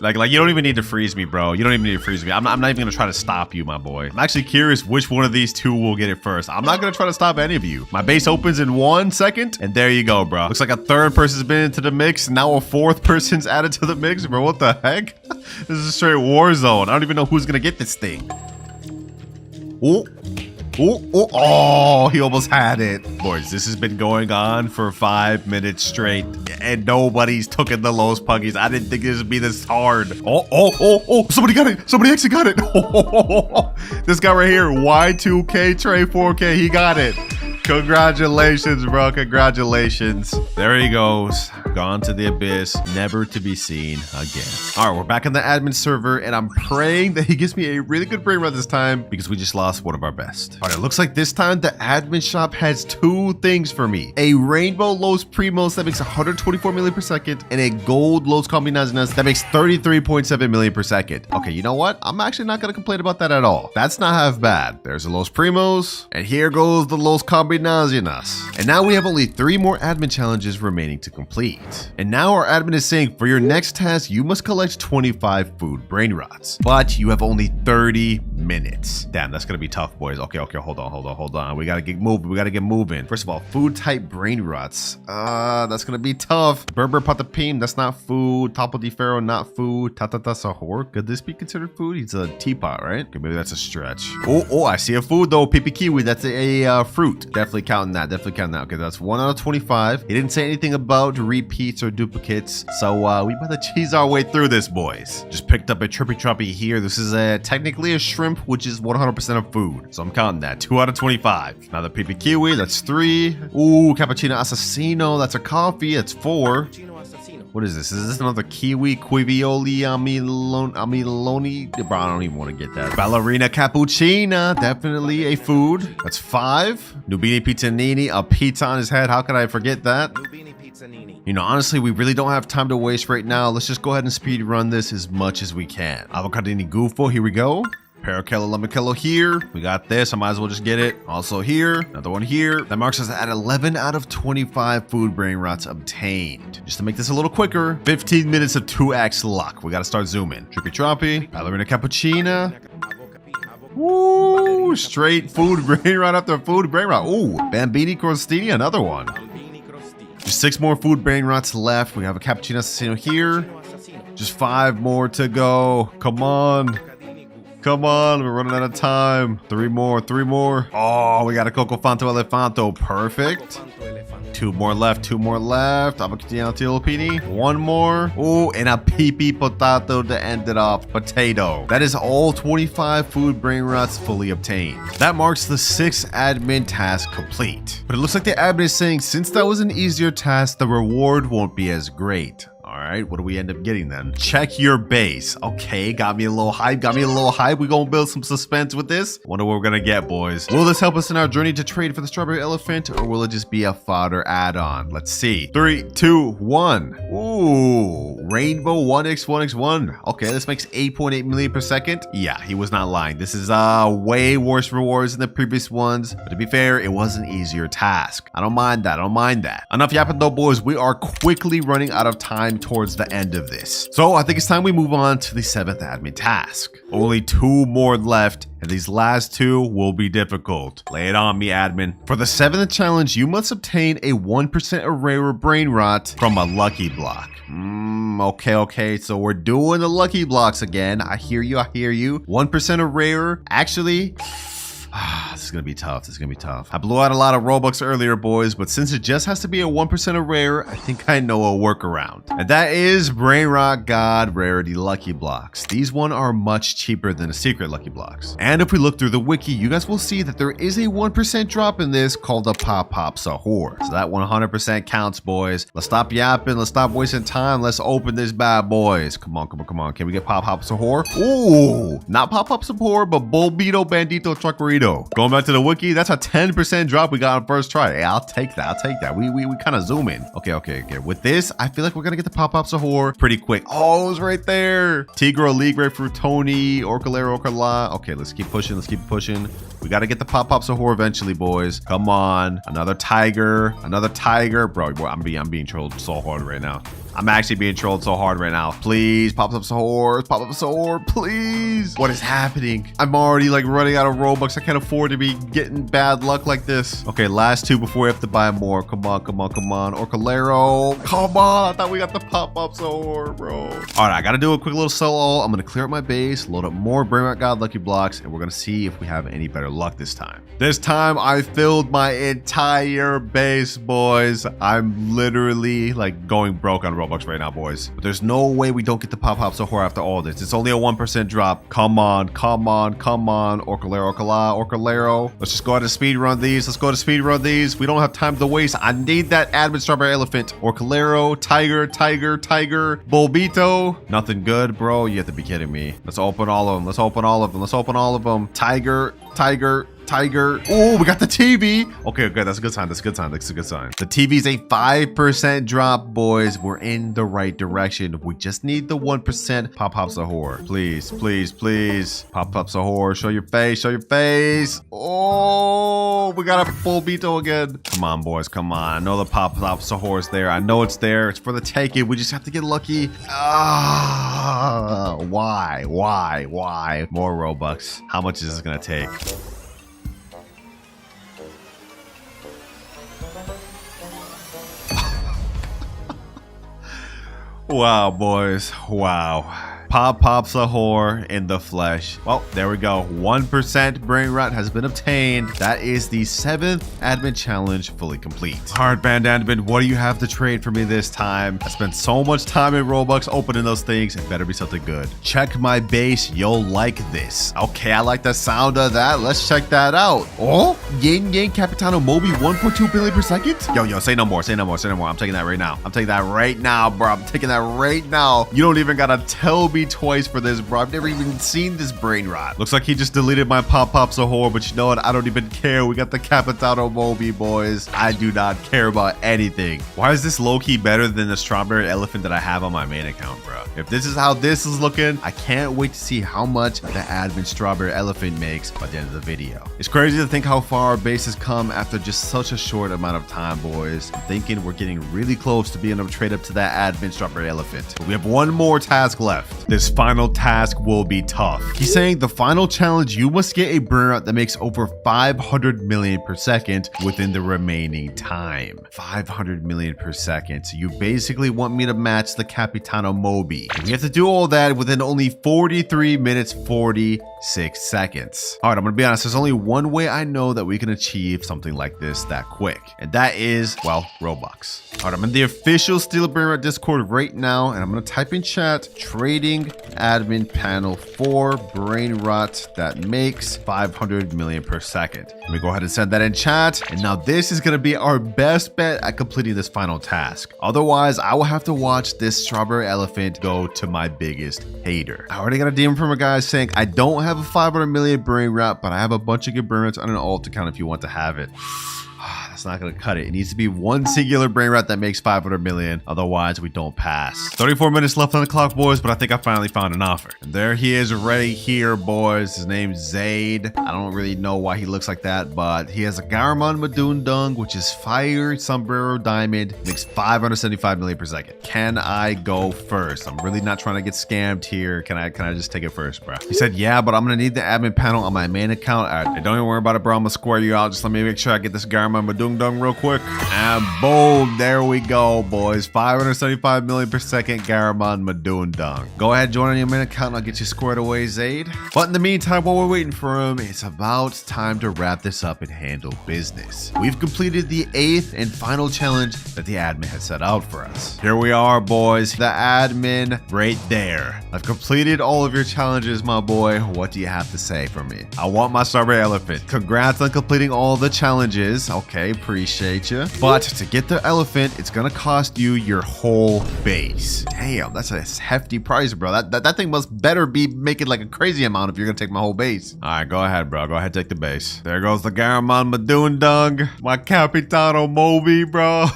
Like you don't even need to freeze me, bro. You don't even need to freeze me. I'm not even gonna try to stop you, my boy. I'm actually curious which one of these 2 will get it first. I'm not gonna try to stop any of you. My base opens in 1 second, and there you go, bro. Looks like a 3rd person's been into the mix. Now a 4th person's added to the mix, bro. What the heck? This is a straight war zone. I don't even know who's gonna get this thing. Oh, he almost had it. Boys, this has been going on for 5 minutes straight, and nobody's taken the Los Puggies. I didn't think this would be this hard. Oh, somebody got it. Somebody actually got it. This guy right here, Y2K Trey 4K, he got it. Congratulations, bro. Congratulations. There he goes. Gone to the abyss, never to be seen again. All right, we're back on the admin server, and I'm praying that he gives me a really good Brainrot this time, because we just lost one of our best. All right, it looks like this time the admin shop has 2 things for me. A Rainbow Los Primos that makes 124 million per second, and a Gold Los Combinaciones that makes 33.7 million per second. Okay, you know what? I'm actually not going to complain about that at all. That's not half bad. There's the Los Primos, and here goes the Los Combinaciones. And now we have only 3 more admin challenges remaining to complete. And now our admin is saying, for your next task, you must collect 25 food Brainrots. But you have only 30 minutes. Damn, that's gonna be tough, boys. Okay, hold on. We gotta get moving. First of all, food type brain rots. That's gonna be tough. Berber patapim, that's not food. Tapo di ferro, not food. Tatata sahor, could this be considered food? He's a teapot, right? Okay, maybe that's a stretch. Oh, I see a food though. Pipi kiwi, that's a fruit. Definitely counting that. Okay, that's 1 out of 25. He didn't say anything about repeats or duplicates, so we better cheese our way through this, boys. Just picked up a trippy troppy here. This is technically a shrimp, which is 100% of food, so I'm counting that. 2 out of 25. Now the pipi kiwi, that's 3. Ooh, cappuccino assassino, that's a coffee. That's 4. What is this? Is this another kiwi? Quivioli amiloni? Bro, I don't even want to get that. Ballerina cappuccina, definitely a food. That's 5. Nubini pizzanini, a pizza on his head. How could I forget that? You know, honestly, we really don't have time to waste right now. Let's just go ahead and speed run this as much as we can. Avocadini gufo, here we go. Parakello Lamichello here. We got this. I might as well just get it. Also here. Another one here. That marks us at 11 out of 25 food brain rots obtained. Just to make this a little quicker, 15 minutes of 2x luck. We got to start zooming. Trippy Troppy. Ballerina Cappuccina. Woo! Straight food brain rot after food brain rot. Ooh, Bambini Crostini, another one. Just 6 more food brain rots left. We have a Cappuccino Assassino here. Just 5 more to go. Come on. Come on, we're running out of time. 3 more. Oh, we got a Coco Fanto Elefanto. Perfect. 2 more left. Avocado Tilapini. 1 more. Oh, and a pipi potato to end it off. Potato. That is all 25 food brain rots fully obtained. That marks the 6th admin task complete. But it looks like the admin is saying since that was an easier task, the reward won't be as great. All right, what do we end up getting then? Check your base. Okay, got me a little hype. We gonna build some suspense with this. Wonder what we're gonna get, boys. Will this help us in our journey to trade for the strawberry elephant, or will it just be a fodder add-on? Let's see. 3, 2, 1. Ooh, rainbow 1x1x1. Okay, this makes 8.8 million per second. Yeah, he was not lying. This is way worse rewards than the previous ones. But to be fair, it was an easier task. I don't mind that. Enough yapping though, boys. We are quickly running out of time towards the end of this. So I think it's time we move on to the 7th admin task. Only 2 more left, and these last 2 will be difficult. Lay it on me, admin. For the 7th challenge, you must obtain a 1% or rarer brain rot from a lucky block. Okay, so we're doing the lucky blocks again. I hear you. 1% or rarer. Actually, this is gonna be tough. I blew out a lot of Robux earlier, boys, but since it just has to be a 1% or rare, I think I know a workaround. And that is Brainrot God Rarity Lucky Blocks. These one are much cheaper than the secret Lucky Blocks. And if we look through the wiki, you guys will see that there is a 1% drop in this called a Pop Sahur. So that 100% counts, boys. Let's stop yapping. Let's stop wasting time. Let's open this bad, boys. Come on. Can we get Pop Sahur? Ooh, not Pop Sahur, but Bolbito Bandito Chocorito. Going back to the wiki, that's a 10% drop we got on first try. Hey, I'll take that. We kind of zoom in. Okay. With this, I feel like we're gonna get the pop-up Sahur pretty quick. Oh, it was right there. Tigro, Ligre, Frutoni, Orcalero, Orcala. Okay, let's keep pushing. We gotta get the pop-up Sahur eventually, boys. Come on. Another tiger. Bro, I'm being trolled so hard right now. I'm actually being trolled so hard right now. Please, pop up Sahur, please. What is happening? I'm already like running out of Robux. I can't afford to be getting bad luck like this. Okay, last 2 before we have to buy more. Come on. Orcalero. Come on. I thought we got the pop-up Sahur, bro. All right, I gotta do a quick little sell-all. I'm gonna clear up my base, load up more Brainrot God Lucky Blocks, and we're gonna see if we have any better luck this time. This time, I filled my entire base, boys. I'm literally like going broke on Robux right now, boys. But there's no way we don't get the pop-up Sahur after all this. It's only a 1% drop. Come on. Orcalero. Let's just go ahead and speed run these. We don't have time to waste. I need that admin strawberry elephant. Orcalero, tiger, Bolbito. Nothing good, bro. You have to be kidding me. Let's open all of them. Tiger. Oh, we got the TV. Okay, good. That's a good sign. The TV's a 5% drop, boys. We're in the right direction. We just need the 1% pop-up Sahur. Please. Pop-up Sahur. Show your face. Oh, we got a full Beto again. Come on, boys. Come on. I know the pop-up Sahur is there. I know it's there. It's for the taking. We just have to get lucky. Why? More Robux. How much is this gonna take? Wow, boys. Wow. Pop's a whore in the flesh. Well, there we go. 1% Brainrot has been obtained. That is the 7th admin challenge fully complete. Hard band admin, what do you have to trade for me this time? I spent so much time in Roblox opening those things. It better be something good. Check my base. You'll like this. Okay, I like the sound of that. Let's check that out. Oh, Yin Yang Capitano Moby 1.2 billion per second. Yo, say no more. I'm taking that right now. I'm taking that right now, bro. I'm taking that right now. You don't even gotta tell me twice for this, bro. I've never even seen this Brainrot. Looks like he just deleted my Pop's a whore, but you know what? I don't even care. We got the Capitano Moby, boys. I do not care about anything. Why is this low-key better than the strawberry elephant that I have on my main account, bro? If this is how this is looking, I can't wait to see how much the admin strawberry elephant makes by the end of the video. It's crazy to think how far our base has come after just such a short amount of time, boys. I'm thinking we're getting really close to being able to trade up to that admin strawberry elephant. But we have one more task left. This final task will be tough. He's saying the final challenge, you must get a Brainrot that makes over 500 million per second within the remaining time. 500 million per second. So you basically want me to match the Capitano Moby. We have to do all that within only 43 minutes, 46 seconds. All right, I'm gonna be honest. There's only one way I know that we can achieve something like this that quick. And that is, well, Roblox. All right, I'm in the official Steal a Brainrot Discord right now. And I'm gonna type in chat, trading admin panel for Brainrot that makes 500 million per second. Let me go ahead and send that in chat. And now this is going to be our best bet at completing this final task. Otherwise, I will have to watch this strawberry elephant go to my biggest hater. I already got a DM from a guy saying, I don't have a 500 million Brainrot, but I have a bunch of good Brainrots on an alt account if you want to have it. That's not gonna cut it. It needs to be one singular Brainrot that makes 500 million. Otherwise, we don't pass. 34 minutes left on the clock, boys, but I think I finally found an offer. And there he is right here, boys. His name's Zaid. I don't really know why he looks like that, but he has a Garmon Madundung, which is fire sombrero diamond, makes 575 million per second. Can I go first? I'm really not trying to get scammed here. Can I just take it first, bro? He said, yeah, but I'm gonna need the admin panel on my main account. All right, don't even worry about it, bro. I'm gonna square you out. Just let me make sure I get this Garmon Madundung real quick, and boom, there we go, boys. 575 million per second Garamond Madundung. Go ahead, join on your main account, and I'll get you squared away, Zaid. But in the meantime, while we're waiting for him, it's about time to wrap this up and handle business. We've completed the 8th and final challenge that the admin had set out for us. Here we are, boys. The admin right there. I've completed all of your challenges, my boy. What do you have to say for me? I want my strawberry elephant. Congrats on completing all the challenges. Okay, appreciate you. But to get the elephant, it's gonna cost you your whole base. Damn, that's a hefty price, bro. That thing must better be making like a crazy amount if you're gonna take my whole base. All right, go ahead, bro. Go ahead, take the base. There goes the Garamond Madundung, my Capitano Moby, bro.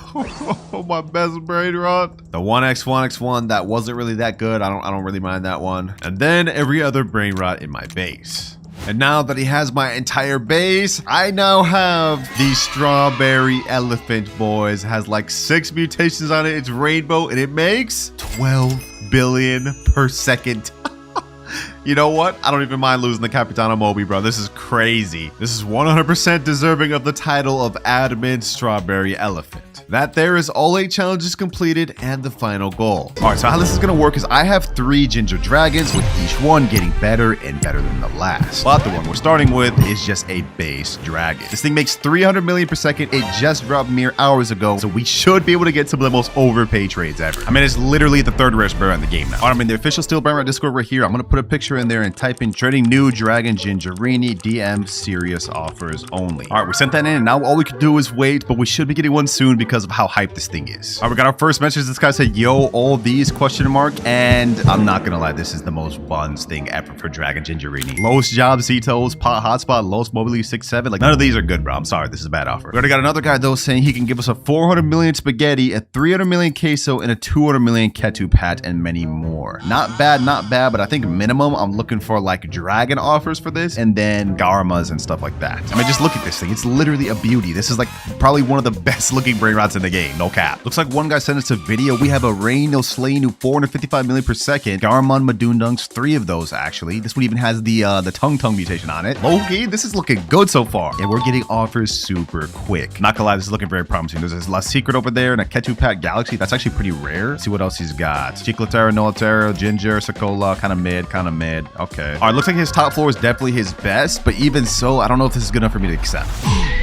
My best Brainrot. The 1x1x1 that wasn't really that good. I don't really mind that one. And then every other Brainrot in my base. And now that he has my entire base, I now have the strawberry elephant, boys. It has like 6 mutations on it. It's rainbow and it makes 12 billion per second. You know what? I don't even mind losing the Capitano Moby, bro. This is crazy. This is 100% deserving of the title of Admin Strawberry Elephant. That there is all 8 challenges completed and the final goal. All right, so how this is gonna work is I have 3 ginger dragons, with each one getting better and better than the last. But the one we're starting with is just a base dragon. This thing makes 300 million per second. It just dropped mere hours ago, so we should be able to get some of the most overpaid trades ever. I mean, it's literally the 3rd rarest bear in the game now. All right, I'm in the official Steel Brainrot Discord right here. I'm gonna put a picture in there and type in trading new dragon gingerini DM serious offers only. All right, we sent that in, and now all we can do is wait, but we should be getting one soon because of how hyped this thing is. All right, we got our first message. This guy said, yo, all these question mark, and I'm not gonna lie, this is the most buns thing ever for dragon gingerini. Lowest job Zetos, pot hotspot, lowest mobility 6-7. Like, none of these are good, bro. I'm sorry, this is a bad offer. We already got another guy though saying he can give us a 400 million spaghetti, a 300 million queso, and a 200 million ketchup hat, and many more. Not bad, but I think minimum I'm looking for like dragon offers for this, and then Garmas and stuff like that. I mean, just look at this thing. It's literally a beauty. This is like probably one of the best looking Brainrots once in the game. No cap. Looks like one guy sent us a video. We have a Rain No Slain who 455 million per second. Garmon Madundunks, 3 of those actually. This one even has the tongue mutation on it. Loki, this is looking good so far. And we're getting offers super quick. Not gonna lie, this is looking very promising. There's this last secret over there and a Ketu Pack Galaxy. That's actually pretty rare. Let's see what else he's got. Chiclotero, Nolatero, Ginger, Sakola, kind of mid. Okay. All right, looks like his top floor is definitely his best, but even so, I don't know if this is good enough for me to accept.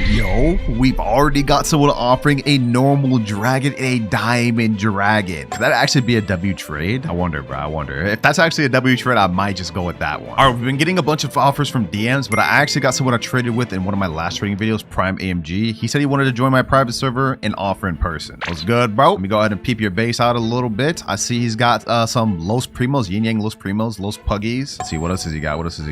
Yo, we've already got someone offering a normal dragon and a diamond dragon. Could that actually be a W trade? I wonder, bro. I wonder. If that's actually a W trade, I might just go with that one. All right, we've been getting a bunch of offers from DMs, but I actually got someone I traded with in one of my last trading videos, Prime AMG. He said he wanted to join my private server and offer in person. What's good, bro? Let me go ahead and peep your base out a little bit. I see he's got some Los Primos, Yin Yang Los Primos, Los Puggies. Let's see, what else has he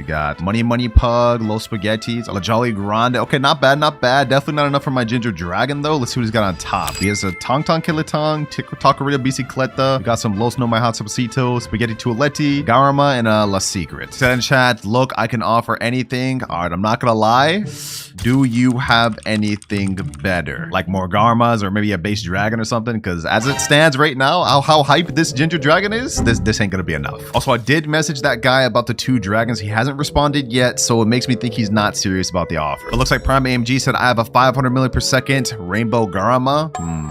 got? Money Pug, Los Spaghettis, La Jolly Grande. Okay, not bad. Definitely not enough for my Ginger Dragon, though. Let's see what he's got on top. He has a Tong Kilitong, Taqueria Bicicleta. We got some Los No My Hot Sapacito, Spaghetti Tualetti, Garma, and La Secret. Said in chat, look, I can offer anything. All right, I'm not gonna lie. Do you have anything better? Like more Garmas or maybe a base dragon or something? Because as it stands right now, how hype this Ginger Dragon is, this ain't gonna be enough. Also, I did message that guy about the 2 dragons. He hasn't responded yet, so it makes me think he's not serious about the offer. It looks like Prime AMG said I have a 500 million per second Rainbow Garama.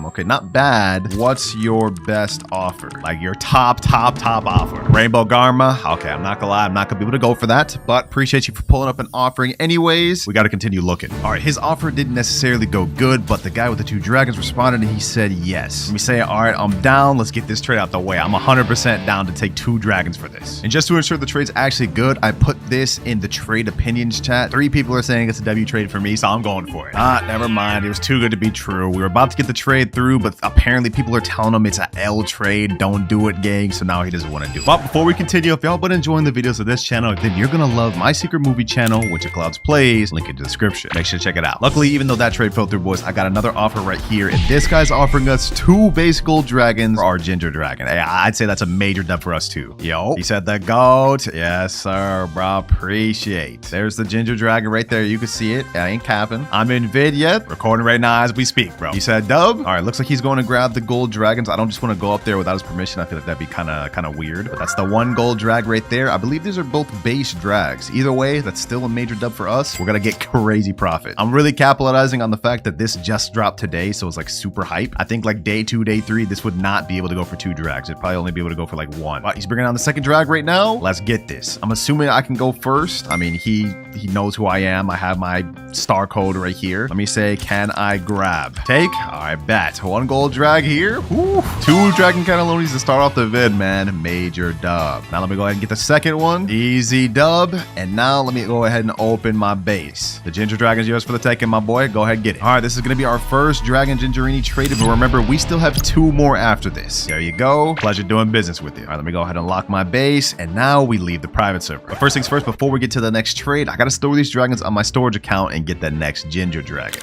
Okay, not bad. What's your best offer? Like your top offer. Rainbow Garma. Okay, I'm not gonna lie, I'm not gonna be able to go for that, but appreciate you for pulling up and offering anyways. We gotta continue looking. All right, his offer didn't necessarily go good, but the guy with the 2 dragons responded and he said yes. Let me say, all right, I'm down. Let's get this trade out the way. I'm 100% down to take 2 dragons for this. And just to ensure the trade's actually good, I put this in the trade opinions chat. 3 people are saying it's a W trade for me, so I'm going for it. Never mind. It was too good to be true. We were about to get the trade through, but apparently people are telling him it's a L trade. Don't do it, gang. So now he doesn't want to do it. But before we continue, if y'all been enjoying the videos of this channel, then you're gonna love my secret movie channel, WinterKloudz Plays. Link in the description. Make sure to check it out. Luckily, even though that trade fell through, boys, I got another offer right here, and this guy's offering us 2 base gold dragons for our Ginger Dragon. Hey, I'd say that's a major dub for us too. Yo, he said the GOAT. Yes, sir, bro. Appreciate. There's the Ginger Dragon right there. You can see it. I ain't capping. I'm in vid yet. Recording right now as we speak, bro. He said dub. All right, looks like he's going to grab the gold dragons. I don't just want to go up there without his permission. I feel like that'd be kind of weird, but that's the 1 gold drag right there. I believe these are both base drags. Either way, that's still a major dub for us. We're gonna get crazy profit. I'm really capitalizing on the fact that this just dropped today, so it's like super hype. I think like day 2, day 3, this would not be able to go for 2 drags. It'd probably only be able to go for like 1. But he's bringing on the 2nd drag right now. Let's get this. I'm assuming I can go first. I mean, he knows who I am. I have my star code right here. Let me say, can I grab? Take? All right, bet. 1 gold drag here. Woo. 2 dragon cannellonis to start off the vid, man. Major dub. Now let me go ahead and get the 2nd one. Easy dub. And now let me go ahead and open my base. The Ginger Dragon's yours for the taking, my boy. Go ahead and get it. All right, this is going to be our first Dragon Gingerini traded, but remember, we still have 2 more after this. There you go. Pleasure doing business with you. All right, let me go ahead and lock my base, and now we leave the private server. But first things first, before we get to the next trade, I got to store these dragons on my storage account and get the next Ginger Dragon.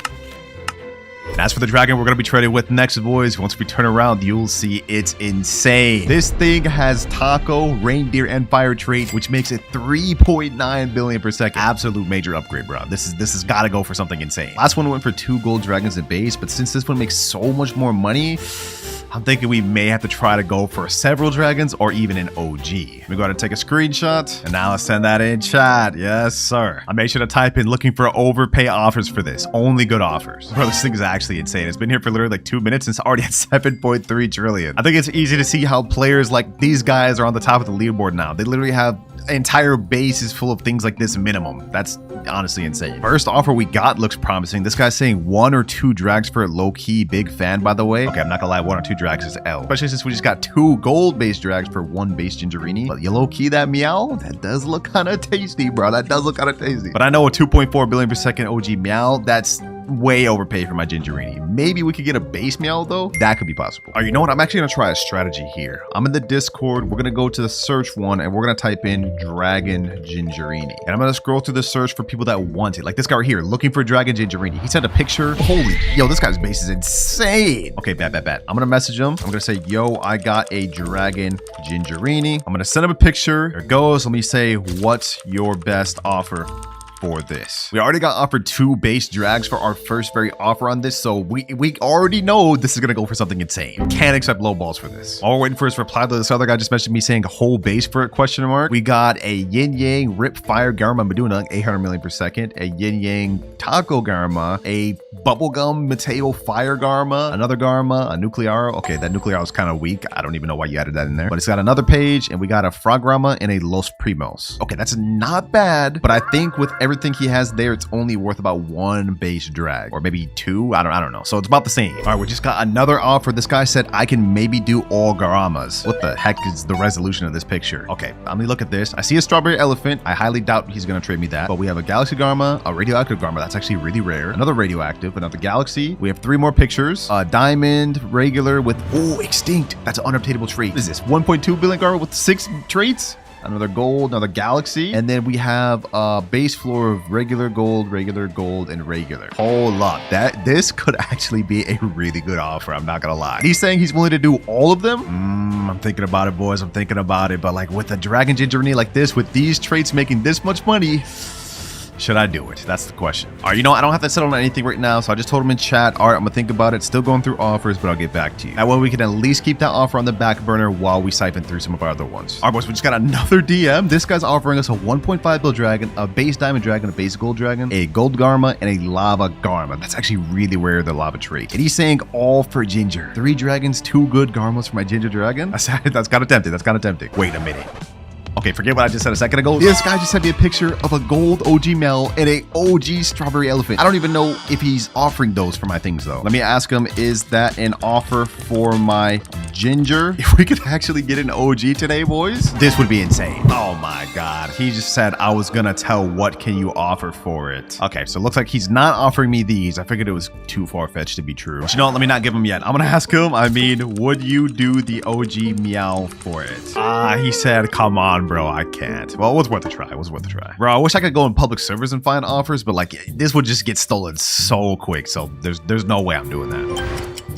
And as for the dragon we're going to be trading with next, boys, once we turn around, you'll see it's insane. This thing has taco, reindeer, and fire trait, which makes it 3.9 billion per second. Absolute major upgrade, bro. This has got to go for something insane. Last one went for 2 gold dragons at base, but since this one makes so much more money, I'm thinking we may have to try to go for several dragons or even an OG. Let me go ahead and take a screenshot, and now let's send that in chat. Yes, sir. I made sure to type in looking for overpay offers for this. Only good offers. Bro, this thing is actually insane. It's been here for literally like 2 minutes and it's already at 7.3 trillion. I think it's easy to see how players like these guys are on the top of the leaderboard now. They literally have entire bases full of things like this minimum. That's honestly insane. First offer we got looks promising. This guy's saying 1 or 2 drags for it. Low-key big fan, by the way. Okay, I'm not gonna lie, 1 or 2 drags is L, especially since we just got 2 gold base drags for 1 base Gingerini. But you low-key that meow, that does look kind of tasty, bro. That does look kind of tasty. But I know a 2.4 billion per second OG meow, that's way overpaid for my Gingerini. Maybe we could get a base meow though. That could be possible. All right, you know what? I'm actually gonna try a strategy here. I'm in the Discord. We're gonna go to the search one and we're gonna type in Dragon Gingerini. And I'm gonna scroll through the search for people that want it. Like this guy right here, looking for Dragon Gingerini. He sent a picture. Holy, yo, this guy's base is insane. Okay, bet. I'm gonna message him. I'm gonna say, yo, I got a Dragon Gingerini. I'm gonna send him a picture. There it goes. Let me say, what's your best offer for this. We already got offered 2 base drags for our first very offer on this, so we already know this is gonna go for something insane. Can't accept low balls for this. While we're waiting for his reply, though, this other guy just mentioned me saying whole base for it, question mark. We got a Yin Yang Rip Fire Garma Meduna, 800 million per second, a Yin Yang Taco Garma, a Bubblegum Mateo Fire Garma, another Garma, a Nuclearo. Okay, that Nuclearo is kind of weak. I don't even know why you added that in there, but it's got another page, and we got a Frograma and a Los Primos. Okay, that's not bad, but I think with everything he has there, it's only worth about 1 base drag, or maybe 2. I don't know. So it's about the same. All right, we just got another offer. This guy said I can maybe do all Garamas. What the heck is the resolution of this picture? Okay, let me look at this. I see a Strawberry Elephant. I highly doubt he's gonna trade me that, but we have a Galaxy Garma, a Radioactive Garma. That's actually really rare. Another Radioactive, another Galaxy. We have 3 more pictures. Diamond, regular with, oh, Extinct. That's an unobtainable trait. What is this? 1.2 billion Garma with 6 traits? Another gold, another Galaxy, and then we have a base floor of regular gold, and regular. Hold up, this could actually be a really good offer, I'm not gonna lie. He's saying he's willing to do all of them? I'm thinking about it, boys, I'm thinking about it, but like with a Dragon Gingerini like this, with these traits making this much money, should I do it? That's the question. All right, you know, I don't have to settle on anything right now, so I just told him in chat, all right, I'm gonna think about it. Still going through offers, but I'll get back to you. That way we can at least keep that offer on the back burner while we siphon through some of our other ones. All right, boys, we just got another DM. This guy's offering us a 1.5 bill dragon, a base diamond dragon, a base gold dragon, a gold Garma, and a lava Garma. That's actually really rare, the lava trait. And he's saying all for Ginger. 3 dragons, 2 good Garmas for my Ginger dragon. That's kind of tempting. That's kind of tempting. Wait a minute. Okay, forget what I just said a second ago. This guy just sent me a picture of a gold OG Mel and a OG Strawberry Elephant. I don't even know if he's offering those for my things, though. Let me ask him, is that an offer for my Ginger? If we could actually get an OG today, boys, this would be insane. Oh my God. He just said I was gonna tell what can you offer for it. Okay, so it looks like he's not offering me these. I figured it was too far-fetched to be true. But you know what? Let me not give him yet. I'm gonna ask him, I mean, would you do the OG Meow for it? He said, come on, bro, I can't. Well, it was worth a try. It was worth a try. Bro, I wish I could go in public servers and find offers, but like this would just get stolen so quick. So there's no way I'm doing that.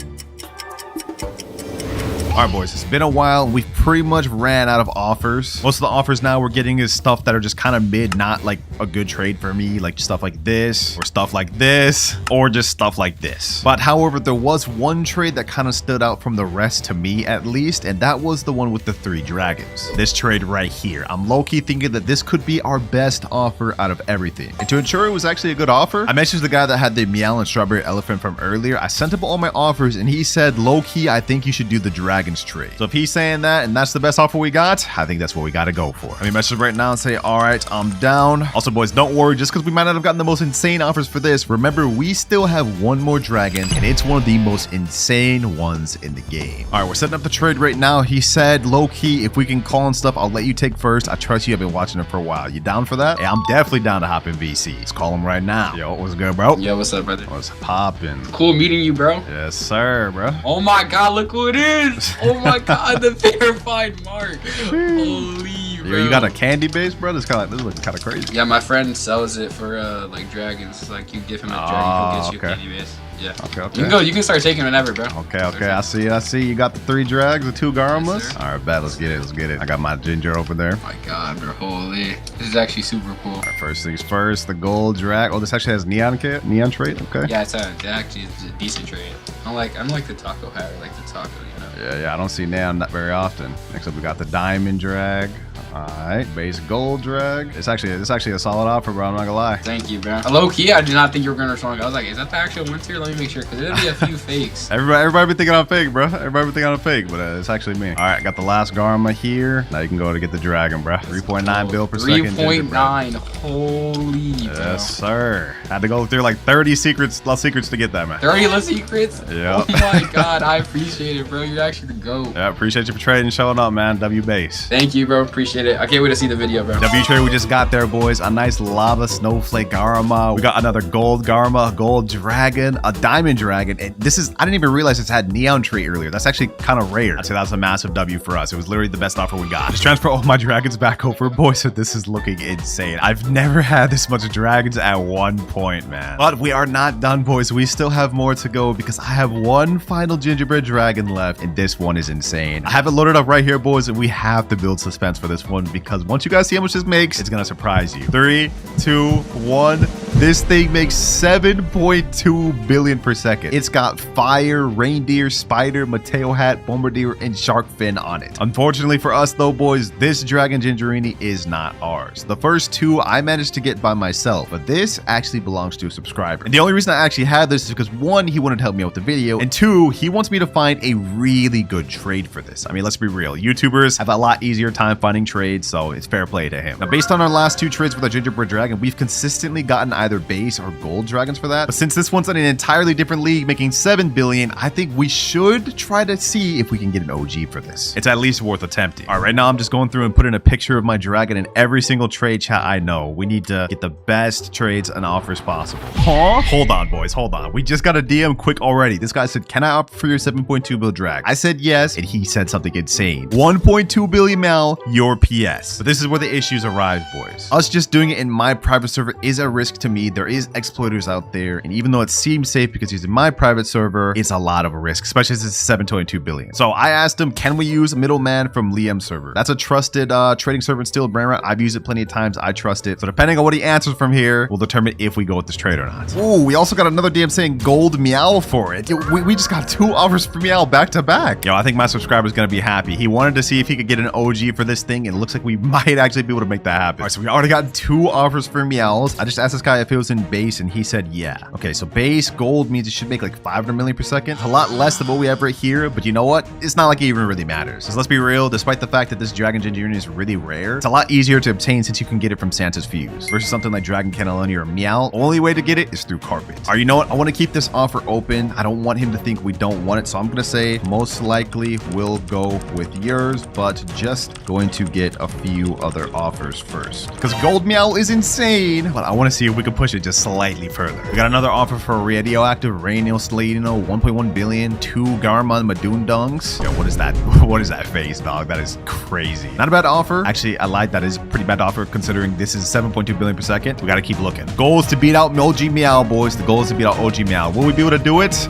All right, boys, it's been a while. We've pretty much ran out of offers. Most of the offers now we're getting is stuff that are just kind of mid, not like a good trade for me, like stuff like this, or stuff like this, or just stuff like this. But however, there was one trade that kind of stood out from the rest to me at least, and that was the one with the 3 dragons. This trade right here. I'm low-key thinking that this could be our best offer out of everything. And to ensure it was actually a good offer, I messaged the guy that had the Meow and Strawberry Elephant from earlier. I sent him all my offers, and he said, low-key, I think you should do the dragon trade. So if he's saying that and that's the best offer we got, I think that's what we got to go for. Let me message right now and say, all right, I'm down. Also, boys, don't worry, just because we might not have gotten the most insane offers for this, remember, we still have 1 more dragon, and it's one of the most insane ones in the game. All right, we're setting up the trade right now. He said, low-key, if we can call and stuff, I'll let you take first. I trust you have been watching it for a while. You down for that? Hey, I'm definitely down to hop in VC. Let's call him right now. Yo, what's good, bro? Yo, what's up, brother? What's poppin'? Cool meeting you, bro. Yes, sir, bro. Oh my God, look who it is. Oh my God, the verified mark. Holy, bro. Yo, you got a candy base, bro? This looks kind of crazy. Yeah, my friend sells it for like dragons. Like you give him a dragon, he'll get you a candy base. Yeah. Okay. You can start taking whenever, bro. Okay. I see. You got the 3 drags, the 2 Garamas. Yes, all right, bet. Let's get it. I got my Ginger over there. Oh my God, bro. Holy. This is actually super cool. All right, first things first, the gold drag. Oh, this actually has neon trait. Okay. Yeah, it actually is a decent trait. I'm like the taco hat, or like the taco, you know. Yeah. I don't see neon that very often. Next up, we got the diamond drag. All right, base gold drag. It's actually a solid offer, bro. I'm not gonna lie. Thank you, bro. Low key, I did not think you were gonna respond. I was like, is that the actual winter? Let me make sure, because there'll be a few fakes. Everybody be thinking I'm fake, bro. Everybody be thinking I'm fake, but it's actually me. All right, got the last Garma here. Now you can go to get the dragon, bro. 3.9 bill per second. 3.9. Holy, bro. Yes, sir. Had to go through like 30 less secrets to get that, man. 30 less secrets? Yeah. Oh my God, I appreciate it, bro. You're actually the GOAT. Yeah, appreciate you for trading and showing up, man. W base. Thank you, bro. Appreciate it. I can't wait to see the video, bro. W trade we just got there, boys. A nice lava snowflake Garma. We got another gold Garma, gold dragon, a diamond dragon. And this is, I didn't even realize it's had neon tree earlier. That's actually kind of rare. I'd say that's a massive W for us. It was literally the best offer we got. Just transfer all my dragons back over, boys. So this is looking insane. I've never had this much dragons at one point, man. But we are not done, boys. We still have more to go because I have 1 final gingerbread dragon left, and this one is insane. I have it loaded up right here, boys, and we have to build suspense for this this one because once you guys see how much this makes, it's gonna surprise you. 3, 2, 1. This thing makes 7.2 billion per second. It's got fire, reindeer, spider, Mateo hat, bombardier, and shark fin on it. Unfortunately for us though, boys, this Dragon Gingerini is not ours. The first two I managed to get by myself, but this actually belongs to a subscriber. And the only reason I actually had this is because 1, he wanted to help me out with the video, and 2, he wants me to find a really good trade for this. I mean, let's be real. YouTubers have a lot easier time finding trades, so it's fair play to him. Now, based on our last 2 trades with our gingerbread dragon, we've consistently gotten either base or gold dragons for that. But since this one's in an entirely different league, making 7 billion, I think we should try to see if we can get an OG for this. It's at least worth attempting. All right, right now I'm just going through and putting a picture of my dragon in every single trade chat I know. We need to get the best trades and offers possible. Huh? Hold on, boys. Hold on. We just got a DM quick already. This guy said, can I opt for your 7.2 bill drag? I said yes, and he said something insane. 1.2 billion mal, your PS. But this is where the issues arise, boys. Us just doing it in my private server is a risk to me. There is exploiters out there, and even though it seems safe because he's in my private server, it's a lot of a risk, especially since it's 7.2 billion. So I asked him, can we use a middleman from Liam's server? That's a trusted trading server in Steel Brainrot. I've used it plenty of times. I trust it. So depending on what he answers from here, we'll determine if we go with this trade or not. Ooh, we also got another DM saying gold meow for it. Yo, we just got 2 offers for meow back to back. Yo, I think my subscriber's gonna be happy. He wanted to see if he could get an OG for this thing, and it looks like we might actually be able to make that happen. All right, so we already got 2 offers for meows. I just asked this guy if it was in base, and he said yeah. Okay, so base gold means it should make like 500 million per second. A lot less than what we have right here, but you know what? It's not like it even really matters. Because let's be real, despite the fact that this Dragon Gingerini is really rare, it's a lot easier to obtain since you can get it from Santa's Fuse versus something like Dragon Cannelloni or Meow. Only way to get it is through carpet. All right, you know what? I want to keep this offer open. I don't want him to think we don't want it, so I'm gonna say most likely we'll go with yours, but just going to get a few other offers first. Because gold Meow is insane, but I want to see if we can push it just slightly further. We got another offer for radioactive Rainil Sladino, 1.1 billion, 2 Garma Madoondungs. Yo, what is that? What is that face, dog? That is crazy. Not a bad offer. Actually, I lied. That is a pretty bad offer considering this is 7.2 billion per second. We got to keep looking. Goal is to beat out OG Meow, boys. The goal is to beat out OG Meow. Will we be able to do it?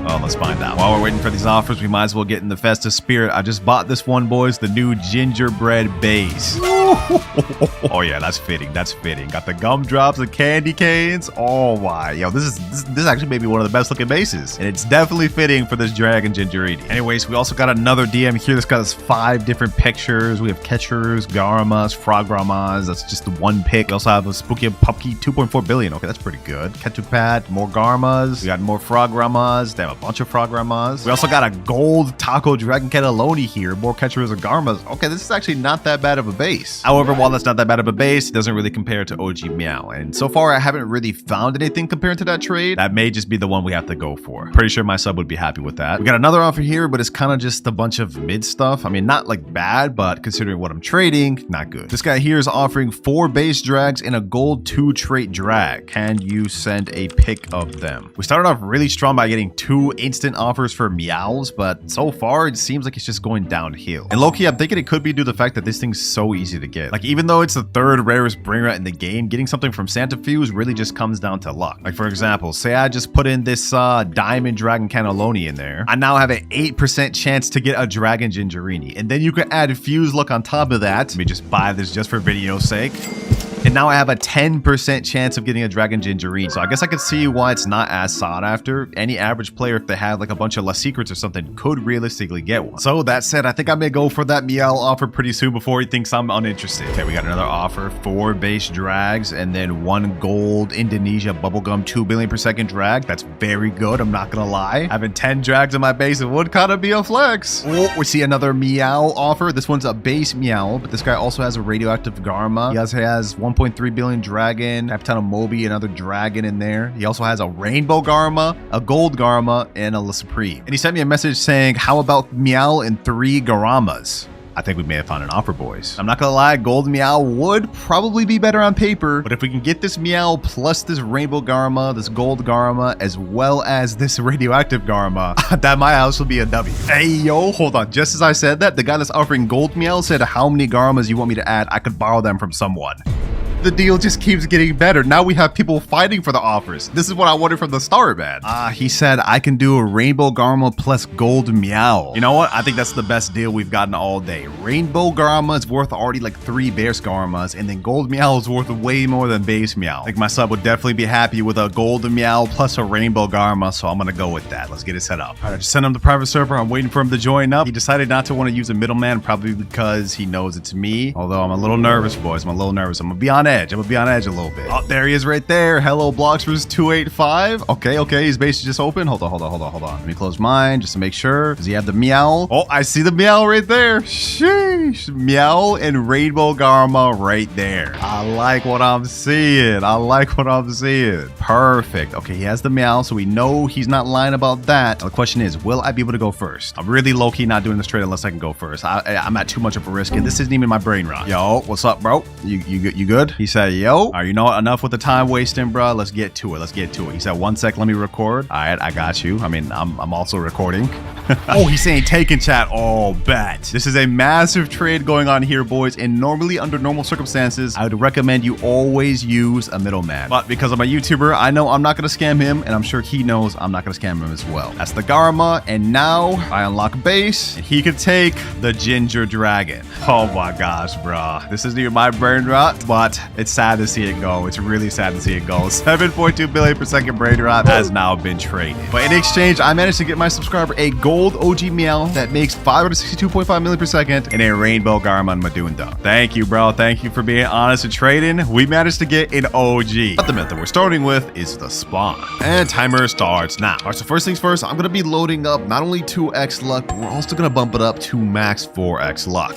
Oh, let's find out. While we're waiting for these offers, we might as well get in the festive spirit. I just bought this one, boys, the new gingerbread base. Oh yeah, that's fitting. That's fitting. Got the gumdrops, the candy canes. Oh my, yo, this actually may be one of the best looking bases, and it's definitely fitting for this Dragon Gingerini. Anyways, we also got another DM here. This got us 5 different pictures. We have Catchers, Garamas, Frogramas. That's just the one pick. We also have a Spooky Pupky, 2.4 billion. Okay, that's pretty good. Ketupat, more Garmas. We got more Frogramas. Damn, a bunch of Frogramas. We also got a gold Taco Dragon Cannelloni here. More Catchers and Garmas. Okay, this is actually not that bad of a base. However, while that's not that bad of a base, it doesn't really compare to OG Meow. And so far, I haven't really found anything compared to that trade. That may just be the one we have to go for. Pretty sure my sub would be happy with that. We got another offer here, but it's kind of just a bunch of mid stuff. I mean, not like bad, but considering what I'm trading, not good. This guy here is offering 4 base drags and a gold 2 trait drag. Can you send a pic of them? We started off really strong by getting 2 instant offers for meows, but so far it seems like it's just going downhill. And low-key, I'm thinking it could be due to the fact that this thing's so easy to get. Like, even though it's the 3rd rarest Brainrot in the game, getting something from Santa Fuse really just comes down to luck. Like, for example, say I just put in this Diamond Dragon Cannelloni in there. I now have an 8% chance to get a Dragon Gingerini. And then you can add Fuse luck on top of that. Let me just buy this just for video's sake. And now I have a 10% chance of getting a Dragon Gingerini. So I guess I could see why it's not as sought after. Any average player, if they have like a bunch of La Secrets or something, could realistically get one. So that said, I think I may go for that Meow offer pretty soon before he thinks I'm uninterested. Okay, we got another offer. 4 base drags and then 1 gold Indonesia bubblegum 2 billion per second drag. That's very good, I'm not gonna lie. Having 10 drags in my base, it would kind of be a flex. Oh, we see another Meow offer. This one's a base Meow, but this guy also has a radioactive Garma. He also has 1.3 billion dragon, Captain Moby, another dragon in there. He also has a rainbow Garma, a gold Garma, and a La Supreme. And he sent me a message saying, how about Meow and 3 Garamas? I think we may have found an offer, boys. I'm not gonna lie, gold Meow would probably be better on paper, but if we can get this Meow plus this rainbow Garma, this gold Garma, as well as this radioactive Garma, that my house will be a W. Hey, yo, hold on. Just as I said that, the guy that's offering gold Meow said how many Garmas you want me to add, I could borrow them from someone. the deal just keeps getting better. Now we have people fighting for the offers. This is what I wanted from the start, man. He said I can do a rainbow Garma plus gold meow. You know what? I think that's the best deal we've gotten all day. Rainbow Garma is worth already like 3 base Garmas, and then gold meow is worth way more than base meow. I think my sub would definitely be happy with a gold meow plus a rainbow Garma, so I'm gonna go with that. Let's get it set up. All right, I just sent him the private server. I'm waiting for him to join up. He decided not to want to use a middleman, probably because he knows it's me. Although I'm a little nervous, boys. I'm a little nervous. I'm gonna be on edge. I'm gonna be on edge a little bit. Oh, there he is right there. Hello, Bloxers 285. Okay. His base is just open. Hold on. Let me close mine just to make sure. Does he have the meow? Oh, I see the meow right there. Sheesh. Meow and rainbow Garma right there. I like what I'm seeing. Perfect. Okay, he has the meow, so we know he's not lying about that. Now, the question is, will I be able to go first? I'm really low-key not doing this trade unless I can go first. I'm at too much of a risk, and this isn't even my Brainrot. Yo, what's up, bro? You good? He said, yo. All right, you know what? Enough with the time wasting, bro. Let's get to it. He said, 1 sec, let me record. All right, I got you. I mean, I'm also recording. Oh, he's saying taken chat. Oh, bet. This is a massive trade going on here, boys, and normally under normal circumstances, I would recommend you always use a middleman. But because I'm a YouTuber, I know I'm not going to scam him, and I'm sure he knows I'm not going to scam him as well. That's the Garma, and now I unlock base, and he can take the Ginger Dragon. Oh my gosh, bro. This isn't even my Brainrot, but it's sad to see it go. It's really sad to see it go. 7.2 billion per second Brainrot has now been traded. But in exchange, I managed to get my subscriber a gold OG meow that makes 562.5 million per second and a rainbow Garma Madunda. Thank you, bro. Thank you for being honest and trading. We managed to get an OG. But the method we're starting with is the spawn. And timer starts now. All right, so first things first, I'm going to be loading up not only 2x luck, but we're also going to bump it up to max 4x luck.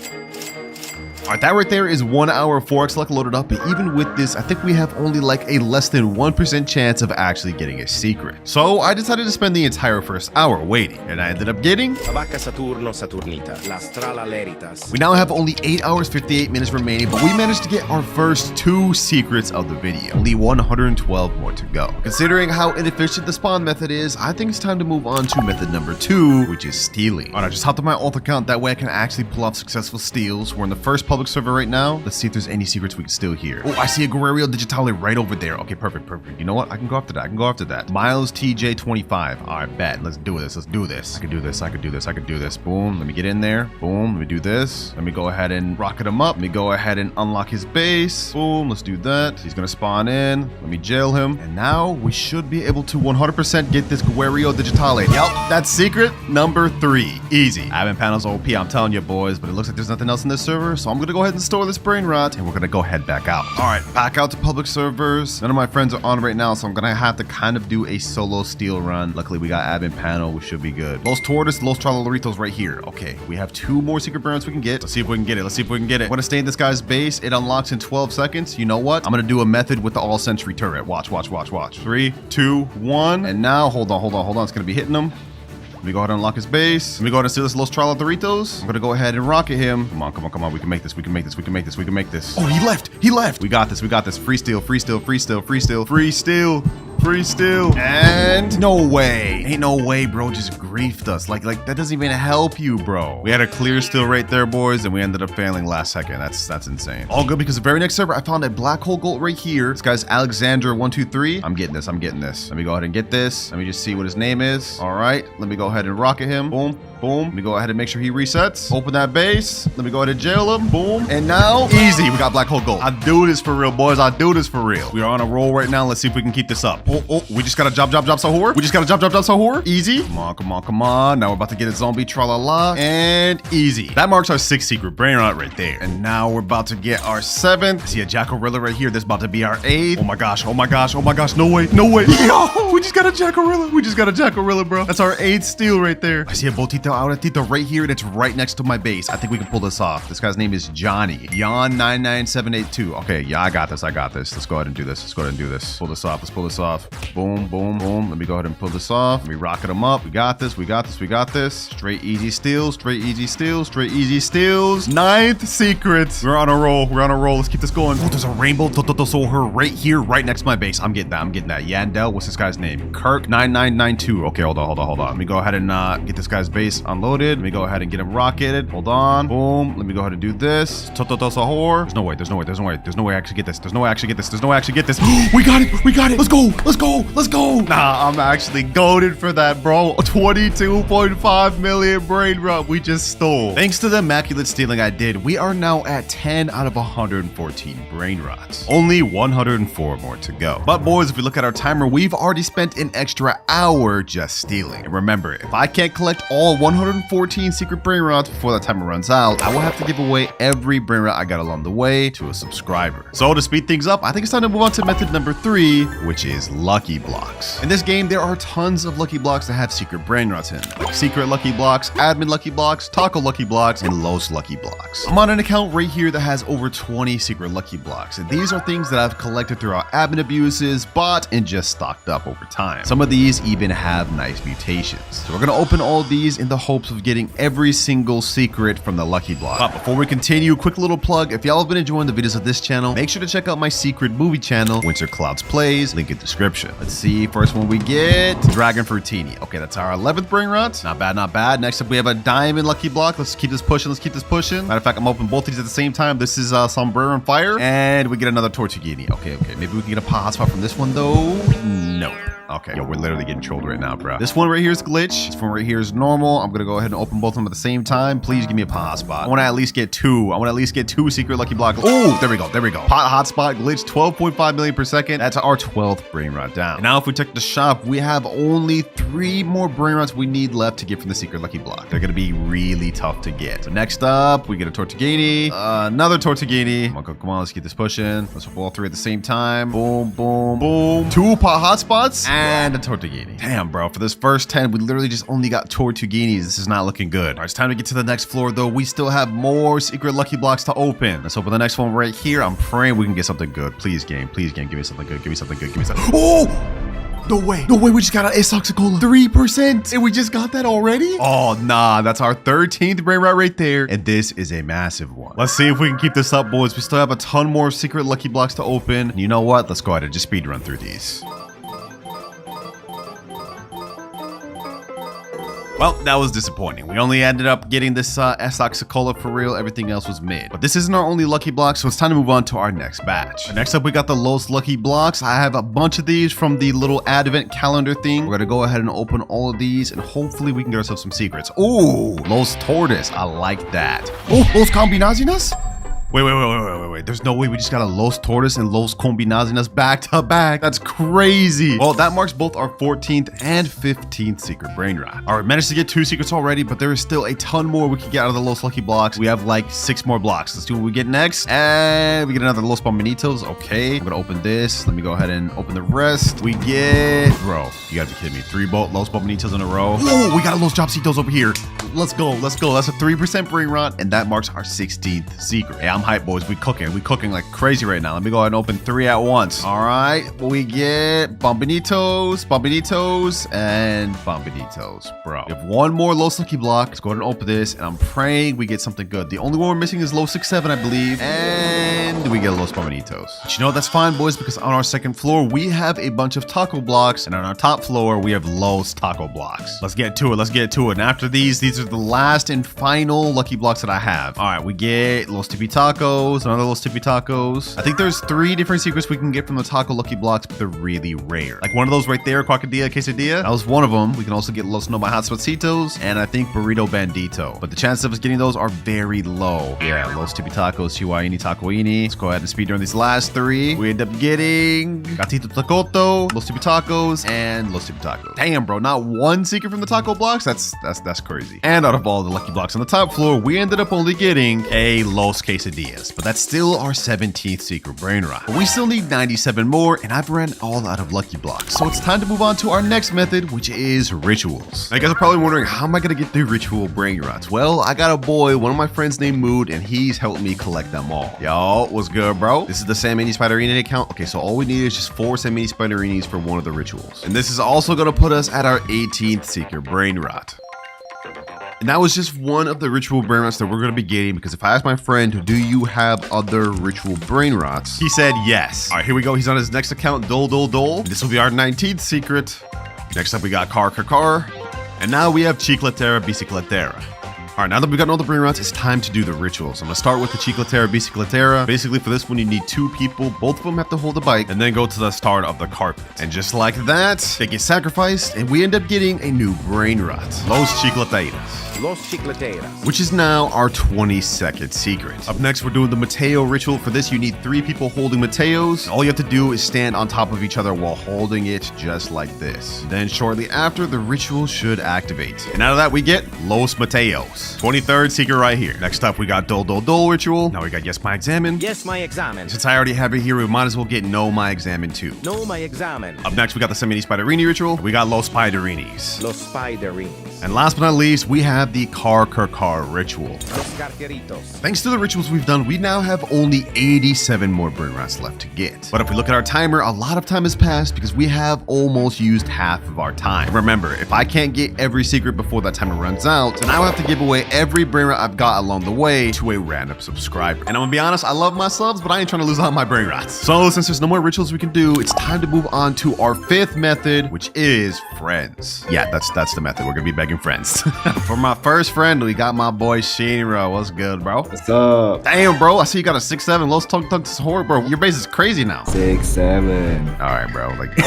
All right, that right there is 1 hour 4x luck loaded up, but even with this, I think we have only like a less than 1% chance of actually getting a secret. So I decided to spend the entire first hour waiting, and I ended up getting Vacca Saturno Saturnita, La Strala Leritas. We now have only 8 hours 58 minutes remaining, but we managed to get our first 2 secrets of the video. Only 112 more to go. Considering how inefficient the spawn method is, I think it's time to move on to method number 2, which is stealing. All right, I just hopped on my alt account, that way I can actually pull off successful steals. We're in the first public server right now. Let's see if there's any secrets we can steal here. Oh, I see a Guerrero Digitale right over there. Okay, perfect. You know what? I can go after that. Miles TJ25. All right, bet. Let's do this. I can do this. Boom. Let me get in there. Boom. Let me do this. Let me go ahead and rocket him up. Let me go ahead and unlock his base. Boom. Let's do that. He's gonna spawn in. Let me jail him. And now we should be able to 100% get this Guerrero Digitale. Yup, that's secret number 3. Easy. Admin panel's OP, I'm telling you, boys, but it looks like there's nothing else in this server, so I'm gonna go ahead and store this Brainrot, and we're gonna go head back out. All right, back out to public servers. None of my friends are on right now, so I'm gonna have to kind of do a solo steal run. Luckily, we got admin panel. We should be good. Los Tortoise, Los Traloritos right here. Okay, we have 2 more secret Brainrots we can get. Let's see if we can get it. I'm gonna stay in this guy's base. It unlocks in 12 seconds. You know what? I'm gonna do a method with the all-century turret. Watch. 3, 2, 1. And now, hold on. It's gonna be hitting him. Let me go ahead and unlock his base. Let me go ahead and steal this Los Traloritos. I'm gonna go ahead and rocket him. Come on. We can make this. Oh, he left. We got this. Free steal. And no way. Ain't no way, bro. Just griefed us. Like that doesn't even help you, bro. We had a clear steal right there, boys, and we ended up failing last second. That's insane. All good because the very next server, I found a black hole gold right here. This guy's Alexandra123. I'm getting this. Let me go ahead and get this. Let me just see what his name is. All right. Let me go ahead and rocket him. Boom. Let me go ahead and make sure he resets. Open that base. Let me go ahead and jail him. Boom. And now, easy. We got black hole gold. I do this for real, boys. We are on a roll right now. Let's see if we can keep this up. Oh, we just got a job Sahur. Easy. Come on. Now we're about to get a zombie tralala. And easy. That marks our 6th secret Brainrot right there. And now we're about to get our 7th. I see a Jackarilla right here. This is about to be our 8th. Oh my gosh. No way. Yo, we just got a Jackarilla, bro. That's our 8th steal right there. I see a Botita Auratita right here. That's right next to my base. I think we can pull this off. This guy's name is Johnny. Jan99782. Okay, yeah, I got this. Let's go ahead and do this. Pull this off. off. Boom, boom, boom. Let me go ahead and pull this off. Let me rocket them up. We got this. We got this. We got this. Straight easy steals. Straight easy steals. Straight easy steals. 9th secret. We're on a roll. We're on a roll. Let's keep this going. Oh, there's a rainbow Tototosoher right here, right next to my base. I'm getting that. I'm getting that. Yandel. What's this guy's name? Kirk9992. Okay, hold on. Let me go ahead and get this guy's base unloaded. Let me go ahead and get him rocketed. Hold on. Boom. Let me go ahead and do this. Tototosoher. There's no way. There's no way. There's no way. There's no way I actually get this. There's no way I actually get this. There's no way I actually get this. We got it. We got it. Let's go. Let's go. Let's go. Nah, I'm actually goated for that, bro. 22.5 million Brainrot we just stole. Thanks to the immaculate stealing I did, we are now at 10 out of 114 Brainrots. Only 104 more to go. But boys, if we look at our timer, we've already spent an extra hour just stealing. And remember, if I can't collect all 114 secret Brainrots before that timer runs out, I will have to give away every Brainrot I got along the way to a subscriber. So to speed things up, I think it's time to move on to method number 3, which is lucky blocks. In this game, there are tons of lucky blocks that have secret Brainrots in, like secret lucky blocks, admin lucky blocks, taco lucky blocks, and Los lucky blocks. I'm on an account right here that has over 20 secret lucky blocks, and these are things that I've collected throughout admin abuses, bought, and just stocked up over time. Some of these even have nice mutations. So we're gonna open all these in the hopes of getting every single secret from the lucky block. But before we continue, quick little plug, if y'all have been enjoying the videos of this channel, make sure to check out my secret movie channel, WinterKloudz Plays, link in description. Let's see, first one we get, Dragon Fruitini. Okay, that's our 11th Brainrot. Not bad, not bad. Next up, we have a diamond lucky block. Let's keep this pushing, let's keep this pushing. Matter of fact, I'm opening both of these at the same time. This is Sombrero and Fire, and we get another Tortuguini. Okay, maybe we can get a pot hotspot from this one though. No. Okay, yo, we're literally getting trolled right now, bro. This one right here is glitch. This one right here is normal. I'm gonna go ahead and open both of them at the same time. Please give me a pot hotspot. I want to at least get 2. I want to at least get 2 secret lucky blocks. Oh, there we go. There we go. Pot hotspot glitch, 12.5 million per second. That's our 12th Brainrot down. And now if we check the shop, we have only 3 more Brainrots we need left to get from the secret lucky block. They're gonna be really tough to get. So next up, we get a Tortuguini, another Tortuguini. Come on, let's get this pushing. Let's open all 3 at the same time. Boom, boom, boom. 2 pot hotspots. And a Tortuguini. Damn, bro. For this first 10, we literally just only got Tortuguinis. This is not looking good. All right, it's time to get to the next floor, though. We still have more secret lucky blocks to open. Let's open the next one right here. I'm praying we can get something good. Please, game. Please, game. Give me something good. Give me something good. Give me something. Oh! No way. No way. We just got an Asoxicola. 3%. And we just got that already? Oh, nah. That's our 13th Brainrot right there. And this is a massive one. Let's see if we can keep this up, boys. We still have a ton more secret lucky blocks to open. And you know what? Let's go ahead and just speed run through these. Well, that was disappointing. We only ended up getting this Asoxicola for real. Everything else was mid. But this isn't our only lucky block, so it's time to move on to our next batch. Next up, we got the Los lucky blocks. I have a bunch of these from the little advent calendar thing. We're gonna go ahead and open all of these, and hopefully we can get ourselves some secrets. Ooh, Los Tortoise. I like that. Oh, Los Combinazinas? Wait. There's no way we just got a Los Tortoise and Los Combinazinas back to back. That's crazy. Well, that marks both our 14th and 15th secret Brainrot. All right, managed to get 2 secrets already, but there is still a ton more we can get out of the Los lucky blocks. We have like 6 more blocks. Let's do what we get next. And we get another Los Bombinitos. Okay, I'm gonna open this. Let me go ahead and open the rest. We get, bro, you gotta be kidding me. 3 Los Bombinitos in a row. Oh, we got a Los Jobcitos over here. Let's go. Let's go. That's a 3% Brainrot, and that marks our 16th secret. Hey, I'm hyped, boys. We cooking like crazy right now. Let me go ahead and open 3 at once. All right, we get Bombinitos, and Bombinitos, bro. We have 1 more Los lucky block. Let's go ahead and open this, and I'm praying we get something good. The only one we're missing is Los 67, I believe, and we get Los Bombinitos. But you know, that's fine, boys, because on our 2nd floor, we have a bunch of taco blocks, and on our top floor, we have Los taco blocks. Let's get to it. Let's get to it. And after these are the last and final lucky blocks that I have. All right, we get Los Tipi Tacos, another Los Tipi Tacos. I think there's 3 different secrets we can get from the taco lucky blocks, but they're really rare. Like one of those right there, Crocodilla Quesadilla. That was one of them. We can also get Los No My Hotspotsitos and I think Burrito Bandito. But the chances of us getting those are very low. Yeah, Los Tipi Tacos, Chihuahini Tacoini. Let's go ahead and speed run these last 3. We end up getting Gatito Tacoto, Los Tipi Tacos, and Los Tipi Tacos. Damn, bro, not 1 secret from the taco blocks? That's crazy. And out of all the lucky blocks on the top floor, we ended up only getting a Los Quesadilla. ideas, but that's still our 17th secret brain rot. But we still need 97 more, and I've ran all out of lucky blocks. So it's time to move on to our next method, which is rituals. Now, you guys are probably wondering, how am I gonna get through ritual brain rots? Well, I got a boy, one of my friends named Mood, and he's helped me collect them all. Yo, what's good, bro? This is the Sam Mini Spiderini account. Okay, so all we need is just 4 Sam Mini Spiderinis for one of the rituals. And this is also gonna put us at our 18th secret brain rot. And that was just one of the ritual brain rots that we're going to be getting, because if I asked my friend, do you have other ritual brain rots? He said yes. All right, here we go. He's on his next account, Dole. This will be our 19th secret. Next up, we got Car. And now we have Chicletera Bicicletera. All right, now that we've gotten all the brain rots, it's time to do the rituals. I'm gonna start with the Chicletera Bicicletera. Basically, for this one, you need 2 people. Both of them have to hold the bike and then go to the start of the carpet. And just like that, they get sacrificed and we end up getting a new brain rot. Los Chicleteras. Los Chicleteras. Which is now our 22nd secret. Up next, we're doing the Mateo ritual. For this, you need 3 people holding Mateos. All you have to do is stand on top of each other while holding it just like this. Then shortly after, the ritual should activate. And out of that, we get Los Mateos. 23rd secret right here. Next up, we got Dole ritual. Now we got Yes My Examen. Yes My Examen. Since I already have it here, we might as well get No My Examen too. No My Examen. Up next, we got the Sam Mini Spiderini ritual. We got Los Spiderinis. Los Spiderinis. And last but not least, we have the Car ritual. Los Carqueritos. Thanks to the rituals we've done, we now have only 87 more brain rots left to get. But if we look at our timer, a lot of time has passed because we have almost used half of our time. And remember, if I can't get every secret before that timer runs out, then I will have to give away every brain rot I've got along the way to a random subscriber. And I'm gonna be honest, I love my subs, but I ain't trying to lose out on my brain rots. So since there's no more rituals we can do, it's time to move on to our 5th method, which is friends. Yeah, that's the method. We're gonna be begging friends. For my first friend, we got my boy Shinra. What's good, bro? What's up? Damn, bro. I see you got a 6'7". Los Tung Horror, bro. Your base is crazy now. 6'7". All right, bro. Like,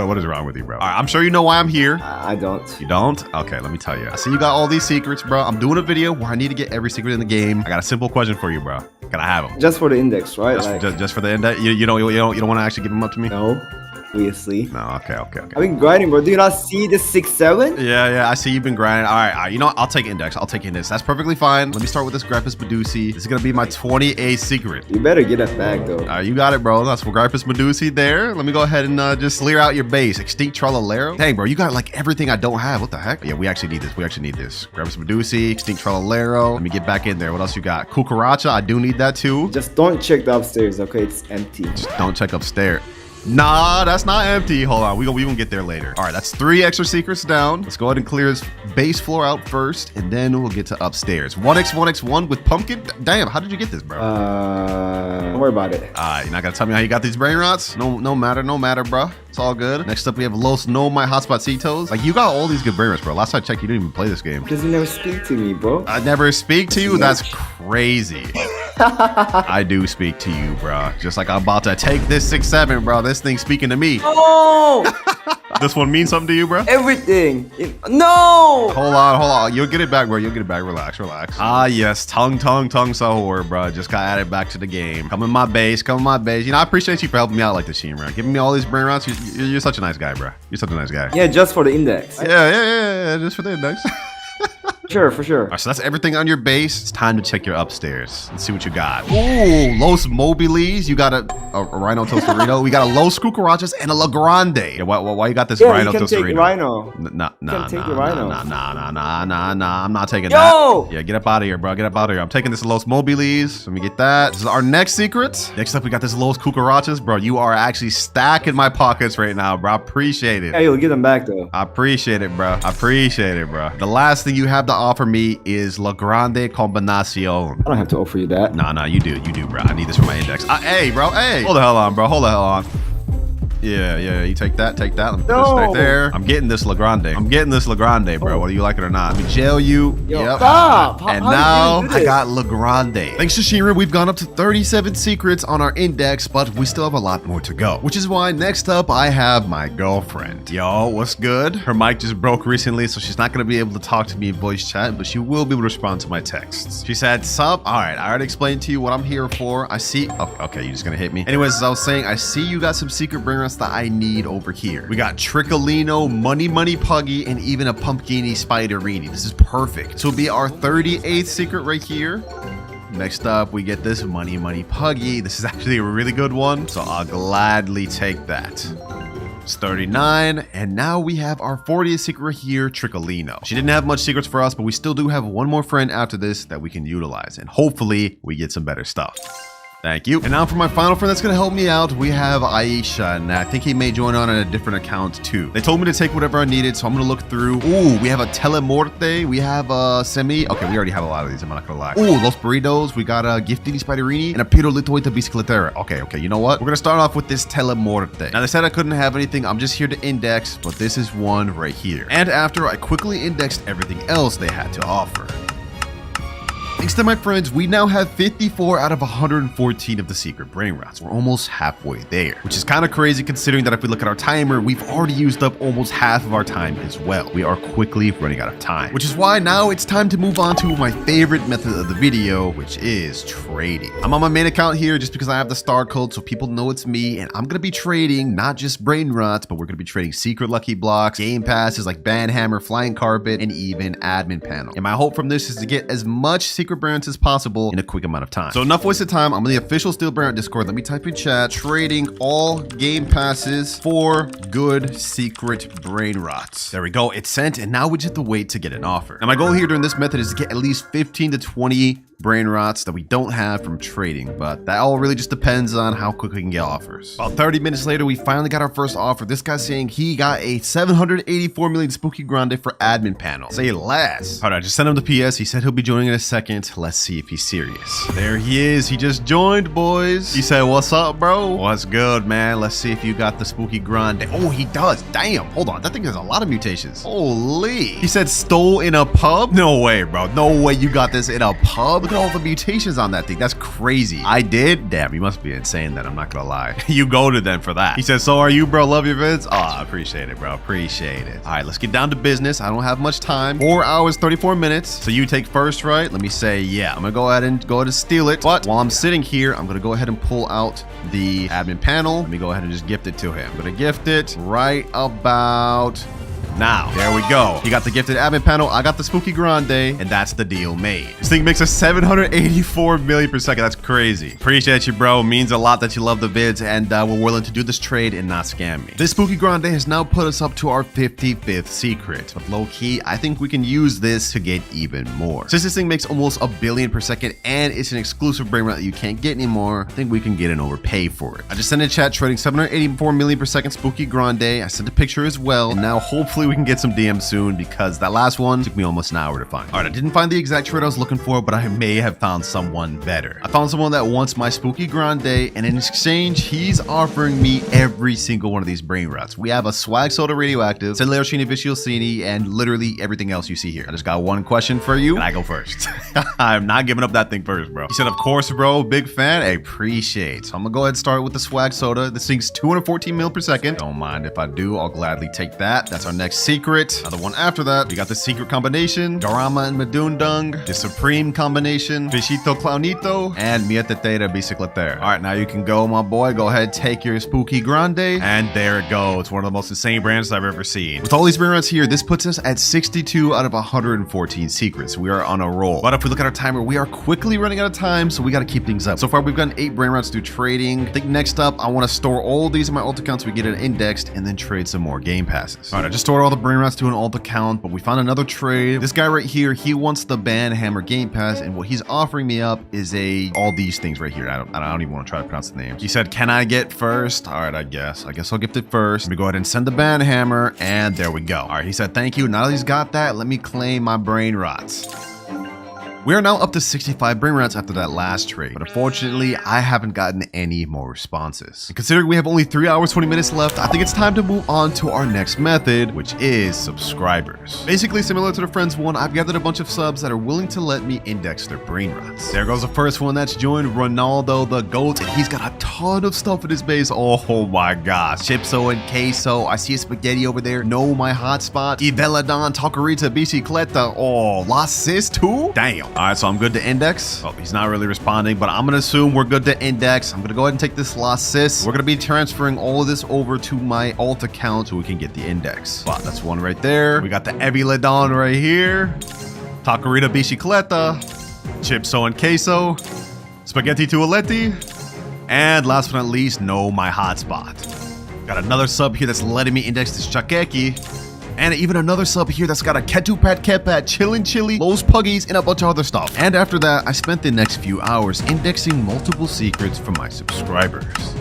what is wrong with you, bro? All right, I'm sure you know why I'm here. I don't. You don't? Okay, let me tell you. I see you got all these secrets, bro. I'm doing a video where I need to get every secret in the game. I got a simple question for you, bro. Can I have them? Just for the index, right? Just for the index? You don't want to actually give them up to me? No. Obviously. No, okay. I've been grinding, bro. Do you not see the 6'7"? Yeah, I see you've been grinding. All right. You know what? I'll take index. That's perfectly fine. Let me start with this Grapus Medusi. This is gonna be my 28th secret. You better get that back, though. You got it, bro. That's for Grapus Medusi there. Let me go ahead and just clear out your base. Extinct Trollalero. Dang, bro, you got like everything I don't have. What the heck? Yeah, we actually need this. Grapus Medusi, Extinct Trollalero. Let me get back in there. What else you got? Cucaracha. I do need that too. Just don't check the upstairs, okay? It's empty. Just don't check upstairs. Nah, that's not empty. Hold on, we gonna get there later. All right, that's 3 extra secrets down. Let's go ahead and clear his base floor out first, and then we'll get to upstairs. 1x1x1 with pumpkin. Damn, how did you get this, bro? Don't worry about it. You're not gonna tell me how you got these brain rots? No matter, bro. It's all good. Next up, we have Los No My Hotspotcitos. Like, you got all these good brain rots, bro. Last time I checked, you didn't even play this game. Because you never speak to me, bro. I never speak to you? That's crazy. I do speak to you, bro. Just like I'm about to take this 6'7", bro. This thing's speaking to me. Oh! This one means something to you, bro? Everything. No! Hold on. You'll get it back, bro. Relax. Ah, yes. Tongue Sahur, bro. Just got added back to the game. Come in my base. You know, I appreciate you for helping me out like this, Shinra. Giving me all these brain rots. You're such a nice guy, bro. You're such a nice guy. Yeah, just for the index. Yeah. Just for the index. For sure. All right, so that's everything on your base. It's time to check your upstairs. Let's see what you got. Ooh, Los Mobiles. You got a Rhino Tostarino. We got a Los Cucarachas and a La Grande. Yeah, why you got this Rhino Tostarino? Take Rhino. Nah. I'm not taking that. Yeah, get up out of here, bro. I'm taking this Los Mobiles. Let me get that. This is our next secret. Next up, we got this Los Cucarachas. Bro, you are actually stacking my pockets right now, bro. I appreciate it. Yeah, you'll get them back, though. I appreciate it, bro. The last thing you have to offer me is La Grande Combinacion. I don't have to offer you that. Nah, you do, bro. I need this for my index. Hey, bro, hey. Hold the hell on, bro. Yeah, you take that. Let me put this right there. I'm getting this La Grande, bro. Whether you like it or not. Let me jail you. Yep. Stop. And now I got La Grande. Thanks to Shinra, we've gone up to 37 secrets on our index, but we still have a lot more to go. Which is why next up I have my girlfriend. Yo, what's good? Her mic just broke recently, so she's not gonna be able to talk to me in voice chat, but she will be able to respond to my texts. She said, sup? All right, I already explained to you what I'm here for. I see. Oh, okay, you're just gonna hit me. Anyways, as I was saying, I see you got some secret bringers that I need over here. We got Triccolino, Money Puggy, and even a Pumpkini Spiderini. This is perfect. So it'll be our 38th secret right here. Next up, we get this Money Puggy. This is actually a really good one, so I'll gladly take that. It's 39, and now we have our 40th secret here, Triccolino. She didn't have much secrets for us, but we still do have one more friend after this that we can utilize, and hopefully we get some better stuff. Thank you. And now for my final friend that's going to help me out, we have Aisha, and I think he may join on a different account too. They told me to take whatever I needed, so I'm going to look through. Ooh, we have a Telemorte, we have a Semi. Okay, we already have a lot of these, I'm not going to lie. Ooh, Los Burritos, we got a Giftini Spiderini, and a Pirulitoita Bicicletera. Okay, you know what? We're going to start off with this Telemorte. Now, they said I couldn't have anything, I'm just here to index, but this is one right here. And after I quickly indexed everything else they had to offer. Thanks to my friends, we now have 54 out of 114 of the secret Brainrots. We're almost halfway there, which is kind of crazy considering that if we look at our timer, we've already used up almost half of our time as well. We are quickly running out of time, which is why now it's time to move on to my favorite method of the video, which is trading. I'm on my main account here just because I have the star code so people know it's me, and I'm going to be trading not just Brainrots, but we're going to be trading secret lucky blocks, game passes like Banhammer, Flying Carpet, and even admin panel. And my hope from this is to get as much secret Brainrots as possible in a quick amount of time. So enough wasted time. I'm in the official Steel Brainrot Discord. Let me type in chat. Trading all game passes for good secret Brainrots. There we go. It's sent, and now we just have to wait to get an offer. Now my goal here during this method is to get at least 15 to 20 Brainrots that we don't have from trading, but that all really just depends on how quick we can get offers. About 30 minutes later, we finally got our first offer. This guy's saying he got a 784 million Spooky Grande for admin panel. Say less. All right, I just sent him the PS. He said he'll be joining in a second. Let's see if he's serious. There he is. He just joined, boys. He said, what's up, bro? What's good, man? Let's see if you got the Spooky Grande. Oh, he does. Damn. Hold on. That thing has a lot of mutations. Holy. He said stole in a pub? No way, bro. No way you got this in a pub. Look at all the mutations on that thing. That's crazy. I did? Damn, you must be insane then. I'm not gonna lie. You goated then for that. He said, so are you, bro? Love your vids? Oh, I appreciate it, bro. Appreciate it. All right, let's get down to business. I don't have much time. 4 hours, 34 minutes. So you take first, right? Let me say, yeah. I'm gonna go ahead and steal it. But while I'm sitting here, I'm gonna go ahead and pull out the admin panel. Let me go ahead and just gift it to him. I'm gonna gift it right about now. There we go. He got the gifted admin panel. I got the Spooky Grande, and that's the deal made. This thing makes a 784 million per second. That's crazy. Appreciate you, bro. Means a lot that you love the vids, and we're willing to do this trade and not scam me. This Spooky Grande has now put us up to our 55th secret. But low key, I think we can use this to get even more. Since this thing makes almost a billion per second, and it's an exclusive Brainrot that you can't get anymore, I think we can get an overpay for it. I just sent a chat trading 784 million per second Spooky Grande. I sent a picture as well, and now hopefully we can get some DMs soon because that last one took me almost an hour to find. All right, I didn't find the exact trade I was looking for, but I may have found someone better. I found someone that wants my Spooky Grande, and in exchange, he's offering me every single one of these Brainrots. We have a Swag Soda Radioactive, Leoncini Viciosini, and literally everything else you see here. I just got one question for you, and I go first. I'm not giving up that thing first, bro. He said, of course, bro, big fan. I appreciate. So I'm gonna go ahead and start with the Swag Soda. This thing's 214 mil per second. Don't mind if I do, I'll gladly take that. That's our next secret. Another one after that, we got the secret combination, Garama and Madundung, the supreme combination, Fishito Clownito, and Mietetera Bicicletera. All right, now you can go, my boy. Go ahead, take your Spooky Grande, and there it goes. One of the most insane brands I've ever seen. With all these Brainrots here, this puts us at 62 out of 114 secrets. We are on a roll. But if we look at our timer, we are quickly running out of time, so we got to keep things up. So far, we've gotten 8 Brainrots through trading. I think next up, I want to store all these in my alt account so we get it indexed, and then trade some more game passes. All right, I just stored all the Brainrots to an alt account, but we found another trade. This guy right here, he wants the Banhammer game pass, and what he's offering me up is all these things right here. I don't even want to try to pronounce the names. He said, can I get first? All right, I guess I'll gift it first. Let me go ahead and send the Banhammer, and there we go. All right, he said, thank you. Now that he's got that, let me claim my Brainrots. We are now up to 65 Brainrots after that last trade, but unfortunately, I haven't gotten any more responses. And considering we have only 3 hours, 20 minutes left, I think it's time to move on to our next method, which is subscribers. Basically, similar to the Friends one, I've gathered a bunch of subs that are willing to let me index their Brainrots. There goes the first one that's joined, Ronaldo the GOAT, and he's got a ton of stuff in his base. Oh my gosh. Chipso and queso. I see a spaghetti over there. No, my hotspot. Iveladon, Taquerita, Bicicleta. Oh, Las Sis too? Damn. All right, so I'm good to index. Oh, he's not really responding, but I'm going to assume we're good to index. I'm going to go ahead and take this Las Sis. We're going to be transferring all of this over to my alt account so we can get the index. Wow, that's one. one right there. We got the Eviledon right here. Taquerita Bicicleta. chipso and queso, spaghetti tualetti, and last but not least, no, my hotspot. Got another sub here that's letting me index this chakeki, and even another sub here that's got a ketupat kepat, chillin' chili, Los Puggies, and a bunch of other stuff. And after that, I spent the next few hours indexing multiple secrets from my subscribers.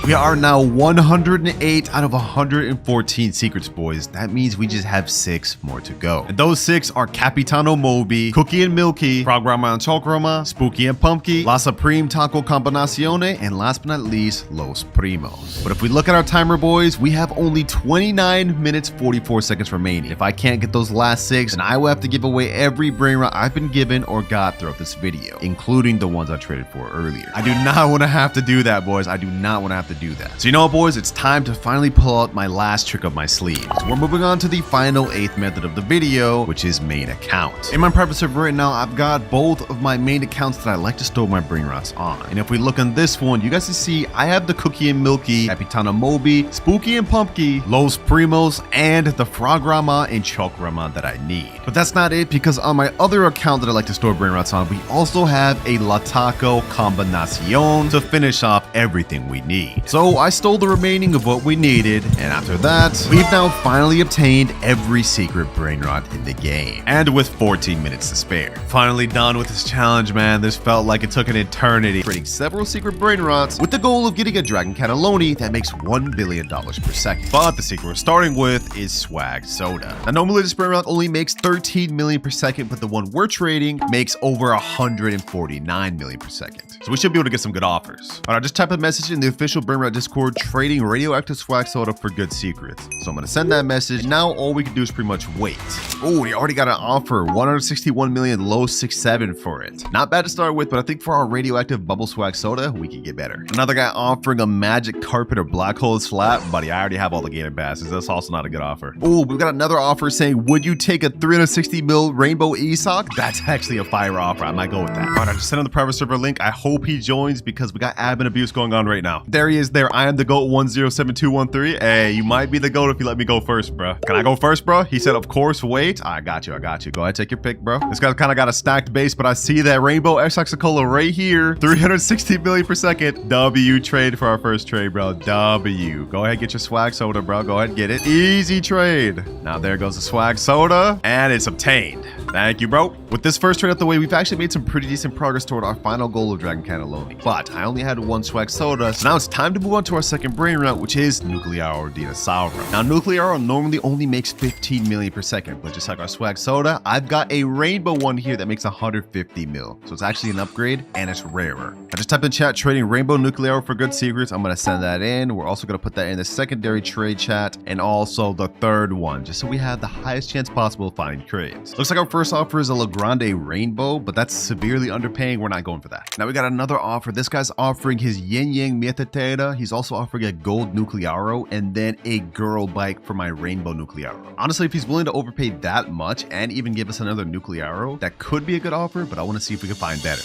We are now 108 out of 114 secrets, boys. That means we just have 6 more to go. And those 6 are Capitano Moby, Cookie and Milky, Programa and Chocroma, Spooky and Pumpkin, La Supreme Taco Combinacione, and last but not least, Los Primos. But if we look at our timer, boys, we have only 29 minutes 44 seconds remaining. If I can't get those last 6, then I will have to give away every Brainrot I've been given or got throughout this video, including the ones I traded for earlier. I do not want to have to do that, boys. I do not want to have to do that. So you know what, boys, it's time to finally pull out my last trick up my sleeve. So we're moving on to the final 8th method of the video, which is main account. In my private server right now, I've got both of my main accounts that I like to store my Brainrots on. And if we look on this one, you guys can see I have the Cookie and Milky, Capitano Moby, Spooky and Pumpkin, Los Primos, and the Frograma and Chocrama that I need. But that's not it, because on my other account that I like to store Brainrots on, we also have a La Taco Combinacion to finish off everything we need. So I stole the remaining of what we needed, and after that, we've now finally obtained every secret Brainrot in the game. And with 14 minutes to spare. Finally done with this challenge, man. This felt like it took an eternity. Creating several secret Brainrots with the goal of getting a Dragon Cannelloni that makes $1 billion per second. But the secret we're starting with is Swag Soda. Now normally this Brainrot only makes 13 million per second, but the one we're trading makes over 149 million per second. So we should be able to get some good offers. Alright, I just typed a message in the official Brainrot Discord trading radioactive swag soda for good secrets. So I'm gonna send that message. Now all we can do is pretty much wait. Oh, we already got an offer, 161 million low 67 for it. Not bad to start with, but I think for our radioactive bubble swag soda, we can get better. Another guy offering a magic carpet or black hole slap. Buddy, I already have all the gator passes. That's also not a good offer. Oh, we've got another offer saying, would you take a 360 mil rainbow ESOC? That's actually a fire offer. I might go with that. All right, I just sent him the private server link. I hope he joins because we got admin abuse going on right now. There he is there. I am the GOAT 107213. Hey, you might be the GOAT if you let me go first, bro. Can I go first, bro? He said, of course, wait. I got you. Go ahead, take your pick, bro. This guy kind of got a stacked base, but I see that rainbow X-Cola right here. 360 million per second. W trade for our first trade, bro. W. Go ahead, get your swag soda, bro. Go ahead, get it. Easy trade. Now there goes the swag soda, and it's obtained. Thank you, bro. With this first trade out the way, we've actually made some pretty decent progress toward our final goal of Dragon Cannelloni. But I only had 1 swag soda, so now it's time to move on to our second Brainrot, which is Nuclearo Dinosauro. Now, Nuclearo normally only makes 15 million per second, but just like our swag soda, I've got a rainbow one here that makes 150 mil. So it's actually an upgrade, and it's rarer. I just typed in chat trading rainbow Nuclearo for good secrets. I'm gonna send that in. We're also gonna put that in the secondary trade chat, and also the third one, just so we have the highest chance possible of finding trades. Looks like our first offer is a La Grande rainbow, but that's severely underpaying. We're not going for that. Now we got another offer. This guy's offering his Yin Yang Mietetera. He's also offering a gold Nuclearo and then a girl bike for my rainbow Nuclearo. Honestly, if he's willing to overpay that much and even give us another Nuclearo, that could be a good offer, but I want to see if we can find better.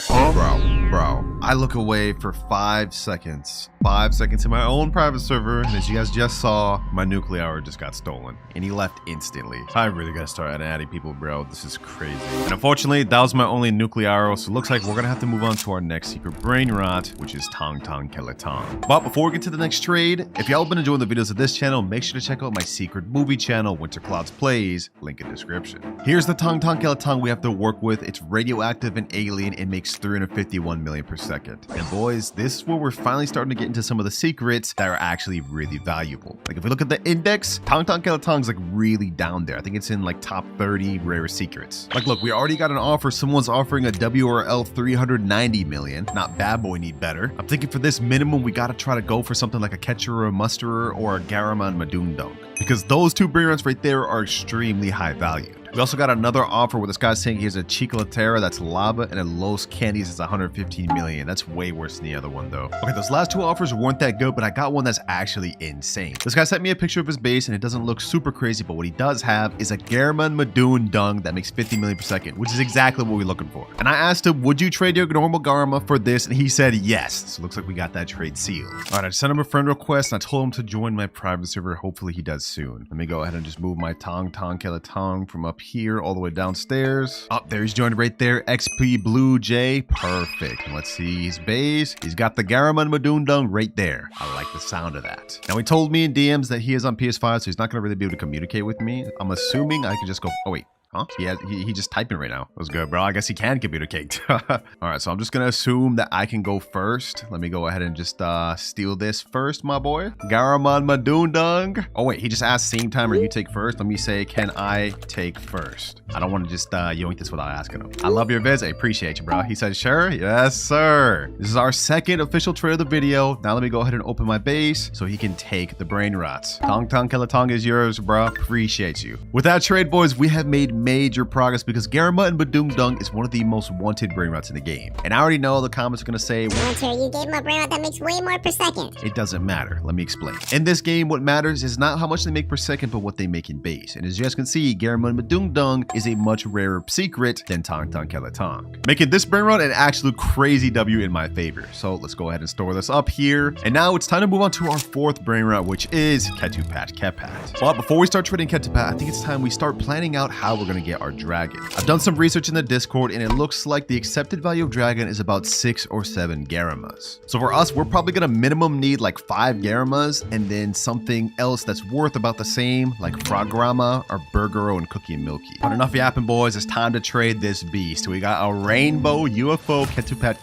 Bro, I look away for 5 seconds. 5 seconds in my own private server, and as you guys just saw, my Nuclearo just got stolen, and he left instantly. I really gotta start adding people, bro. This is crazy. And unfortunately, that was my only Nuclearo, so it looks like we're gonna have to move on to our next secret Brainrot, which is Tong Tong Keletong. But before we get to the next trade, if y'all have been enjoying the videos of this channel, make sure to check out my secret movie channel, WinterKloudz Plays, link in description. Here's the Tong Tong Keletong we have to work with. It's radioactive and alien. It makes 351 million per second. And boys, this is where we're finally starting to get into some of the secrets that are actually really valuable. Like if we look at the index, Tong Tong Keletong is like really down there. I think it's in like top 30 rare secrets. Like look, we already got an offer. Someone's offering a WRL 390 million. Not bad, boy, need better. I'm thinking for this minimum, we gotta try to go for something like a Catcher or a Musterer or a Garaman Madoondunk, because those two Brainrots right there are extremely high valued. We also got another offer where this guy's saying he has a Chiclatera that's lava and a Los Candies that's 115 million. That's way worse than the other one though. Okay, those last two offers weren't that good, but I got one that's actually insane. This guy sent me a picture of his base and it doesn't look super crazy, but what he does have is a Garamond Madoon Dung that makes 50 million per second, which is exactly what we're looking for. And I asked him, would you trade your normal Garma for this? And he said yes. So it looks like we got that trade sealed. All right, I sent him a friend request and I told him to join my private server. Hopefully he does soon. Let me go ahead and just move my Tong Kelatong from up here all the way downstairs. Oh, there he's joined right there. XP Blue Jay. Perfect. Let's see his base. He's got the Garamond Madoon Dung right there. I like the sound of that. Now he told me in DMs that he is on PS5, so he's not going to really be able to communicate with me. I'm assuming I can just go, oh wait. Huh? He just typing right now. That was good, bro. I guess he can communicate. All right, so I'm just gonna assume that I can go first. Let me go ahead and just steal this first, my boy. Garamond Madoon Dung. Oh wait, he just asked same time or you take first. Let me say, can I take first? I don't want to just yoink this without asking him. I love your vids. I appreciate you, bro. He said, sure. Yes, sir. This is our second official trade of the video. Now let me go ahead and open my base so he can take the Brainrots. Tong Kelatong is yours, bro. Appreciate you. With that trade, boys, we have made major progress because Garamond Madoon Dung is one of the most wanted Brainrots in the game. And I already know the comments are going to say, Winter, you gave him a Brainrot that makes way more per second. It doesn't matter. Let me explain. In this game, what matters is not how much they make per second, but what they make in base. And as you guys can see, Garamond Madoon Dung is a much rarer secret than Tong Kelatong, making this Brainrot an actual crazy W in my favor. So let's go ahead and store this up here. And now it's time to move on to our fourth Brainrot, which is Ketupat. But before we start trading Ketupat, I think it's time we start planning out how we're going to get our dragon. I've done some research in the Discord and it looks like the accepted value of dragon is about 6 or 7 Garamas. So for us, we're probably gonna minimum need like 5 Garamas and then something else that's worth about the same, like Frograma or Burgero and Cookie and Milky. But enough yapping, boys. It's time to trade this beast. We got a rainbow UFO Ketupat.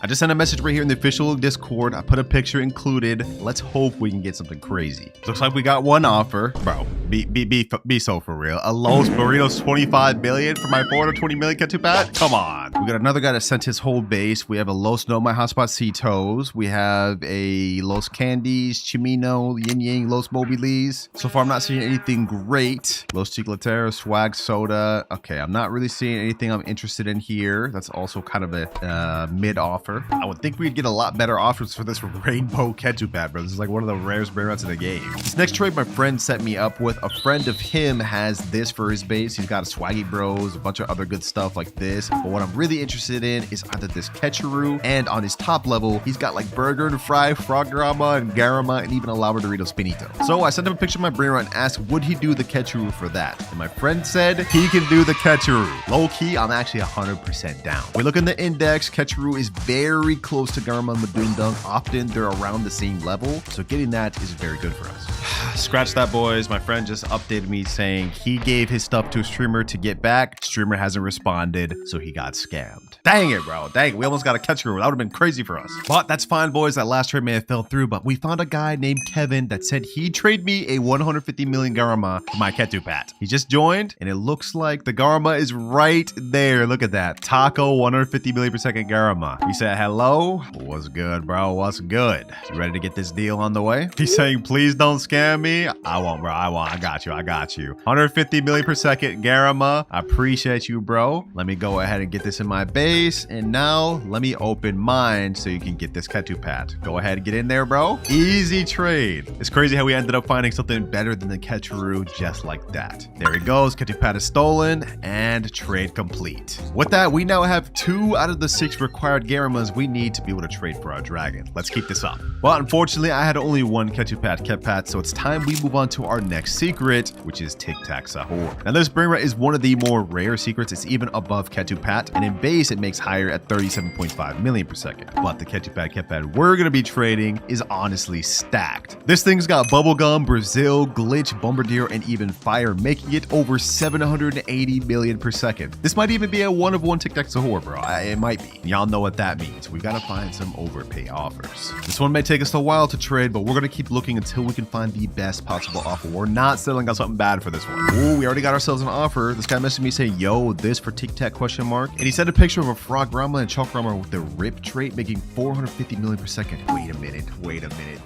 I just sent a message right here in the official Discord. I put a picture included. Let's hope we can get something crazy. Looks like we got one offer. Bro, be so for real. A Los Burritos 25 million for my 420 million Ketupat? Come on. We got another guy that sent his whole base. We have a Los No My Hotspot Cetos. We have a Los Candies, Chimino, Yin Yang, Los Mobiles. So far, I'm not seeing anything great. Los Chiclatera, Swag Soda. Okay, I'm not really seeing anything I'm interested in here. That's also kind of a mid offer. I would think we'd get a lot better offers for this rainbow Ketupat, bro. This is like one of the rarest Brainrots in the game. This next trade my friend set me up with, a friend of him has this for his base. He's got a Swaggy Bros, a bunch of other good stuff like this. But what I'm really interested in is either this Ketchuroo, and on his top level, he's got like Burger and Fry, Frograma, and Garama, and even a Lava Dorito Spinito. So I sent him a picture of my Brainrot and asked, would he do the Ketchuroo for that? And my friend said he can do the Ketchuroo. Low key, I'm actually 100% down. We look in the index, Ketchuroo is very close to Garamond Madoon Dung. Often they're around the same level, so getting that is very good for us. Scratch that, boys. My friend just updated me saying he gave his stuff to a streamer to get back. Streamer hasn't responded, so he got scammed. Dang it, bro. Dang it. We almost got a Ketchuroo. That would have been crazy for us. But that's fine, boys. That last trade may have fell through, but we found a guy named Kevin that said he'd trade me a 150 million Garama for my Ketupat. He just joined, and it looks like the Garama is right there. Look at that. Taco 150 million per second Garama. He said, hello. What's good, bro? What's good? You ready to get this deal on the way? He's saying, please don't scam me. I won't, bro. I won't. I got you. 150 million per second Garama. I appreciate you, bro. Let me go ahead and get this in my base. And now let me open mine so you can get this Ketupat. Go ahead and get in there, bro. Easy trade. It's crazy how we ended up finding something better than the Ketchuroo just like that. There he goes. Ketupat is stolen and trade complete. With that, we now have 2 out of the 6 required Garamas we need to be able to trade for our dragon. Let's keep this up. But unfortunately, I had only one Ketupat, so it's time we move on to our next secret, which is Tic Tac Sahur. Now this Brainrot is one of the more rare secrets. It's even above Ketupat, and in base it makes higher at 37.5 million per second. But the Ketupat we're gonna be trading is honestly stacked. This thing's got Bubblegum, Brazil, Glitch, Bombardier, and even Fire, making it over 780 million per second. This might even be a 1-of-1 Tic Tac Sahur, bro. It might be. Y'all know what that means. We gotta find some overpay offers. This one may take us a while to trade, but we're gonna keep looking until we can find the best possible offer. We're not not settling on something bad for this one. Ooh, we already got ourselves an offer. This guy messaged me saying, yo, this for Tic Tac question mark. And he sent a picture of a Frog Rama and Chalk Rama with the RIP trait making 450 million per second. Wait a minute.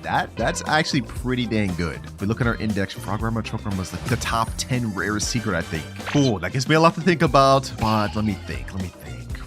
That's actually pretty dang good. If we look at our index, Frog Rama, Chalk Rama is like the top 10 rarest secret, I think. Cool, that gives me a lot to think about, but let me think.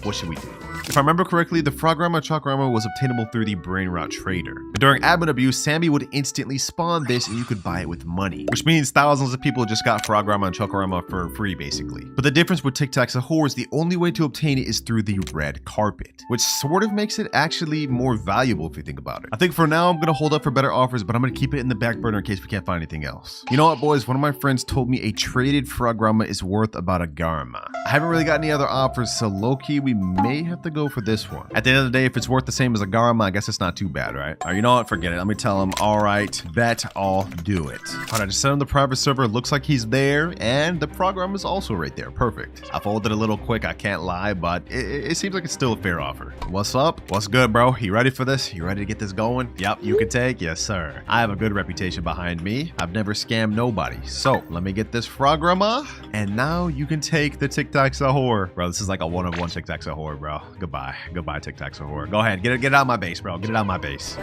What should we do? If I remember correctly, the Frog Rama Chalk Rama was obtainable through the Brainrot trader. But during admin abuse, Sammy would instantly spawn this and you could buy it with money, which means thousands of people just got Frog Rama and Chalk Rama for free, basically. But the difference with Tic Tac Sahur is the only way to obtain it is through the red carpet, which sort of makes it actually more valuable if you think about it. I think for now, I'm gonna hold up for better offers, but I'm gonna keep it in the back burner in case we can't find anything else. You know what, boys? One of my friends told me a traded Frog Rama is worth about a Garma. I haven't really got any other offers, so low-key, we may have to go for this one. At the end of the day, if it's worth the same as a Garma, I guess it's not too bad, right? You know what? Forget it. Let me tell him, all right, bet I'll do it. All right, I just sent him the private server. Looks like he's there, and the program is also right there. Perfect. I folded a little quick, I can't lie, but it seems like it's still a fair offer. What's up? What's good, bro? You ready for this? You ready to get this going? Yep, you can take? Yes, sir. I have a good reputation behind me. I've never scammed nobody. So, let me get this Frograma, and now you can take the Tic Tac Sahur. Bro, this is like a one-of-one Tic Tac Sahur, bro. Goodbye. Goodbye, Tic Tac Sahur. Go ahead, get it out of my base, bro. Get it out of my base.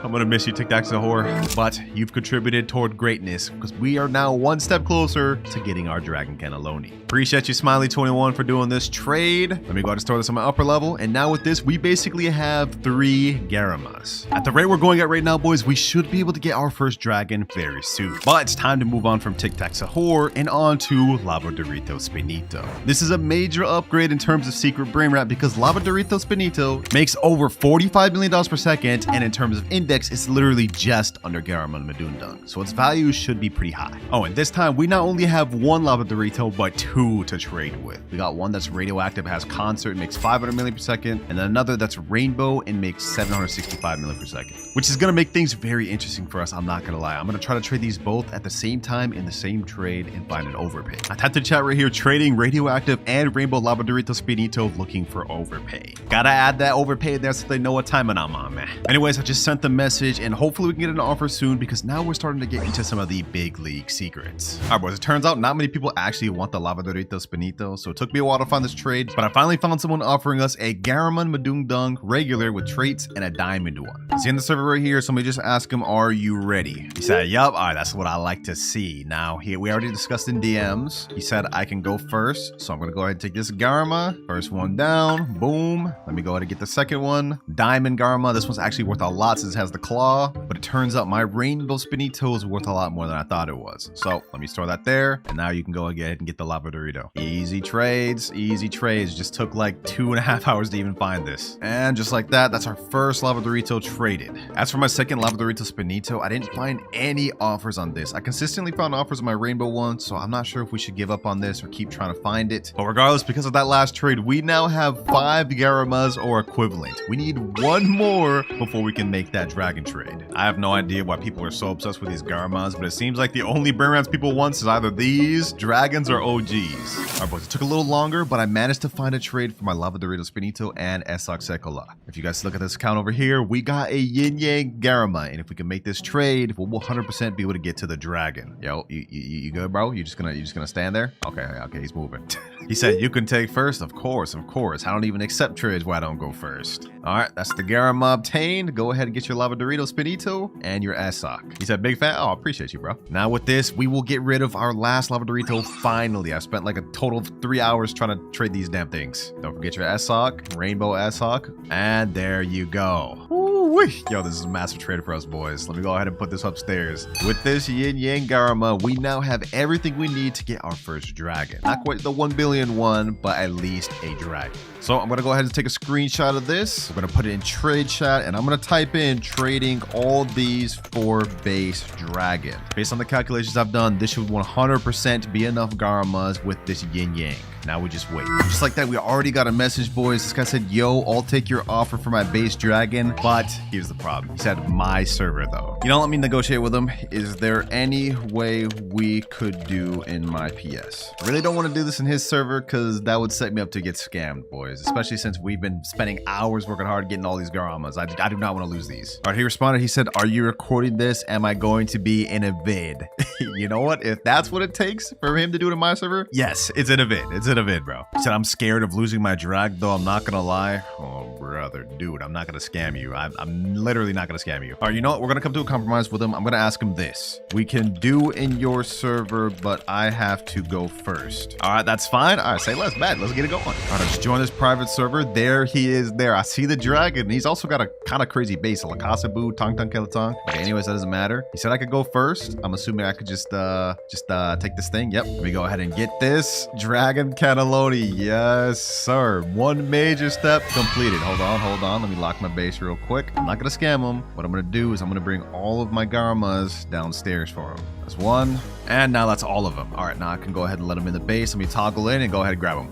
I'm gonna miss you, Tic Tac Sahur, but you've contributed toward greatness because we are now one step closer to getting our Dragon Cannelloni. Appreciate you, Smiley21, for doing this trade. Let me go ahead and store this on my upper level. And now with this, we basically have 3 Garamas. At the rate we're going at right now, boys, we should be able to get our first dragon very soon. But it's time to move on from Tic Tac Sahur and on to Lava Dorito Spinito. This is a major upgrade in terms of secret Brainrot because Lava Dorito Spinito makes over $45 million per second, and in terms of index, it's literally just under Garama and Madundung, so its value should be pretty high. Oh, and this time we not only have 1 Lava Dorito, but 2 to trade with. We got one that's radioactive, has concert, makes 500 million per second, and then another that's rainbow and makes 765 million per second, which is gonna make things very interesting for us. I'm not gonna lie. I'm gonna try to trade these both at the same time in the same trade and find an overpay. I typed in chat right here, trading radioactive and rainbow Lava Dorito Spinito, looking for overpay. Gotta add that overpay there so they know what time I'm on, man. Anyways, I just sent the message and hopefully we can get an offer soon because now we're starting to get into some of the big league secrets. All right, boys, it turns out not many people actually want the Lava Dorito Spinito, so it took me a while to find this trade, but I finally found someone offering us a Garaman Madungdung regular with traits and a diamond one. See in the server right here, somebody just asked him, are you ready? He said, yup. All right, that's what I like to see. Now, we already discussed in DMs. He said I can go first, so I'm gonna go ahead and take this Garma. First one down, boom. Let me go ahead and get the second one. Diamond Garma. This one's actually worth a lot since it has the claw, but it turns out my Rainbow Spinito is worth a lot more than I thought it was. So let me store that there, and now you can go ahead and get the Lava Dorito. Easy trades, easy trades. Just took like 2.5 hours to even find this. And just like that, that's our first Lava Dorito traded. As for my second Lava Dorito Spinito, I didn't find any offers on this. I consistently found offers on my Rainbow one, so I'm not sure if we should give up on this or keep trying to find it. But regardless, because of that last trade, we now have 5 Garamas or equivalent. We need 1 more before we can make that dragon trade. I have no idea why people are so obsessed with these Garamas, but it seems like the only Brainrots people want is either these, dragons, or OGs. Alright, boys, it took a little longer, but I managed to find a trade for my Lava Dorito Spinito and Esoc Sekola. If you guys look at this account over here, we got a Yin Yang Garama, and if we can make this trade, we'll 100% be able to get to the dragon. Yo, you good, bro? You just gonna stand there? Okay, he's moving. He said, you can take first? Of course. I don't even accept trades where I don't go first. Alright, that's the Garama obtained. Go ahead and get your Lava Dorito Spinito and your Esoc. He said, big fan? Oh, appreciate you, bro. Now with this, we will get rid of our last Lava Dorito finally. I spent like a total of 3 hours trying to trade these damn things. Don't forget your Esoc, Rainbow Esoc, and there you go. Ooh-wee. Yo, this is a massive trade for us, boys. Let me go ahead and put this upstairs. With this Yin Yang Garama, we now have everything we need to get our first dragon. Not quite the 1 billion one, but at least a dragon. So I'm gonna go ahead and take a screenshot of this. I'm gonna put it in trade chat, and I'm gonna type in trading all these for base dragon. Based on the calculations I've done, this should 100% be enough Garamas with this Yin Yang. Now we just wait. Just like that, we already got a message, boys. This guy said, yo, I'll take your offer for my base dragon, but here's the problem. He said my server though. You know, let me negotiate with him. Is there any way we could do in my PS? I really don't want to do this in his server because that would set me up to get scammed, boys. Especially since we've been spending hours working hard getting all these Garamas. I do not want to lose these. All right, he responded. He said, are you recording this? Am I going to be in a vid? You know what? If that's what it takes for him to do it in my server, yes, it's in a vid. It's in a vid, bro. He said, I'm scared of losing my drag though. I'm not gonna lie. Oh, brother, dude, I'm not gonna scam you. I'm literally not gonna scam you. All right, you know what? We're gonna come to a compromise with him. I'm gonna ask him this. We can do in your server, but I have to go first. All right, that's fine. All right, say less, bet. Let's get it going. All right, let's join this private server. There he is there. I see the dragon. He's also got a kind of crazy base. La Casa Boo, Tong Tong Kelatong. Okay, anyways, that doesn't matter. He said I could go first. I'm assuming I could just take this thing. Yep. Let me go ahead and get this dragon cannelloni. Yes, sir. One major step completed. Hold on. Let me lock my base real quick. I'm not gonna scam him. What I'm gonna do is I'm gonna bring all of my Garmas downstairs for him. That's one. And now that's all of them. All right, now I can go ahead and let him in the base. Let me toggle in and go ahead and grab him.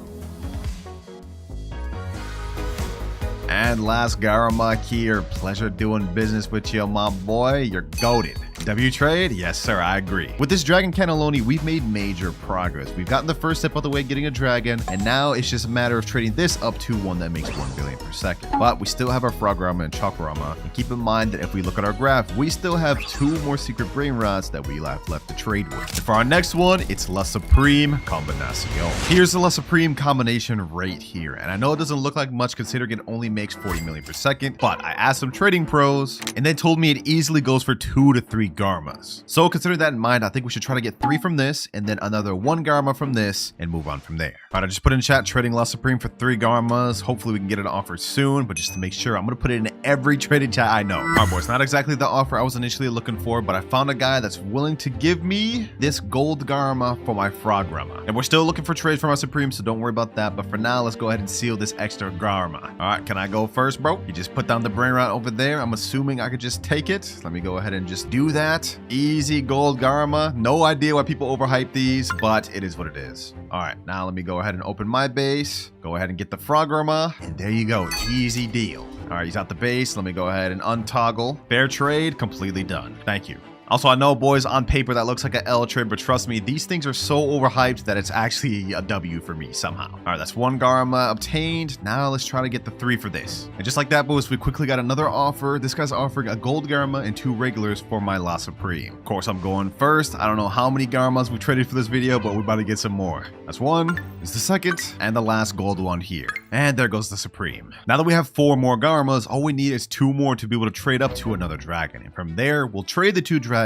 And last Garama here. Pleasure doing business with you, my boy. You're goated. W trade? Yes, sir, I agree. With this dragon cannelloni, we've made major progress. We've gotten the first step of the way, getting a dragon, and now it's just a matter of trading this up to one that makes 1 billion per second. But we still have our Frograma and Chokorama, and keep in mind that if we look at our graph, we still have 2 more secret Brainrots that we have left to trade with. And for our next one, it's La Supreme Combinacion. Here's the La Supreme combination right here, and I know it doesn't look like much considering it only makes 40 million per second, but I asked some trading pros, and they told me it easily goes for 2 to 3 Garmas. So considering that in mind, I think we should try to get 3 from this and then another 1 Garma from this and move on from there. All right, I just put in chat trading La Supreme for 3 Garmas. Hopefully we can get an offer soon, but just to make sure, I'm going to put it in every trading chat I know. All right, boys, not exactly the offer I was initially looking for, but I found a guy that's willing to give me this gold Garma for my Frograma. And we're still looking for trades for my Supreme, so don't worry about that. But for now, let's go ahead and seal this extra Garma. All right, can I go first, bro? You just put down the Brainrot over there. I'm assuming I could just take it. Let me go ahead and just do that. Easy gold Garma. No idea why people overhype these, but it is what it is. All right, now let me go ahead and open my base. Go ahead and get the Frograma, and there you go. Easy deal. All right, he's out the base. Let me go ahead and untoggle. Fair trade, completely done. Thank you. Also, I know, boys, on paper that looks like an L trade, but trust me, these things are so overhyped that it's actually a W for me somehow. All right, that's 1 Garma obtained. Now let's try to get the 3 for this. And just like that, boys, we quickly got another offer. This guy's offering a gold Garma and 2 regulars for my La Supreme. Of course, I'm going first. I don't know how many Garmas we traded for this video, but we're about to get some more. That's 1. It's the second and the last gold one here. And there goes the Supreme. Now that we have 4 more Garmas, all we need is 2 more to be able to trade up to another dragon. And from there, we'll trade the 2 dragons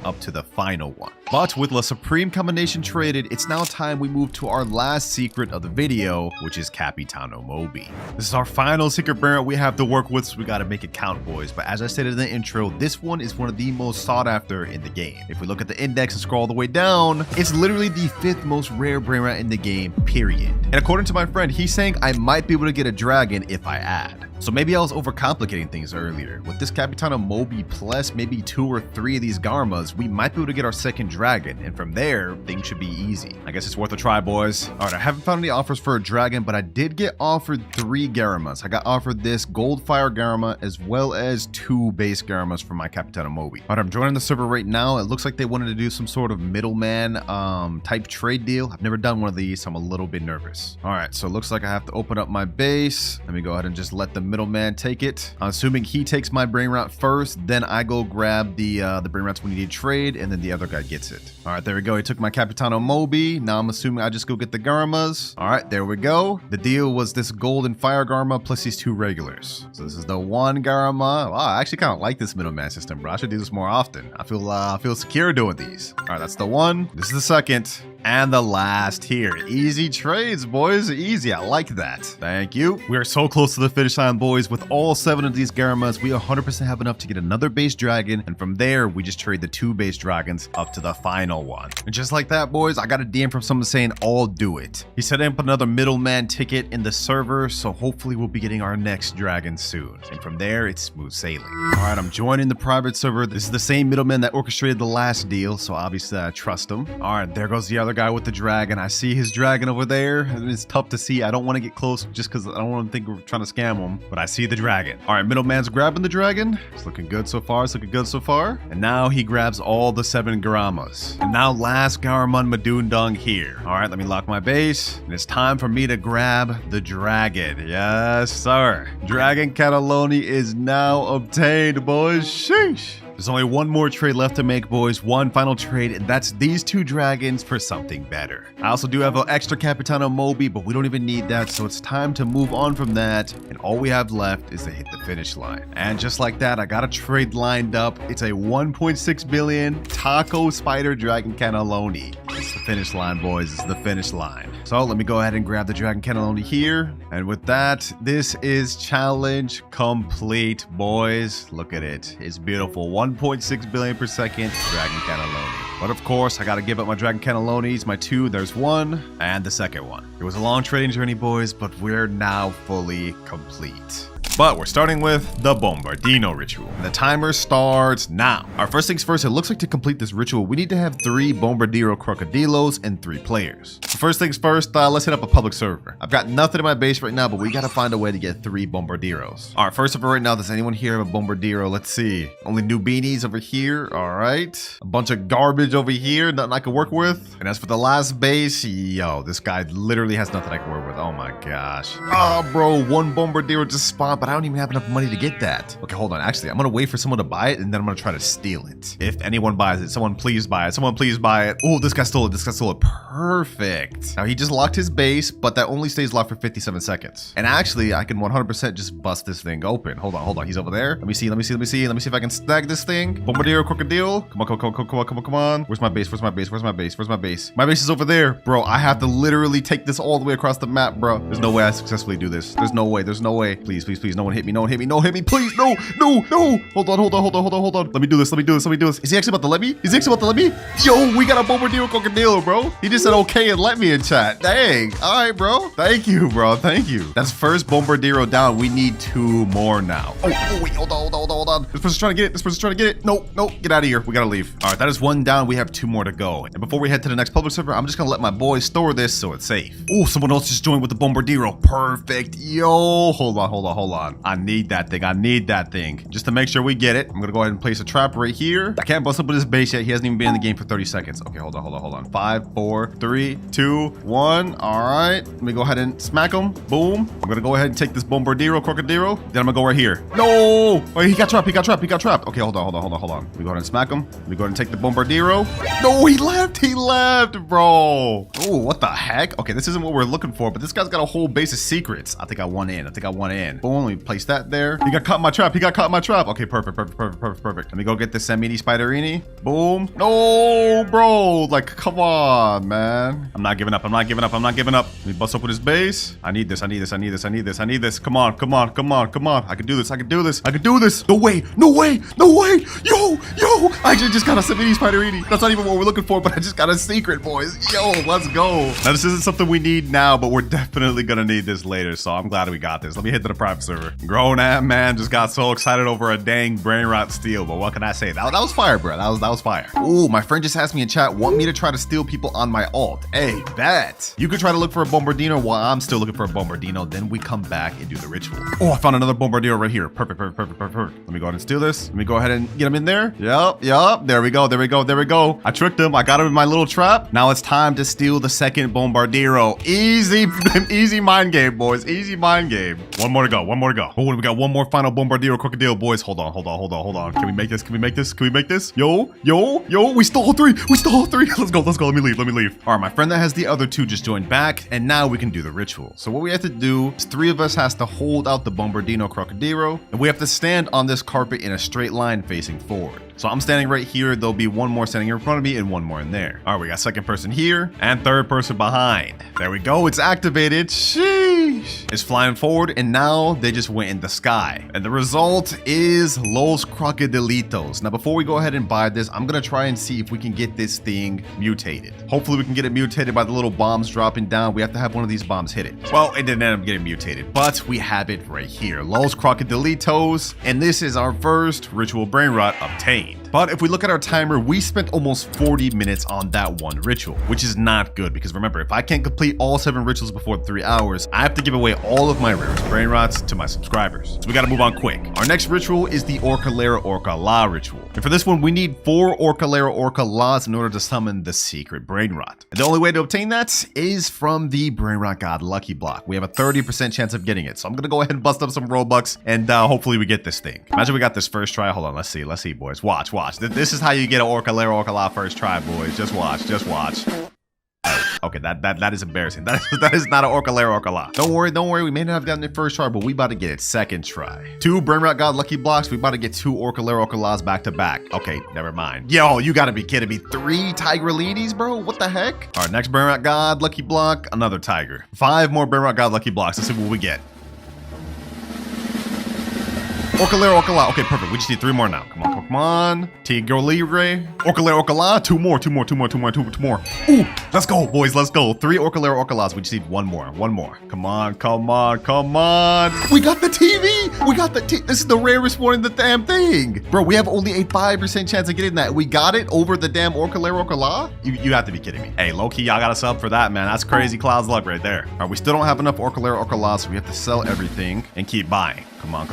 up to the final one. But with La Supreme combination traded, it's now time we move to our last secret of the video, which is Capitano Moby. This is our final secret Brainrot we have to work with, so we got to make it count, boys. But as I said in the intro, this one is one of the most sought after in the game. If we look at the index and scroll all the way down, it's literally the 5th most rare Brainrot in the game, period. And according to my friend, he's saying I might be able to get a dragon if I add. So maybe I was overcomplicating things earlier. With this Capitano Moby plus maybe 2 or 3 of these Garmas, we might be able to get our second dragon, and from there, things should be easy. I guess it's worth a try, boys. All right, I haven't found any offers for a dragon, but I did get offered 3 Garamas. I got offered this Gold Fire Garma as well as 2 base Garamas for my Capitano Moby. All right, I'm joining the server right now. It looks like they wanted to do some sort of middleman type trade deal. I've never done one of these, so I'm a little bit nervous. All right, so it looks like I have to open up my base. Let me go ahead and just let the middleman take it. I'm assuming he takes my Brainrot first, then I go grab the Brainrots we need to trade, and then the other guy gets it. All right, there we go. He took my Capitano Moby. Now I'm assuming I just go get the Garmas. All right, there we go. The deal was this golden fire Garma plus these 2 regulars. So this is the 1 Garma. Wow, I actually kind of like this middleman system, bro. I should do this more often. I feel secure doing these. All right, that's the 1. This is the second. And the last here. Easy trades, boys. Easy. I like that. Thank you. We are so close to the finish line, boys. With all 7 of these Garamas, we 100% have enough to get another base dragon. And from there, we just trade the 2 base dragons up to the final one. And just like that, boys, I got a DM from someone saying, I'll do it. He set up another middleman ticket in the server. So hopefully we'll be getting our next dragon soon. And from there, it's smooth sailing. All right, I'm joining the private server. This is the same middleman that orchestrated the last deal. So obviously I trust him. All right, there goes the other other guy with the dragon. I see his dragon over there, and it's tough to see. I don't want to get close just because I don't want to think we're trying to scam him, but I see the dragon. All right, middleman's grabbing the dragon. It's looking good so far. It's looking good so far. And now he grabs all the 7 Garamas. And now last Garamon Madundung here. All right, let me lock my base. And it's time for me to grab the dragon. Yes, sir. Dragon Cannelloni is now obtained, boys. Sheesh. There's only one more trade left to make, boys. One final trade, and that's these 2 dragons for something better. I also do have an extra Capitano Moby, but we don't even need that, so it's time to move on from that. And all we have left is to hit the finish line. And just like that, I got a trade lined up. It's a 1.6 billion Taco Spider Dragon Cannelloni. It's the finish line, boys. It's the finish line. So let me go ahead and grab the Dragon Cannelloni here. And with that, this is challenge complete, boys. Look at it. It's beautiful. 1.6 billion per second Dragon Cannelloni. But of course, I gotta give up my Dragon Cannellonis, my 2, there's 1, and the second one. It was a long trading journey, boys, but we're now fully complete. But we're starting with the Bombardino ritual. And the timer starts now. Our first things first, it looks like to complete this ritual, we need to have 3 Bombardiro Crocodilos and 3 players. So first things first, let's hit up a public server. I've got nothing in my base right now, but we gotta find a way to get 3 Bombardiros. All right, first of all, right now, does anyone here have a Bombardiro? Let's see. Only new beanies over here. All right. A bunch of garbage over here, nothing I can work with. And as for the last base, yo, this guy literally has nothing I can work with. Oh my gosh. Oh, bro, 1 Bombardiro just spawned, but I don't even have enough money to get that. Okay, hold on. Actually, I'm gonna wait for someone to buy it, and then I'm gonna try to steal it. If anyone buys it, someone please buy it. Someone please buy it. Oh, this guy stole it. This guy stole it. Perfect. Now, he just locked his base, but that only stays locked for 57 seconds. And actually, I can 100% just bust this thing open. Hold on. He's over there. Let me see if I can snag this thing. Bombardiro Crocodile. Come on. Where's my base? My base is over there. Bro, I have to literally take this all the way across the map, bro. There's no way I successfully do this. There's no way. Please. No one hit me. Please. No. Hold on. Let me do this. Is he actually about to let me? Yo, we got a Bombardiro Crocodile, bro. He just said okay and let me in chat. Dang. All right, bro. Thank you, bro. That's first Bombardiro down. We need 2 more now. Oh, wait. Hold on. This person's trying to get it. No. Get out of here. We gotta leave. All right, that is 1 down. We have 2 more to go. And before we head to the next public server, I'm just gonna let my boys store this so it's safe. Oh, someone else just joined with the Bombardiro. Perfect. Yo, hold on. I need that thing. Just to make sure we get it, I'm gonna go ahead and place a trap right here. I can't bust up with his base yet. He hasn't even been in the game for 30 seconds. Okay, hold on. 5, 4, 3, 2, 1. All right. Let me go ahead and smack him. Boom. I'm gonna go ahead and take this Bombardiro Crocodile. Then I'm gonna go right here. No! Wait, he got trapped. Okay, hold on. Let me go ahead and smack him. Let me go ahead and take the Bombardiro. No, he left, bro. Oh, what the heck? Okay, this isn't what we're looking for, but this guy's got a whole base of secrets. I think I won in. Boom, let me place that there. He got caught in my trap. Okay, perfect. Let me go get this Samini Spiderini. Boom. No, bro. Like, come on, man. I'm not giving up. Let me bust up with his base. I need this. Come on. I can do this. No way. Yo. I just got a Samini Spiderini. That's not even what we're looking for, but I just got a secret, boys. Yo, let's go. Now, this isn't something we need now, but we're definitely gonna need this later, so I'm glad we got this. Let me hit to the private server. Grown-ass man just got so excited over a dang Brainrot steal, but what can I say? That was fire, bro. That was fire. Ooh, my friend just asked me in chat, want me to try to steal people on my alt? Hey, bet. You could try to look for a Bombardino while I'm still looking for a Bombardino, then we come back and do the ritual. Oh, I found another Bombardino right here. Perfect. Let me go ahead and steal this. Let me go ahead and get him in there. Yup. There we go. I tricked him. I got him in my little trap. Now it's time to steal the second Bombardiro. Easy mind game, boys. Easy mind game. One more to go. Oh, we got 1 more final Bombardiro Crocodile, boys. Hold on. Can we make this? Yo. We stole 3. Let's go. Let me leave. All right, my friend that has the other 2 just joined back, and now we can do the ritual. So what we have to do is 3 of us has to hold out the Bombardino Crocodile, and we have to stand on this carpet in a straight line facing forward. So I'm standing right here. There'll be 1 more standing in front of me and 1 more in there. All right, we got second person here and third person behind. There we go. It's activated. Sheesh. It's flying forward, and now they just went in the sky. And the result is Los Crocodilitos. Now, before we go ahead and buy this, I'm going to try and see if we can get this thing mutated. Hopefully, we can get it mutated by the little bombs dropping down. We have to have one of these bombs hit it. Well, it didn't end up getting mutated, but we have it right here. Los Crocodilitos. And this is our first ritual brain rot obtained. But if we look at our timer, we spent almost 40 minutes on that one ritual, which is not good because remember, if I can't complete all 7 rituals before 3 hours, I have to give away all of my rarest Brainrots to my subscribers. So we gotta move on quick. Our next ritual is the Orkalera Orka La ritual. And for this one, we need 4 Orkalera Orka La's in order to summon the secret Brainrot. And the only way to obtain that is from the Brainrot God Lucky Block. We have a 30% chance of getting it. So I'm gonna go ahead and bust up some Robux and hopefully we get this thing. Imagine we got this first try. Hold on, let's see boys. Watch. This is how you get an Orkalera Orka La first try, boys. Just watch. Okay, that is embarrassing. That is not an Orkalera Orka La. Don't worry. We may not have gotten it first try, but we about to get it second try. 2 Brainrot God Lucky Blocks. We about to get 2 Orkalera Orka La's back to back. Okay, never mind. Yo, you gotta be kidding me. 3 Tiger Leadies, bro? What the heck? All right, next Brainrot God Lucky Block, another Tiger. 5 more Brainrot God Lucky Blocks. Let's see what we get. Orkalera Orka La. Okay, perfect. We just need 3 more now. Come on. Tigro Libre. Orkalera Orka La. 2 more. Ooh, let's go, boys. Let's go. 3 Orkalera Orka La's. We just need 1 more. Come on. We got the TV. We got the TV. This is the rarest one in the damn thing. Bro, we have only a 5% chance of getting that. We got it over the damn Orkalera Orka La? You have to be kidding me. Hey, low-key, y'all got a sub for that, man. That's crazy Cloud's luck right there. All right, we still don't have enough Orkalera Orka La, so we have to sell everything and keep buying. Come on.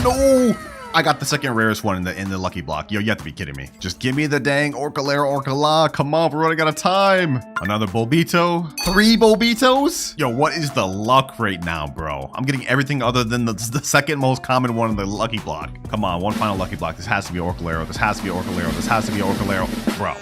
No! I got the second rarest one in the lucky block. Yo, you have to be kidding me. Just give me the dang Orkalera Orka La. Come on, we're running out of time. Another Bulbito. 3 Bulbitos? Yo, what is the luck right now, bro? I'm getting everything other than the second most common one in the lucky block. Come on, one final lucky block. This has to be Orkalera. This has to be Orkalera. Bro.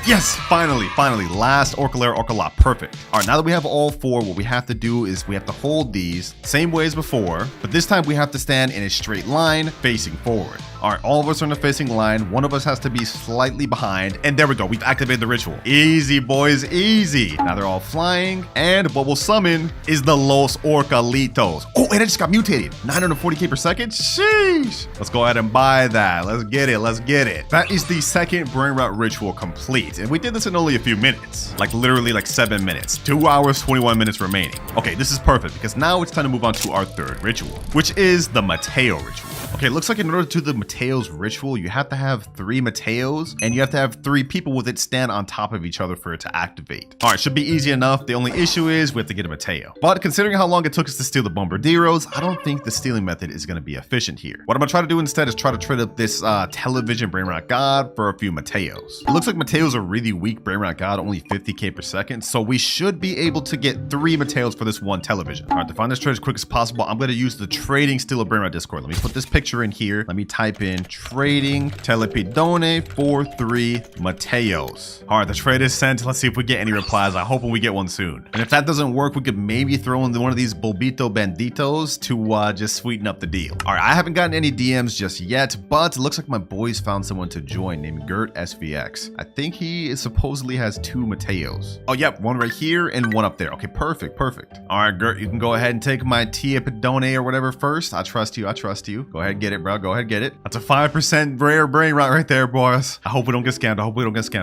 Yes, finally, last Orkalera Orka La, perfect. All right, now that we have all 4, what we have to do is we have to hold these same way as before, but this time we have to stand in a straight line facing forward. All right, all of us are in a facing line. One of us has to be slightly behind, and there we go. We've activated the ritual. Easy, boys, easy. Now they're all flying, and what we'll summon is the Los Orcalitos. Oh, and it just got mutated. 940k per second? Sheesh. Let's go ahead and buy that. Let's get it. That is the second Brainrot ritual complete, and we did this in only a few minutes. Like literally like 7 minutes. 2 hours, 21 minutes remaining. Okay, this is perfect because now it's time to move on to our 3rd ritual, which is the Mateo ritual. Okay, it looks like in order to do the Mateo's ritual, you have to have 3 Mateos, and you have to have 3 people with it stand on top of each other for it to activate. All right, should be easy enough. The only issue is we have to get a Mateo. But considering how long it took us to steal the Bombardieros, I don't think the stealing method is going to be efficient here. What I'm going to try to do instead is try to trade up this television Brainrot God for a few Mateos. It looks like Mateo's a really weak Brainrot God, only 50k per second, so we should be able to get 3 Mateos for this 1 television. All right, to find this trade as quick as possible, I'm going to use the Trading Steal a Brainrot Discord. Let me put this picture in here. Let me type in trading telepidone for 3 Mateos. All right, the trade is sent. Let's see if we get any replies. I hope we get one soon. And if that doesn't work, we could maybe throw in one of these Bulbito Banditos to just sweeten up the deal. All right, I haven't gotten any DMs just yet, but it looks like my boys found someone to join named Gert SVX. I think he supposedly has 2 Mateos. Oh, yep, one right here and one up there. Okay, perfect. All right, Gert, you can go ahead and take my Telepidone or whatever first. I trust you. Go ahead and get it, bro. Go ahead and get it. That's a 5% rare Brainrot right there, boys. I hope we don't get scammed.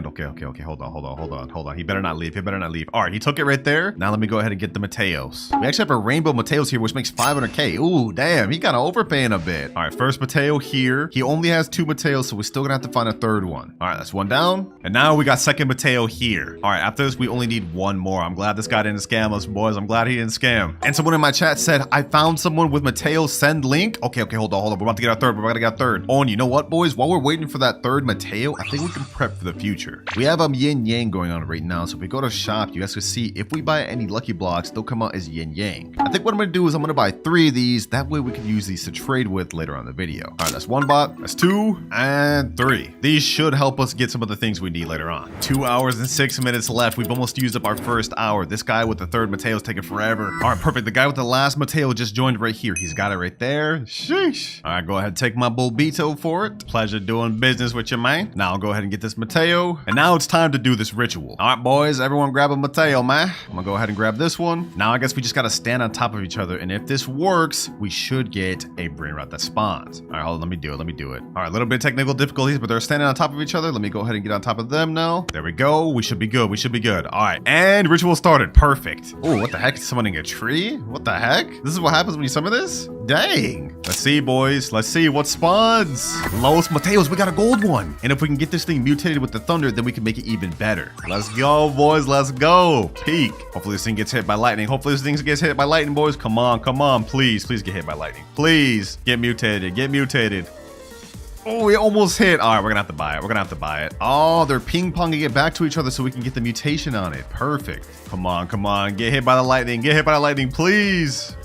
Okay. Hold on. He better not leave. All right, he took it right there. Now let me go ahead and get the Mateos. We actually have a rainbow Mateos here, which makes 500k. Ooh, damn, he kind of overpaying a bit. All right, first Mateo here. He only has 2 Mateos, so we're still gonna have to find a 3rd one. All right, that's 1 down. And now we got second Mateo here. All right, after this, we only need 1 more. I'm glad this guy didn't scam us, boys. I'm glad he didn't scam. And someone in my chat said, I found someone with Mateo, send link. Okay, hold on. We're about to get our 3rd. Oh, and you know what, boys? While we're waiting for that 3rd Mateo, I think we can prep for the future. We have yin yang going on right now, so if we go to shop, you guys can see if we buy any lucky blocks, they'll come out as yin yang. I think what I'm gonna do is I'm gonna buy 3 of these. That way we can use these to trade with later on in the video. All right, that's 1 bot, that's 2, and 3. These should help us get some of the things we need later on. 2 hours and 6 minutes left. We've almost used up our 1st hour. This guy with the 3rd Mateo's taking forever. All right, perfect. The guy with the last Mateo just joined right here. He's got it right there. Sheesh. All right, go ahead and take my Bulbito for it. Pleasure doing business with you, man. Now I'll go ahead and get this Mateo. And now it's time to do this ritual. All right, boys, everyone grab a Mateo, man. I'm gonna go ahead and grab this one. Now I guess we just gotta stand on top of each other. And if this works, we should get a Brainrot that spawns. All right, hold on, let me do it. All right, a little bit of technical difficulties, but they're standing on top of each other. Let me go ahead and get on top of them now. There we go. We should be good. All right, and ritual started. Perfect. Oh, what the heck? Summoning a tree? What the heck? This is what happens when you summon this? Dang. Let's see, boys. Let's see what spawns. Los Mateos, we got a gold one. And if we can get this thing mutated with the thunder, then we can make it even better. Let's go, boys. Let's go. Peak. Hopefully this thing gets hit by lightning. Hopefully this thing gets hit by lightning, boys. Come on, come on. Please, please get hit by lightning. Please get mutated. Get mutated. Oh, we almost hit. All right, we're gonna have to buy it. We're gonna have to buy it. Oh, they're ping-ponging it back to each other so we can get the mutation on it. Perfect. Come on, come on. Get hit by the lightning. Get hit by the lightning, please.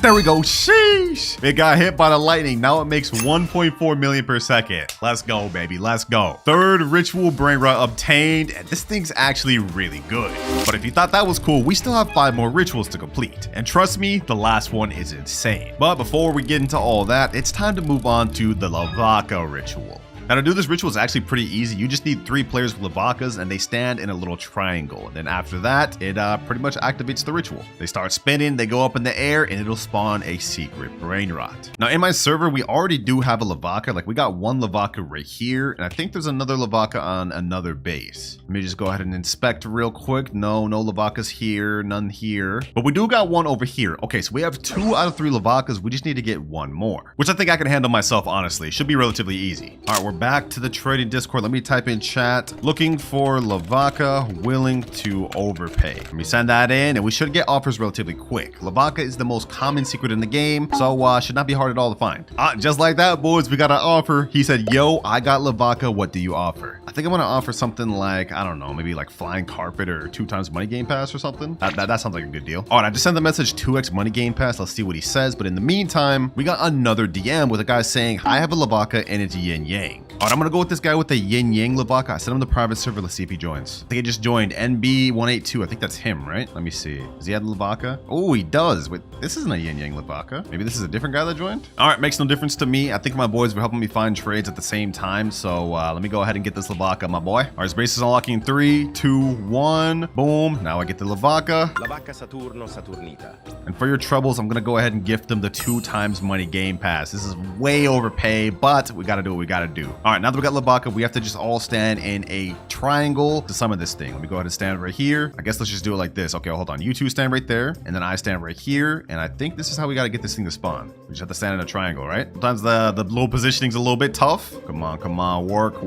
There we go. Sheesh. It got hit by the lightning. Now it makes 1.4 million per second. Let's go, baby. Let's go. Third ritual Brainrot obtained. And this thing's actually really good. But if you thought that was cool, we still have 5 more rituals to complete. And trust me, the last one is insane. But before we get into all that, it's time to move on to the Lavaka ritual. Now to do this ritual is actually pretty easy. You just need 3 players with Lavakas and they stand in a little triangle. And then after that, it pretty much activates the ritual. They start spinning, they go up in the air, and it'll spawn a secret Brainrot. Now in my server, we already do have a Lavaka. Like we got 1 Lavaka right here, and I think there's another Lavaka on another base. Let me just go ahead and inspect real quick. No Lavakas here, none here. But we do got 1 over here. Okay, so we have 2 out of 3 Lavakas. We just need to get 1 more, which I think I can handle myself, honestly. Should be relatively easy. All right, we're back to the trading Discord. Let me type in chat. Looking for Lavaka willing to overpay. Let me send that in and we should get offers relatively quick. Lavaka is the most common secret in the game, so should not be hard at all to find. Just like that, boys, we got an offer. He said, yo, I got Lavaka. What do you offer? I think I'm gonna offer something like, I don't know, maybe like flying carpet or 2 times money game pass or something. That sounds like a good deal. All right, I just sent the message 2x money game pass. Let's see what he says. But in the meantime, we got another DM with a guy saying, I have a Lavaka and it's yin yang. All right, I'm gonna go with this guy with the yin yang Lavaka. I sent him the private server. Let's see if he joins. I think he just joined. NB182. I think that's him, right? Let me see. Does he have the Lavaka? Oh, he does. Wait, this isn't a yin yang Lavaka. Maybe this is a different guy that joined. All right, makes no difference to me. I think my boys were helping me find trades at the same time. So let me go ahead and get this Lavaka, my boy. All right, his base is unlocking 3, 2, 1. Boom. Now I get the Lavaka. La vacca Saturno Saturnita. And for your troubles, I'm gonna go ahead and gift them the 2 times money game pass. This is way overpay, but we gotta do what we gotta do. All right, now that we got Lavaka, we have to just all stand in a triangle to summon this thing. Let me go ahead and stand right here. I guess let's just do it like this. Okay, hold on. You 2 stand right there, and then I stand right here. And I think this is how we gotta get this thing to spawn. We just have to stand in a triangle, right? Sometimes the little positioning's a little bit tough. Come on, come on, work.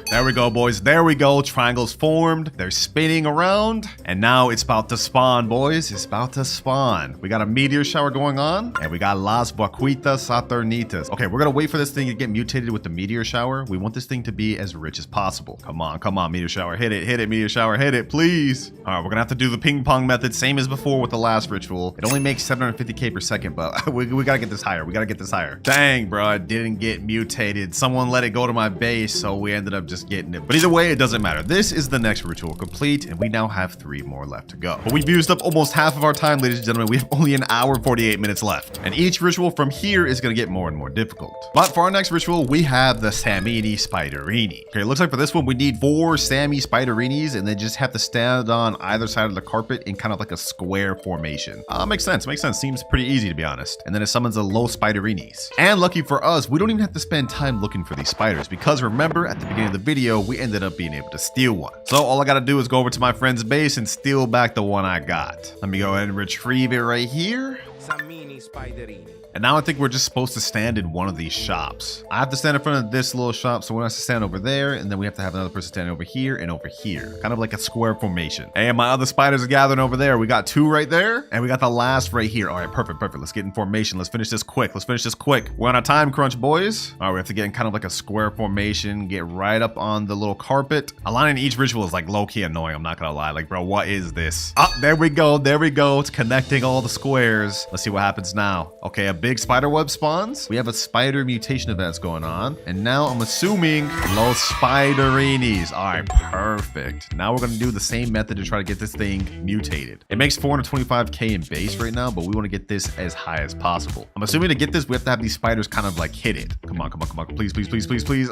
There we go, boys. There we go. Triangles formed. They're spinning around, and now it's about to spawn, boys. It's about to spawn. We got a meteor shower going on, and we got Las Vaquitas Saturnitas. Okay, we're gonna wait for this thing to get mutated with the meteor shower. We want this thing to be as rich as possible. Come on, meteor shower. Hit it, meteor shower. Hit it, please. All right, we're gonna have to do the ping pong method, same as before with the last ritual. It only makes 750k per second, but we gotta get this higher. We gotta get this higher. Dang, bro, it didn't get mutated. Someone let it go to my base, so we ended up just getting it. But either way, it doesn't matter. This is the next ritual complete, and we now have 3 more left to go. But we've used up almost half of our time, ladies and gentlemen. We have only an hour and 48 minutes left. And each ritual from here is gonna get more and more difficult. But for our next ritual, we have the Samini Spiderini. Okay, it looks like for this one, we need 4 Sammy Spiderinis, and they just have to stand on either side of the carpet in kind of like a square formation. Makes sense. Seems pretty easy, to be honest. And then it summons a low Spiderinis. And lucky for us, we don't even have to spend time looking for these spiders, because remember, at the beginning of the video, we ended up being able to steal one. So all I gotta do is go over to my friend's base and steal back the one I got. Let me go ahead and retrieve it right here. Samini Spiderini. And now I think we're just supposed to stand in one of these shops. I have to stand in front of this little shop, so one has to stand over there, and then we have to have another person standing over here and over here. Kind of like a square formation. And my other spiders are gathering over there. We got 2 right there, and we got the last right here. All right, perfect. Let's get in formation. Let's finish this quick. We're on a time crunch, boys. All right, we have to get in kind of like a square formation, get right up on the little carpet. Aligning each ritual is like low-key annoying, I'm not gonna lie. Like, bro, what is this? Oh, there we go. It's connecting all the squares. Let's see what happens now. Okay, a big spider web spawns. We have a spider mutation events going on. And now I'm assuming Los Spiderinis. All right, perfect. Now we're going to do the same method to try to get this thing mutated. It makes 425k in base right now, but we want to get this as high as possible. I'm assuming to get this, we have to have these spiders kind of like hit it. Come on. Please.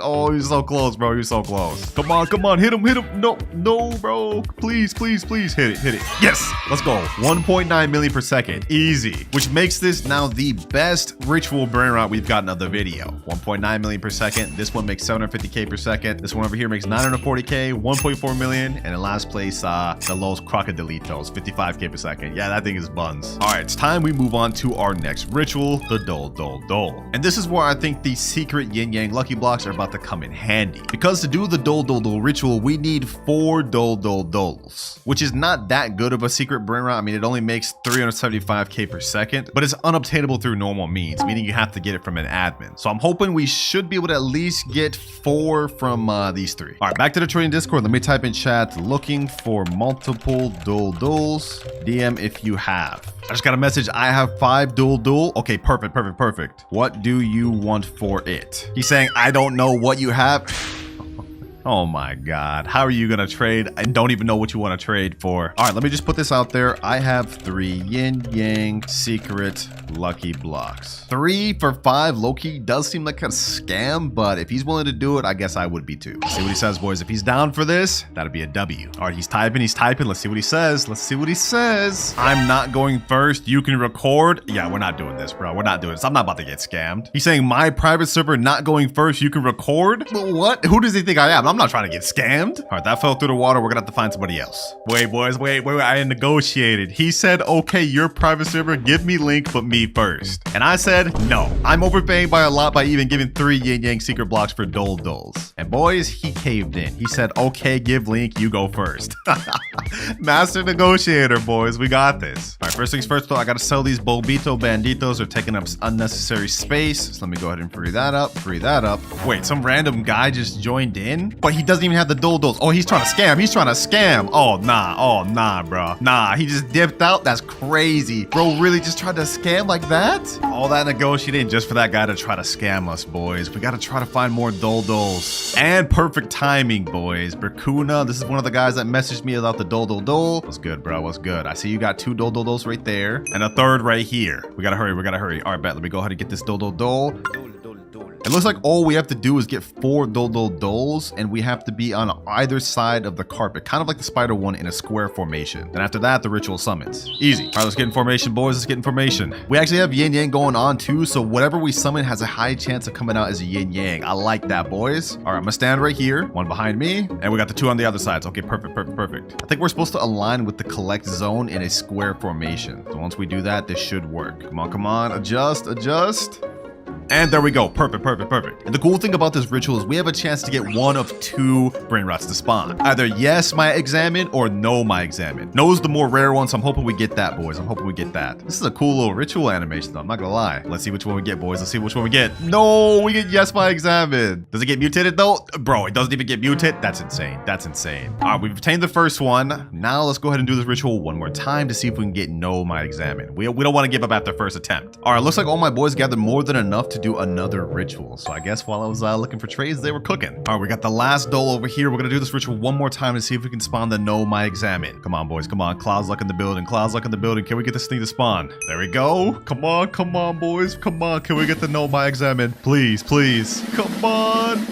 Oh, you're so close, bro. You're so close. Come on. Hit him. No, bro. Please. Hit it. Yes. Let's go. 1.9 million per second. Easy. which makes this now the best ritual Brainrot we've gotten of the video. 1.9 million per second. This one makes 750k per second. This one over here makes 940k, 1.4 million, and in last place, the Los Crocodilitos, 55k per second. Yeah, that thing is buns. All right, it's time we move on to our next ritual, the Dole Dole Dole. And this is where I think the secret yin yang lucky blocks are about to come in handy. Because to do the Dole Dole Dole ritual, we need 4 Dole Dole Doles, which is not that good of a secret Brainrot. I mean, it only makes 375k per second, but it's unobtainable through normal means, meaning you have to get it from an admin. So I'm hoping we should be able to at least get 4 from these 3. All right, back to the trading Discord. Let me type in chat, looking for multiple Dole Doles. DM if you have. I just got a message. I have 5 Dole Dole. Okay, perfect, perfect, perfect. What do you want for it? He's saying, I don't know what you have. Oh my God. How are you going to trade? I don't even know what you want to trade for. All right, let me just put this out there. I have 3 yin yang secret lucky blocks. 3 for 5 low-key does seem like a scam, but if he's willing to do it, I guess I would be too. Let's see what he says, boys. If he's down for this, that'd be a W. All right, he's typing. Let's see what he says. Let's see what he says. I'm not going first. You can record. Yeah, we're not doing this, bro. We're not doing this. I'm not about to get scammed. He's saying my private server not going first. You can record. But what? Who does he think I am? I'm not trying to get scammed. All right, that fell through the water. We're gonna have to find somebody else. Wait, boys, wait. I negotiated. He said, okay, your private server, give me link, but me first. And I said, no. I'm overpaying by a lot by even giving 3 yin yang secret blocks for Dole Doles. And boys, he caved in. He said, okay, give link, you go first. Master negotiator, boys. We got this. All right, first things first, though, I gotta sell these Bobito Banditos. They're taking up unnecessary space. So let me go ahead and free that up. Wait, some random guy just joined in, but he doesn't even have the Dole Doles. Oh, he's trying to scam. Oh, nah, bro. Nah, he just dipped out. That's crazy. Bro really just tried to scam like that? All that negotiating just for that guy to try to scam us, boys. We gotta try to find more Dole Doles. And perfect timing, boys. Berkuna, this is one of the guys that messaged me about the Dole Dole Dole. What's good, bro? What's good? I see you got 2 Dole Dole Doles right there and a 3rd right here. We gotta hurry. All right, bet. Let me go ahead and get this Dole Dole Dole. It looks like all we have to do is get 4 Dole Dole Doles, and we have to be on either side of the carpet, kind of like the spider one in a square formation. Then after that, the ritual summons. Easy. All right, let's get in formation, boys. Let's get in formation. We actually have yin yang going on too, so whatever we summon has a high chance of coming out as a yin yang. I like that, boys. All right, I'm gonna stand right here, 1 behind me, and we got the 2 on the other sides. Okay, perfect. I think we're supposed to align with the collect zone in a square formation. So once we do that, this should work. Come on. Adjust. And there we go. Perfect. And the cool thing about this ritual is we have a chance to get 1 of 2 Brainrots to spawn. Either yes, my examine, or no, my examine. No is the more rare one, so I'm hoping we get that, boys. This is a cool little ritual animation, though. I'm not gonna lie. Let's see which one we get, boys. No, we get yes, my examine. Does it get mutated, though? Bro, it doesn't even get mutated. That's insane. All right, we've obtained the first one. Now let's go ahead and do this ritual one more time to see if we can get no, my examine. We don't want to give up after first attempt. All right, looks like all my boys gathered more than enough to do another ritual. So I guess while I was looking for trades, they were cooking. All right, we got the last Dole over here. We're gonna do this ritual one more time to see if we can spawn the no, my examine. Come on, boys. Cloud's luck in the building. Can we get this thing to spawn? There we go. Come on, boys. Can we get the no, my examine? Please. Come on.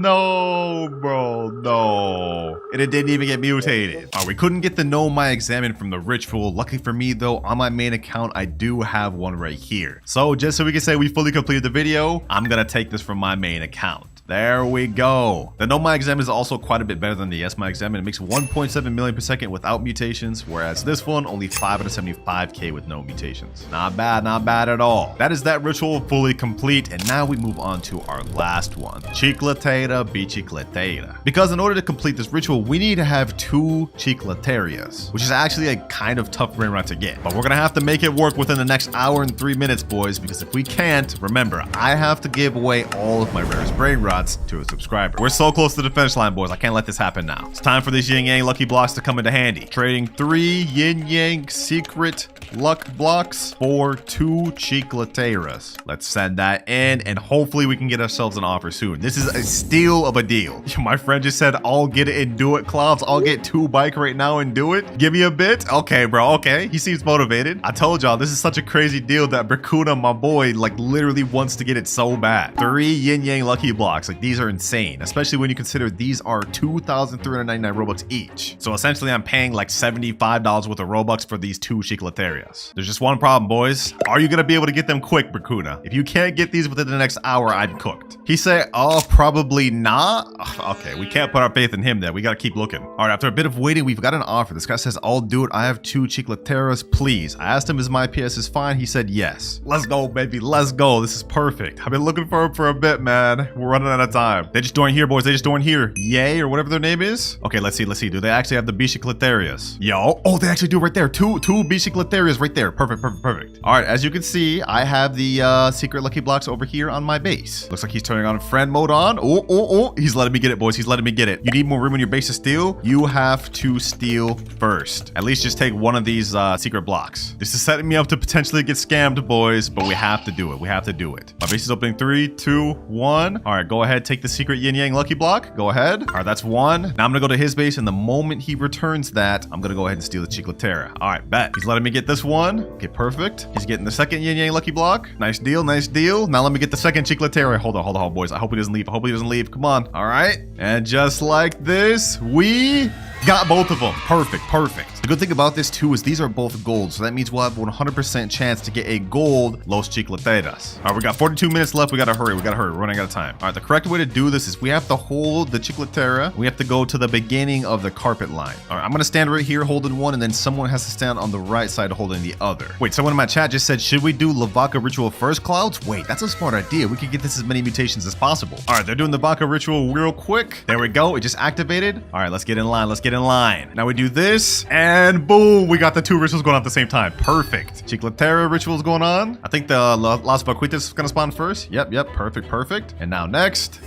No, bro, no. And it didn't even get mutated. All right, we couldn't get the no, my examine from the ritual. Luckily for me, though, on my main account, I do have one right here. So just so we can say we fully completed the video, I'm gonna take this from my main account. There we go. The no, my examine is also quite a bit better than the yes, my examine. It makes 1.7 million per second without mutations, whereas this one only 575k with no mutations. Not bad at all. That is that ritual fully complete, and now we move on to our last one. Chicletera bicicletera. Because in order to complete this ritual, we need to have 2 chicleterias, which is actually a kind of tough Brainrot to get. But we're gonna have to make it work within the next hour and 3 minutes, boys, because if we can't, remember, I have to give away all of my rarest Brainrots to a subscriber. We're so close to the finish line, boys. I can't let this happen now. It's time for these yin yang lucky blocks to come into handy. Trading 3 yin yang secret luck blocks for 2 chicleteras. Let's send that in, and hopefully we can get ourselves an offer soon. This is a steal of a deal. My friend just said, I'll get it and do it, Kloudz. I'll get 2 bike right now and do it. Give me a bit. Okay, bro. Okay. He seems motivated. I told y'all, this is such a crazy deal that Berkuna, my boy, like literally wants to get it so bad. 3 yin yang lucky blocks. Robux. Like, these are insane, especially when you consider these are 2,399 Robux each. So essentially, I'm paying like $75 worth of Robux for these 2 chicleterias. There's just one problem, boys. Are you gonna be able to get them quick, Bracuna? If you can't get these within the next hour, I'm cooked. He said, oh, probably not. Okay, we can't put our faith in him then. We gotta keep looking. All right, after a bit of waiting, we've got an offer. This guy says, I'll do it. I have 2 chicleteras, please. I asked him, is my PS is fine? He said, yes. Let's go, baby. Let's go. This is perfect. I've been looking for him for a bit, man. We're running out of time. They just joined here, boys. They just joined here. Yay, or whatever their name is. Okay, let's see. Let's see. Do they actually have the bicicleterias? Yo. Oh, they actually do right there. Two bicicleterias right there. Perfect, perfect, perfect. All right, as you can see, I have the secret lucky blocks over here on my base. Looks like he's turning on friend mode on. Oh. He's letting me get it, boys. He's letting me get it. You need more room in your base to steal? You have to steal first. At least just take one of these secret blocks. This is setting me up to potentially get scammed, boys, but we have to do it. We have to do it. My base is opening 3, 2, 1. All right, go ahead. Take the secret yin yang lucky block. Go ahead. All right, that's 1. Now I'm gonna go to his base, and the moment he returns that, I'm gonna go ahead and steal the chicletera. All right, bet. He's letting me get this one. Okay, perfect. He's getting the second yin yang lucky block. Nice deal, nice deal. Now let me get the second chicletera. Hold on, boys. I hope he doesn't leave. I hope he doesn't leave. Come on. All right. And just like this, we got both of them. Perfect, perfect. The good thing about this too is these are both gold, so that means we'll have 100% chance to get a gold Los Chicleteras. All right, we got 42 minutes left. We gotta hurry. We're running out of time. All right, the correct way to do this is we have to hold the chicletera. We have to go to the beginning of the carpet line. All right, I'm gonna stand right here holding one, and then someone has to stand on the right side holding the other. Wait, someone in my chat just said, should we do Lavaca ritual first, Clouds? Wait, that's a smart idea. We could get this as many mutations as possible. All right, they're doing the Vaca ritual real quick. There we go. It just activated. All right, let's get in line. Let's get in line. Now we do this, and boom, we got the 2 rituals going on at the same time. Perfect. Chicletera rituals going on. I think the Las Vaquitas is gonna spawn first. Yep. Perfect. And now next,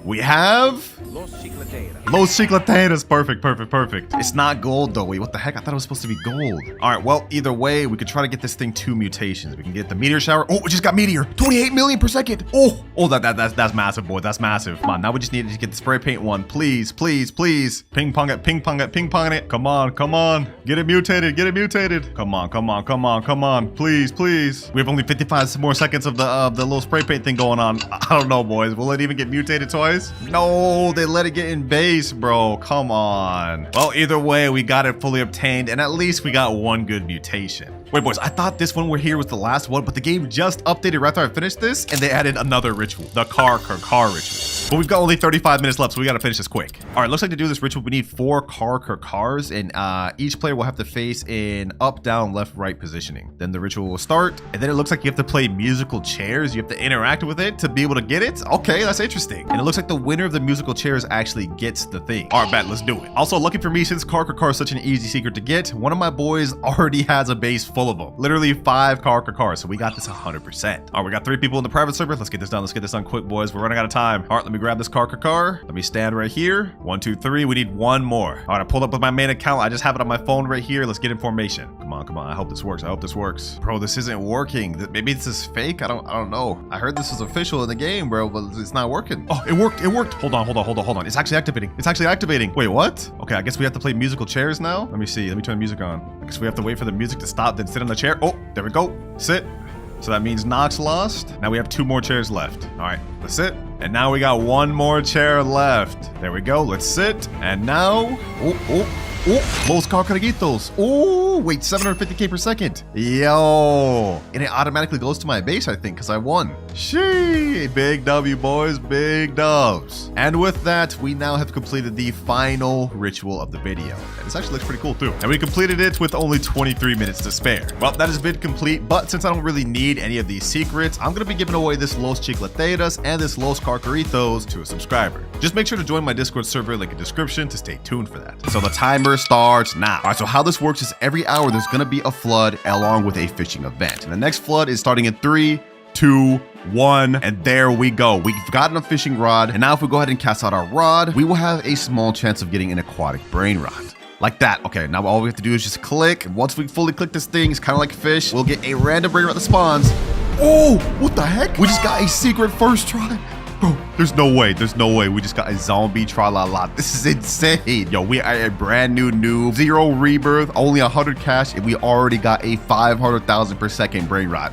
we have Los Chicleteras. Perfect. It's not gold though. Wait, what the heck? I thought it was supposed to be gold. All right, well, either way, we could try to get this thing 2 mutations. We can get the meteor shower. Oh, we just got meteor. 28 million per second. Oh, that's massive, boy. That's massive. Come on, now we just need to get the spray paint one. Please. Ping pong it. Come on. Get it mutated. Come on. Please. We have only 55 more seconds of the little spray paint thing going on. I don't know, boys. Will it even get mutated twice? No, they let it get in base, bro. Come on. Well, either way, we got it fully obtained, and at least we got 1 good mutation. Wait, boys, I thought this one we're here was the last one, but the game just updated right after I finished this, and they added another ritual, the car ritual. But we've got only 35 minutes left, so we gotta finish this quick. All right, looks like to do this ritual, we need 4 cars, and each player will have to face in up, down, left, right positioning. Then the ritual will start, and then it looks like you have to play musical chairs. You have to interact with it to be able to get it. Okay, that's interesting. And it looks like the winner of the musical chairs actually gets the thing. All right, bet, let's do it. Also, lucky for me, since car is such an easy secret to get, one of my boys already has a base full of them. Literally 5 cars, so we got this 100%. All right, we got 3 people in the private server. Let's get this done quick, boys. We're running out of time. All right, let me grab this car. Let me stand right here. 1, 2, 3. We need 1 more. All right, I pulled up with my main account. I just have it on my phone right here. Let's get in formation. Come on. I hope this works. Bro, this isn't working. Maybe this is fake. I don't know. I heard this was official in the game, bro, but it's not working. Oh, it worked. Hold on. It's actually activating. Wait, what? Okay, I guess we have to play musical chairs now. Let me see. Let me turn the music on. I guess we have to wait for the music to stop, then sit on the chair. Oh, there we go. Sit. So that means Nox lost. Now we have 2 more chairs left. All right, let's sit. And now we got 1 more chair left. There we go. Let's sit. And now, Los Carcaraguitos. Oh, wait, 750k per second. Yo. And it automatically goes to my base, I think, because I won. Shee. Big W, boys. Big dubs. And with that, we now have completed the final ritual of the video. And this actually looks pretty cool, too. And we completed it with only 23 minutes to spare. Well, that is vid complete. But since I don't really need any of these secrets, I'm going to be giving away this Los Chicleteras and this Los Carcaritos to a subscriber. Just make sure to join my Discord server, link in description, to stay tuned for that. So the timer starts now. All right, so how this works is every hour there's going to be a flood along with a fishing event. And the next flood is starting in 3, 2, 1, and there we go. We've gotten a fishing rod, and now if we go ahead and cast out our rod, we will have a small chance of getting an aquatic Brainrot. Like that. Okay, now all we have to do is just click. Once we fully click this thing, it's kind of like fish. We'll get a random Brainrot that spawns. Oh, what the heck? We just got a secret first try. Bro, there's no way. We just got a zombie tra-la-la. This is insane. Yo, we are a brand new noob. 0 rebirth, only 100 cash, and we already got a 500,000 per second Brainrot.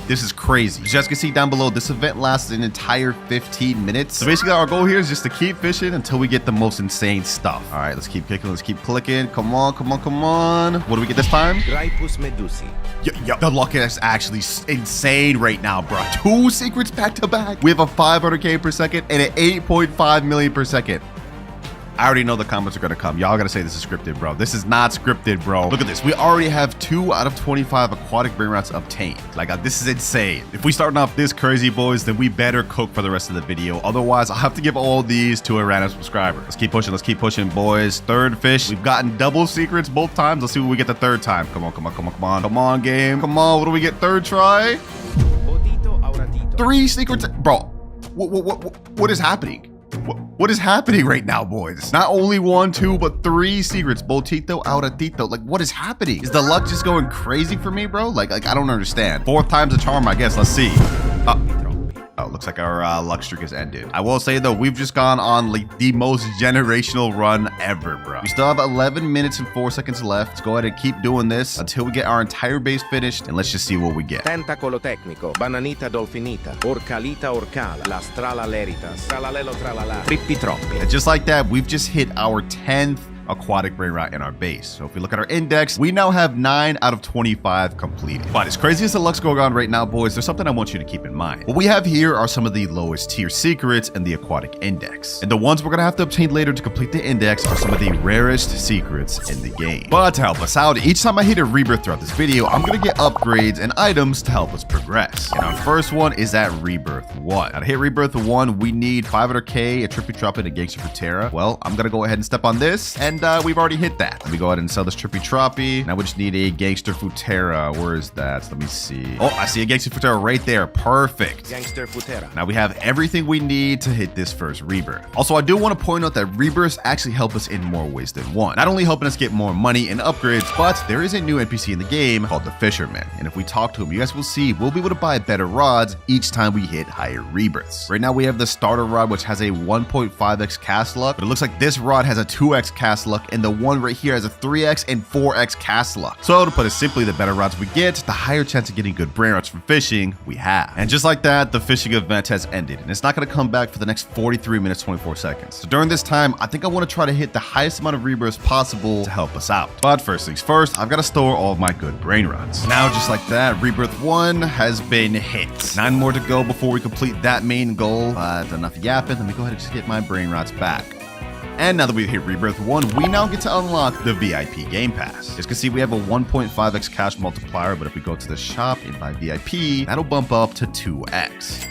This is crazy. As you guys can see down below, this event lasts an entire 15 minutes. So basically our goal here is just to keep fishing until we get the most insane stuff. All right, let's keep kicking. Let's keep clicking. Come on, come on, come on. What do we get this time? Graipus medusi. Yo, the luck is actually insane right now, bro. 2 secrets back to back. We have a 500k per second and an 8.5 million per second. I already know the comments are gonna come. Y'all gotta say this is scripted, bro. This is not scripted, bro. Look at this. We already have 2 out of 25 aquatic Brainrots obtained. Like, this is insane. If we starting off this crazy, boys, then we better cook for the rest of the video. Otherwise, I'll have to give all these to a random subscriber. Let's keep pushing, boys. 3rd fish. We've gotten double secrets both times. Let's see what we get the 3rd time. Come on, come on, come on, come on. Come on, game. Come on, what do we get 3rd try? 3 secrets. Bro, what is happening? What is happening right now, boys? Not only 1, 2, but 3 secrets. Botito, Auratito. Like, what is happening? Is the luck just going crazy for me, bro? Like I don't understand. 4th time's a charm, I guess. Let's see. Oh, looks like our luck streak has ended. I will say, though, we've just gone on like the most generational run ever, bro. We still have 11 minutes and 4 seconds left. Let's go ahead and keep doing this until we get our entire base finished, and let's just see what we get. Tentacolo tecnico, bananita dolfinita, orcalita orcala, la strala leritas, tralalelo tralala, trippi troppi. And just like that, we've just hit our 10th aquatic Brainrot in our base. So if we look at our index, we now have 9 out of 25 completed. But as crazy as the luck's going on right now, boys, there's something I want you to keep in mind. What we have here are some of the lowest tier secrets in the aquatic index. And the ones we're gonna have to obtain later to complete the index are some of the rarest secrets in the game. But to help us out, each time I hit a rebirth throughout this video, I'm gonna get upgrades and items to help us progress. And our first one is at rebirth 1. Now to hit rebirth 1, we need 500k, a trippy drop, and a gangster Futera. Well, I'm gonna go ahead and step on this, and we've already hit that. Let me go ahead and sell this trippy troppy. Now we just need a gangster Futera. Where is that? Let me see. Oh, I see a gangster Futera right there. Perfect. Gangster Futera. Now we have everything we need to hit this first rebirth. Also, I do want to point out that rebirths actually help us in more ways than one. Not only helping us get more money and upgrades, but there is a new NPC in the game called the Fisherman. And if we talk to him, you guys will see we'll be able to buy better rods each time we hit higher rebirths. Right now we have the starter rod, which has a 1.5x cast luck, but it looks like this rod has a 2x cast luck, and the one right here has a 3x and 4x cast luck. So to put it simply, the better rods we get, the higher chance of getting good Brainrots from fishing we have. And just like that, the fishing event has ended, and it's not going to come back for the next 43 minutes 24 seconds. So during this time, I think I want to try to hit the highest amount of rebirths possible to help us out. But first things first, I've got to store all of my good Brainrots. Now just like that, rebirth 1 has been hit. 9 more to go before we complete that main goal, but enough yapping. Let me go ahead and just get my Brainrots back. And now that we've hit rebirth 1, we now get to unlock the VIP game pass. As you can see, we have a 1.5x cash multiplier, but if we go to the shop and buy VIP, that'll bump up to 2x.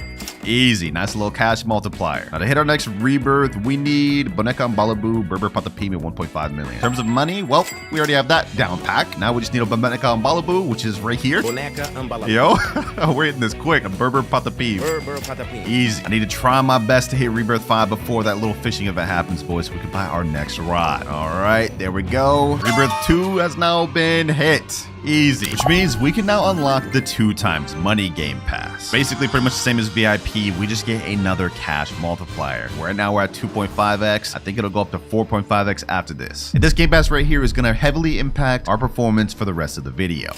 Easy, nice little cash multiplier. Now to hit our next rebirth, we need Boneca and Balabu, Berber Patapim at 1.5 million. In terms of money, well, we already have that down pack. Now we just need a Boneca and Balabu, which is right here. Boneca and Balabu. Yo, we're hitting this quick. A Berber Patapim. Berber Patapim. Easy. I need to try my best to hit rebirth 5 before that little fishing event happens, boys, so we can buy our next rod. All right, there we go. Rebirth 2 has now been hit. Easy, which means we can now unlock the 2x money game pass. Basically pretty much the same as VIP, we just get another cash multiplier. Right now we're at 2.5x. I think it'll go up to 4.5x after this. And this game pass right here is going to heavily impact our performance for the rest of the video.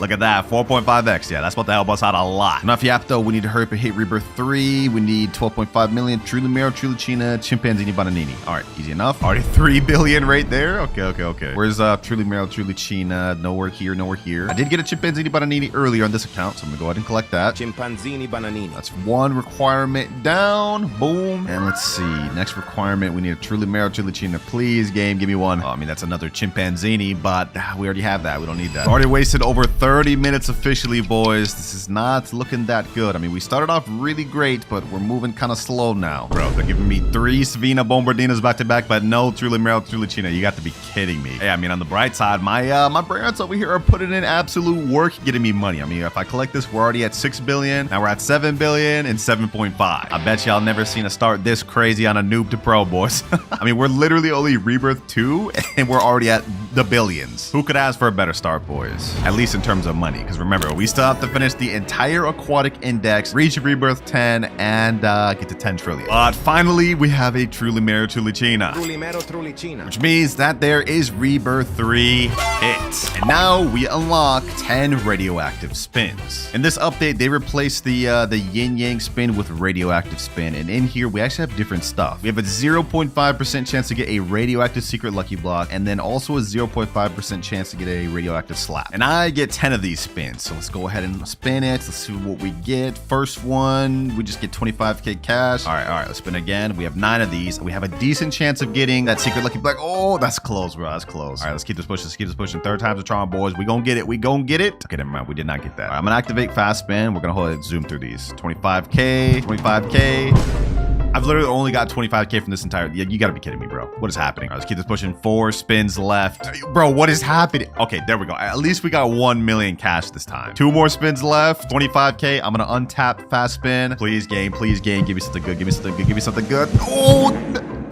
Look at that, 4.5x. Yeah, that's about to help us out a lot. Enough yap though, we need to hurry up and hit rebirth 3. We need 12.5 million. Truly Mero, Truly China, Chimpanzini, Bananini. All right, easy enough. Already 3 billion right there. Okay. Where's Truly Mero, Truly China? Nowhere here, nowhere here. I did get a Chimpanzini, Bananini earlier on this account, so I'm gonna go ahead and collect that. Chimpanzini, Bananini. That's one requirement down. Boom. And let's see, next requirement, we need a Truly Mero, Truly China. Please, game, give me one. Oh, I mean, that's another Chimpanzini, but we already have that. We don't need that. Already wasted over 30 minutes officially, boys. This is not looking that good. I mean, we started off really great, but we're moving kind of slow now. Bro, they're giving me 3 Svina Bombardinas back to back, but no Truly Mero, Truly China. You got to be kidding me. Hey, I mean, on the bright side, my Brainrots over here are putting in absolute work getting me money. I mean, if I collect this, we're already at 6 billion. Now we're at 7 billion and 7.5. I bet y'all never seen a start this crazy on a noob to pro, boys. I mean, we're literally only rebirth 2 and we're already at the billions. Who could ask for a better start, boys? At least in terms terms of money. Because remember, we still have to finish the entire aquatic index, reach rebirth 10, and get to 10 trillion. But finally, we have a Trulimero Trulicina. Trulimero Trulicina. Which means that there is rebirth 3 hits. And now we unlock 10 radioactive spins. In this update, they replaced the yin yang spin with radioactive spin. And in here, we actually have different stuff. We have a 0.5% chance to get a radioactive secret lucky block, and then also a 0.5% chance to get a radioactive slap. And I get 10 of these spins. So let's go ahead and spin it. Let's see what we get. First one, we just get 25k cash. All right, let's spin again. We have 9 of these. We have a decent chance of getting that secret lucky block. Oh, that's close, bro. That's close. All right, let's keep this pushing. Let's keep this pushing. Third time's a charm, boys. We gonna get it. We gonna get it. Okay, never mind. We did not get that. All right, I'm gonna activate fast spin. We're gonna hold it, zoom through these. 25k, 25k. I've literally only got 25k from this entire. You gotta be kidding me, bro. What is happening? All right, let's keep this pushing. 4 spins left. Bro, what is happening? Okay, there we go. At least we got 1 million cash this time. 2 more spins left. 25k. I'm gonna untap fast spin. Please, game. Please, game. Give me something good. Give me something good. Give me something good. Oh,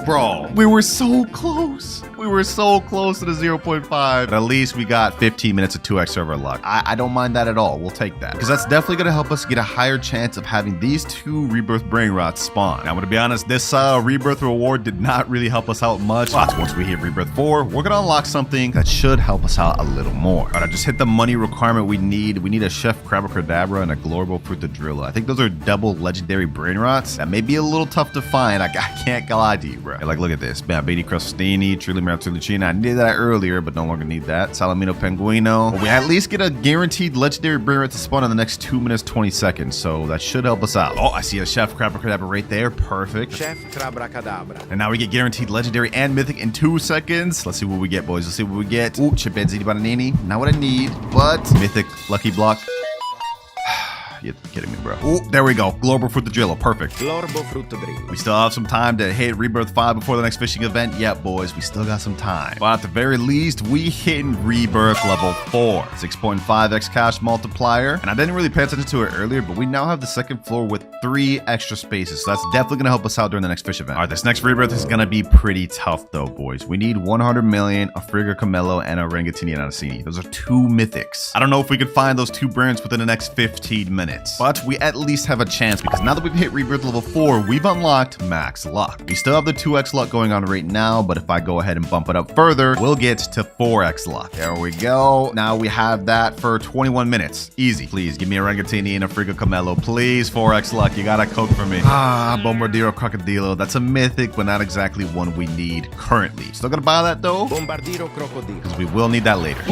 bro. We were so close. We were so close to the 0.5. But at least we got 15 minutes of 2x server luck. I don't mind that at all. We'll take that. Because that's definitely gonna help us get a higher chance of having these 2 rebirth Brainrots spawn. Now, I'm gonna be honest, this rebirth reward did not really help us out much. But once we hit rebirth 4, we're gonna unlock something that should help us out a little more. All right, I just hit the money requirement we need. We need a Chef Crabacadabra and a Global Fruitadrilla. I think those are double legendary Brainrots. That may be a little tough to find. I can't lie to you, bro. Like, look at this. Baby Crostini, Trulimero Trulicina. I did that earlier, but no longer need that. Salamino Penguino. But we at least get a guaranteed legendary Brainrot to spawn in the next 2 minutes, 20 seconds. So that should help us out. Oh, I see a Chef Crabacadabra right there. Perfect. Chef Crabacadabra. And now we get guaranteed legendary and mythic in 2 seconds. Let's see what we get, boys. Let's see what we get. Ooh, Chimpanzee Bananini. Not what I need, but mythic lucky block. You're kidding me, bro. Oh, there we go. Global Fruitadrilla. Perfect. Global Fruitadrilla. We still have some time to hit Rebirth 5 before the next fishing event. Yeah, boys, we still got some time. But at the very least, we hit Rebirth level 4. 6.5x cash multiplier. And I didn't really pay attention to it earlier, but we now have the second floor with 3 extra spaces. So that's definitely going to help us out during the next fish event. All right, this next Rebirth is going to be pretty tough, though, boys. We need 100 million, a Frigga Camelo, and a Rangatini Anasini. Those are 2 mythics. I don't know if we could find those 2 brands within the next 15 minutes. But we at least have a chance because now that we've hit Rebirth level 4, we've unlocked max luck. We still have the 2x luck going on right now, but if I go ahead and bump it up further, we'll get to 4x luck. There we go. Now we have that for 21 minutes. Easy. Please give me a Rangatini and a Frigga Camelo. Please, 4x luck. You gotta cook for me. Bombardiro Crocodilo. That's a mythic, but not exactly one we need currently. Still gonna buy that though? Bombardiro Crocodilo. Because we will need that later.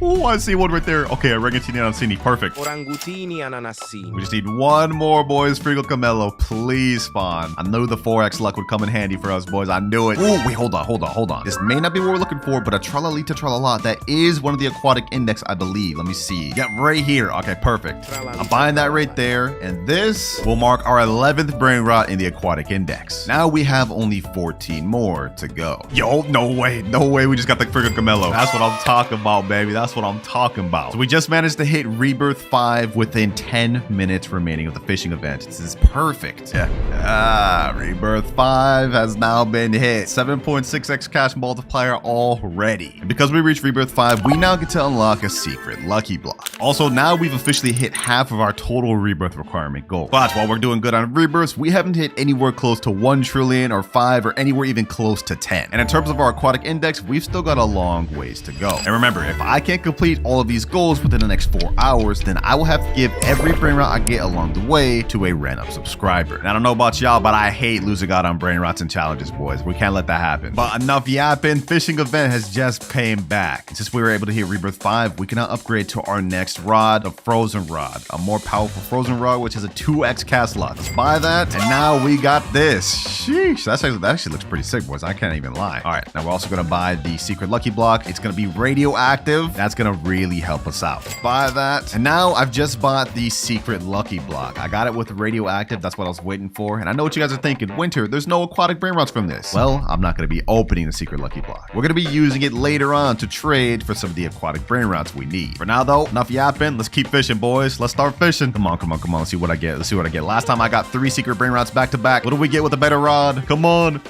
Ooh, I see one right there. Okay, a Rangatini Anasini. Perfect. Orangutini Ananasini. We just need 1 more, boys. Frigga Camelo, please spawn. I knew the 4x luck would come in handy for us, boys. I knew it. Oh, wait, hold on. This may not be what we're looking for, but a Tralalita Tralala, that is one of the aquatic index, I believe. Let me see. Yeah, right here. Okay, perfect. I'm buying that right there. And this will mark our 11th Brainrot in the aquatic index. Now we have only 14 more to go. Yo, no way. We just got the Frigga Camelo. That's what I'm talking about, baby. That's what I'm talking about. So we just managed to hit Rebirth 5 within 10 minutes remaining of the fishing event. This is perfect. Yeah. Rebirth 5 has now been hit. 7.6x cash multiplier already. And because we reached Rebirth 5, we now get to unlock a secret lucky block. Also, now we've officially hit half of our total Rebirth requirement goal. But while we're doing good on Rebirths, we haven't hit anywhere close to 1 trillion or 5 or anywhere even close to 10. And in terms of our aquatic index, we've still got a long ways to go. And remember, if I can't complete all of these goals within the next 4 hours, then I will have to give every Brainrot I get along the way to a random subscriber. And I don't know about y'all, but I hate losing out on Brainrots and challenges, boys. We can't let that happen. But enough yapping. Fishing event has just came back. Since we were able to hit Rebirth 5, we can now upgrade to our next rod, the Frozen Rod. A more powerful Frozen Rod, which has a 2x cast lot. Let's buy that. And now we got this. Sheesh. That actually looks pretty sick, boys. I can't even lie. All right. Now we're also going to buy the secret lucky block. It's going to be radioactive. That's going to really help us out. Let's buy that. And now I've just bought the secret lucky block. I got it with radioactive. That's what I was waiting for. And I know what you guys are thinking. Winter, there's no aquatic Brainrots from this. Well, I'm not going to be opening the secret lucky block. We're going to be using it later on to trade for some of the aquatic Brainrots we need. For now, though, enough yapping. Let's keep fishing, boys. Let's start fishing. Come on. Let's see what I get. Last time I got 3 secret Brainrots back to back. What do we get with a better rod? Come on.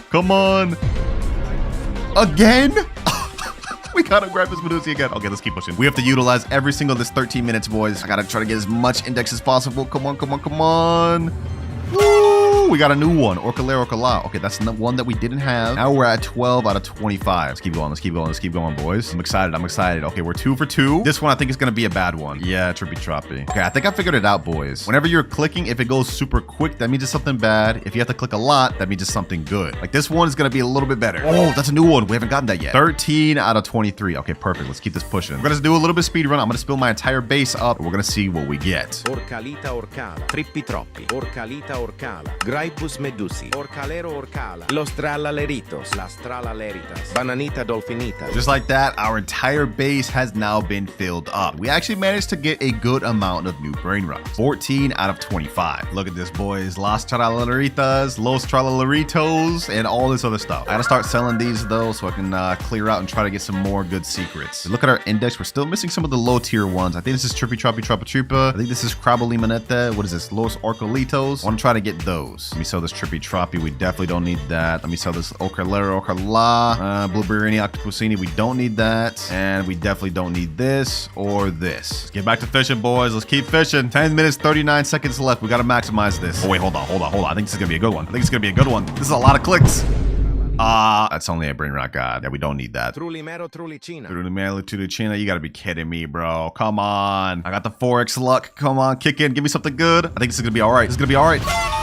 Again? We gotta grab this Medusa again. Okay, let's keep pushing. We have to utilize every single of this 13 minutes, boys. I gotta try to get as much index as possible. Come on, come on, come on. Woo! We got a new one. Orcalera, Orcala. Okay, that's the one that we didn't have. Now we're at 12 out of 25. Let's keep going. Let's keep going. Let's keep going, boys. I'm excited. I'm excited. Okay, we're 2 for 2. This one I think is going to be a bad one. Yeah, Trippy Troppy. Okay, I think I figured it out, boys. Whenever you're clicking, if it goes super quick, that means it's something bad. If you have to click a lot, that means it's something good. Like this one is going to be a little bit better. Oh, that's a new one. We haven't gotten that yet. 13 out of 23. Okay, perfect. Let's keep this pushing. We're going to do a little bit of speed run. I'm going to spill my entire base up. We're going to see what we get. Orcalita Orcala, Trippi Troppi, Orcalita Orcala, Graipus Medusi, Orcalero Orcala, Los Tralaleritos, Las Tralaleritas, Bananita Dolfinita. Just like that, our entire base has now been filled up. We actually managed to get a good amount of new Brainrots. 14 out of 25. Look at this, boys. Las Tralaleritas, Los Tralaleritos, and all this other stuff. I gotta start selling these though so I can clear out and try to get some more good secrets. Look at our index. We're still missing some of the low tier ones. I think this is Trippy Troppy Trappa Trippa. I think this is Crabolimanete. What is this? Los Orcalitos. I want to try to get those. Let me sell this Trippy Troppy. We definitely don't need that. Let me sell this Orcalera Orcala. Blueberry Octopusini. We don't need that. And we definitely don't need this or this. Let's get back to fishing, boys. Let's keep fishing. 10 minutes, 39 seconds left. We got to maximize this. Oh, wait, hold on. I think this is going to be a good one. This is a lot of clicks. That's only a Brainrot god. Yeah, we don't need that. Trulimero Trulicina. Trulimero Trulicina. You gotta be kidding me, bro. Come on. I got the 4x luck. Come on, kick in. Give me something good. I think this is gonna be all right.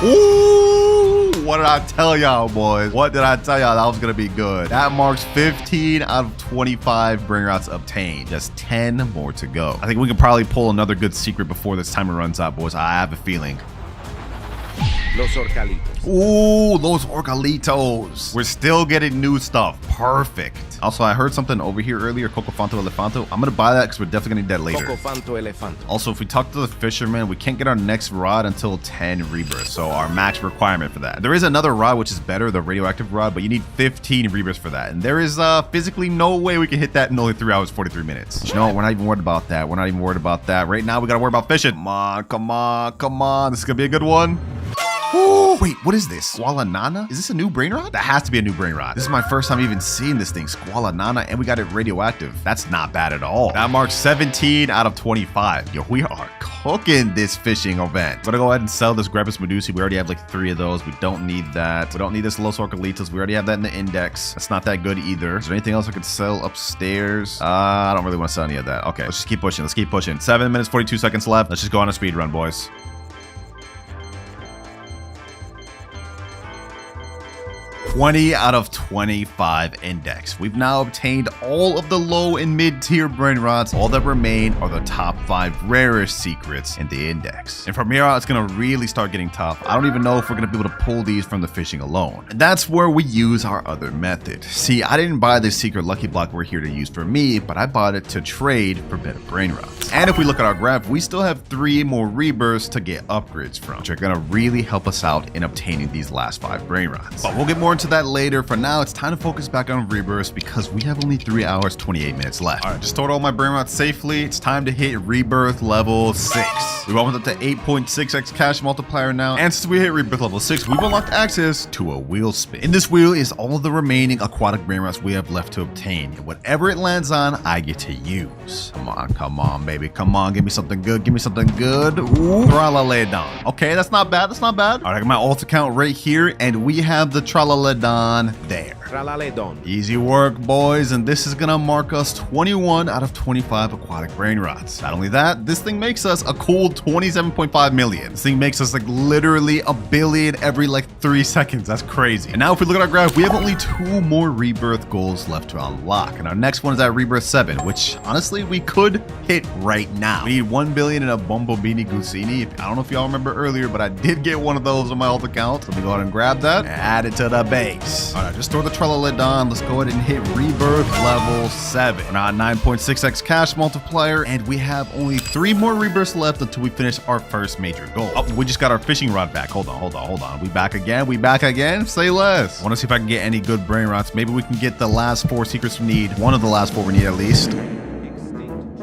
Ooh, what did I tell y'all, boys? What did I tell y'all? That was gonna be good. That marks 15 out of 25 Brainrots obtained. Just 10 more to go. I think we can probably pull another good secret before this timer runs out, boys. I have a feeling. Los Orcalitos. Ooh, those Orcalitos. We're still getting new stuff. Perfect. Also, I heard something over here earlier, Cocofanto Elefanto. I'm gonna buy that because we're definitely gonna need that later. Cocofanto Elefanto. Also, if we talk to the fisherman, we can't get our next rod until 10 rebirths. So our max requirement for that. There is another rod which is better, the radioactive rod, but you need 15 rebirths for that. And there is physically no way we can hit that in only 3 hours, 43 minutes. But you know what? We're not even worried about that. Right now, we gotta worry about fishing. Come on. This is gonna be a good one. Oh, wait, what is this? Squala Nana? Is this a new Brainrot? That has to be a new Brainrot. This is my first time even seeing this thing. Squala Nana, and we got it radioactive. That's not bad at all. That marks 17 out of 25. Yo, we are cooking this fishing event. I'm gonna go ahead and sell this Graipus Medusi. We already have like 3 of those. We don't need that. We don't need this Los Orcalitos. We already have that in the index. That's not that good either. Is there anything else I could sell upstairs? I don't really want to sell any of that. Okay, let's just keep pushing. 7 minutes, 42 seconds left. Let's just go on a speed run, boys. 20 out of 25 index. We've now obtained all of the low and mid tier Brainrots. All that remain are the top 5 rarest secrets in the index. And from here out, it's gonna really start getting tough. I don't even know if we're gonna be able to pull these from the fishing alone. And that's where we use our other method. See, I didn't buy this secret lucky block we're here to use for me, but I bought it to trade for better Brainrots. And if we look at our graph, we still have 3 more rebirths to get upgrades from, which are gonna really help us out in obtaining these last 5 Brainrots. But we'll get more into that later. For now, it's time to focus back on rebirths because we have only 3 hours, 28 minutes left. All right, just stored all my Brainrots safely. It's time to hit rebirth level 6. We've opened up to 8.6x cash multiplier now. And since we hit rebirth level 6, we've unlocked access to a wheel spin. In this wheel is all the remaining aquatic Brainrots we have left to obtain. And whatever it lands on, I get to use. Come on, baby. Come on, give me something good. Ooh, Tralaledon. Okay, that's not bad. All right, I got my alt account right here, and we have the Tralaledon there. Tralaledon. Easy work, boys, and this is gonna mark us 21 out of 25 aquatic Brainrots. Not only that, this thing makes us a cool 27.5 million. This thing makes us like literally a billion every like 3 seconds. That's crazy. And now if we look at our graph, we have only 2 more rebirth goals left to unlock. And our next one is at rebirth 7, which honestly we could hit right now. We need 1 billion in a Bombobini Gusini. I don't know if y'all remember earlier, but I did get one of those on my alt account. So let me go ahead and grab that and add it to the base. All right, just store the Tralaledon. Let's go ahead and hit rebirth level 7. We're now at 9.6x cash multiplier, and we have only 3 more rebirths left until we finish our first major goal. Oh, we just got our fishing rod back. Hold on. We back again? Say less. I want to see if I can get any good Brainrots. Maybe we can get the last 4 secrets we need. One of the last 4 we need at least.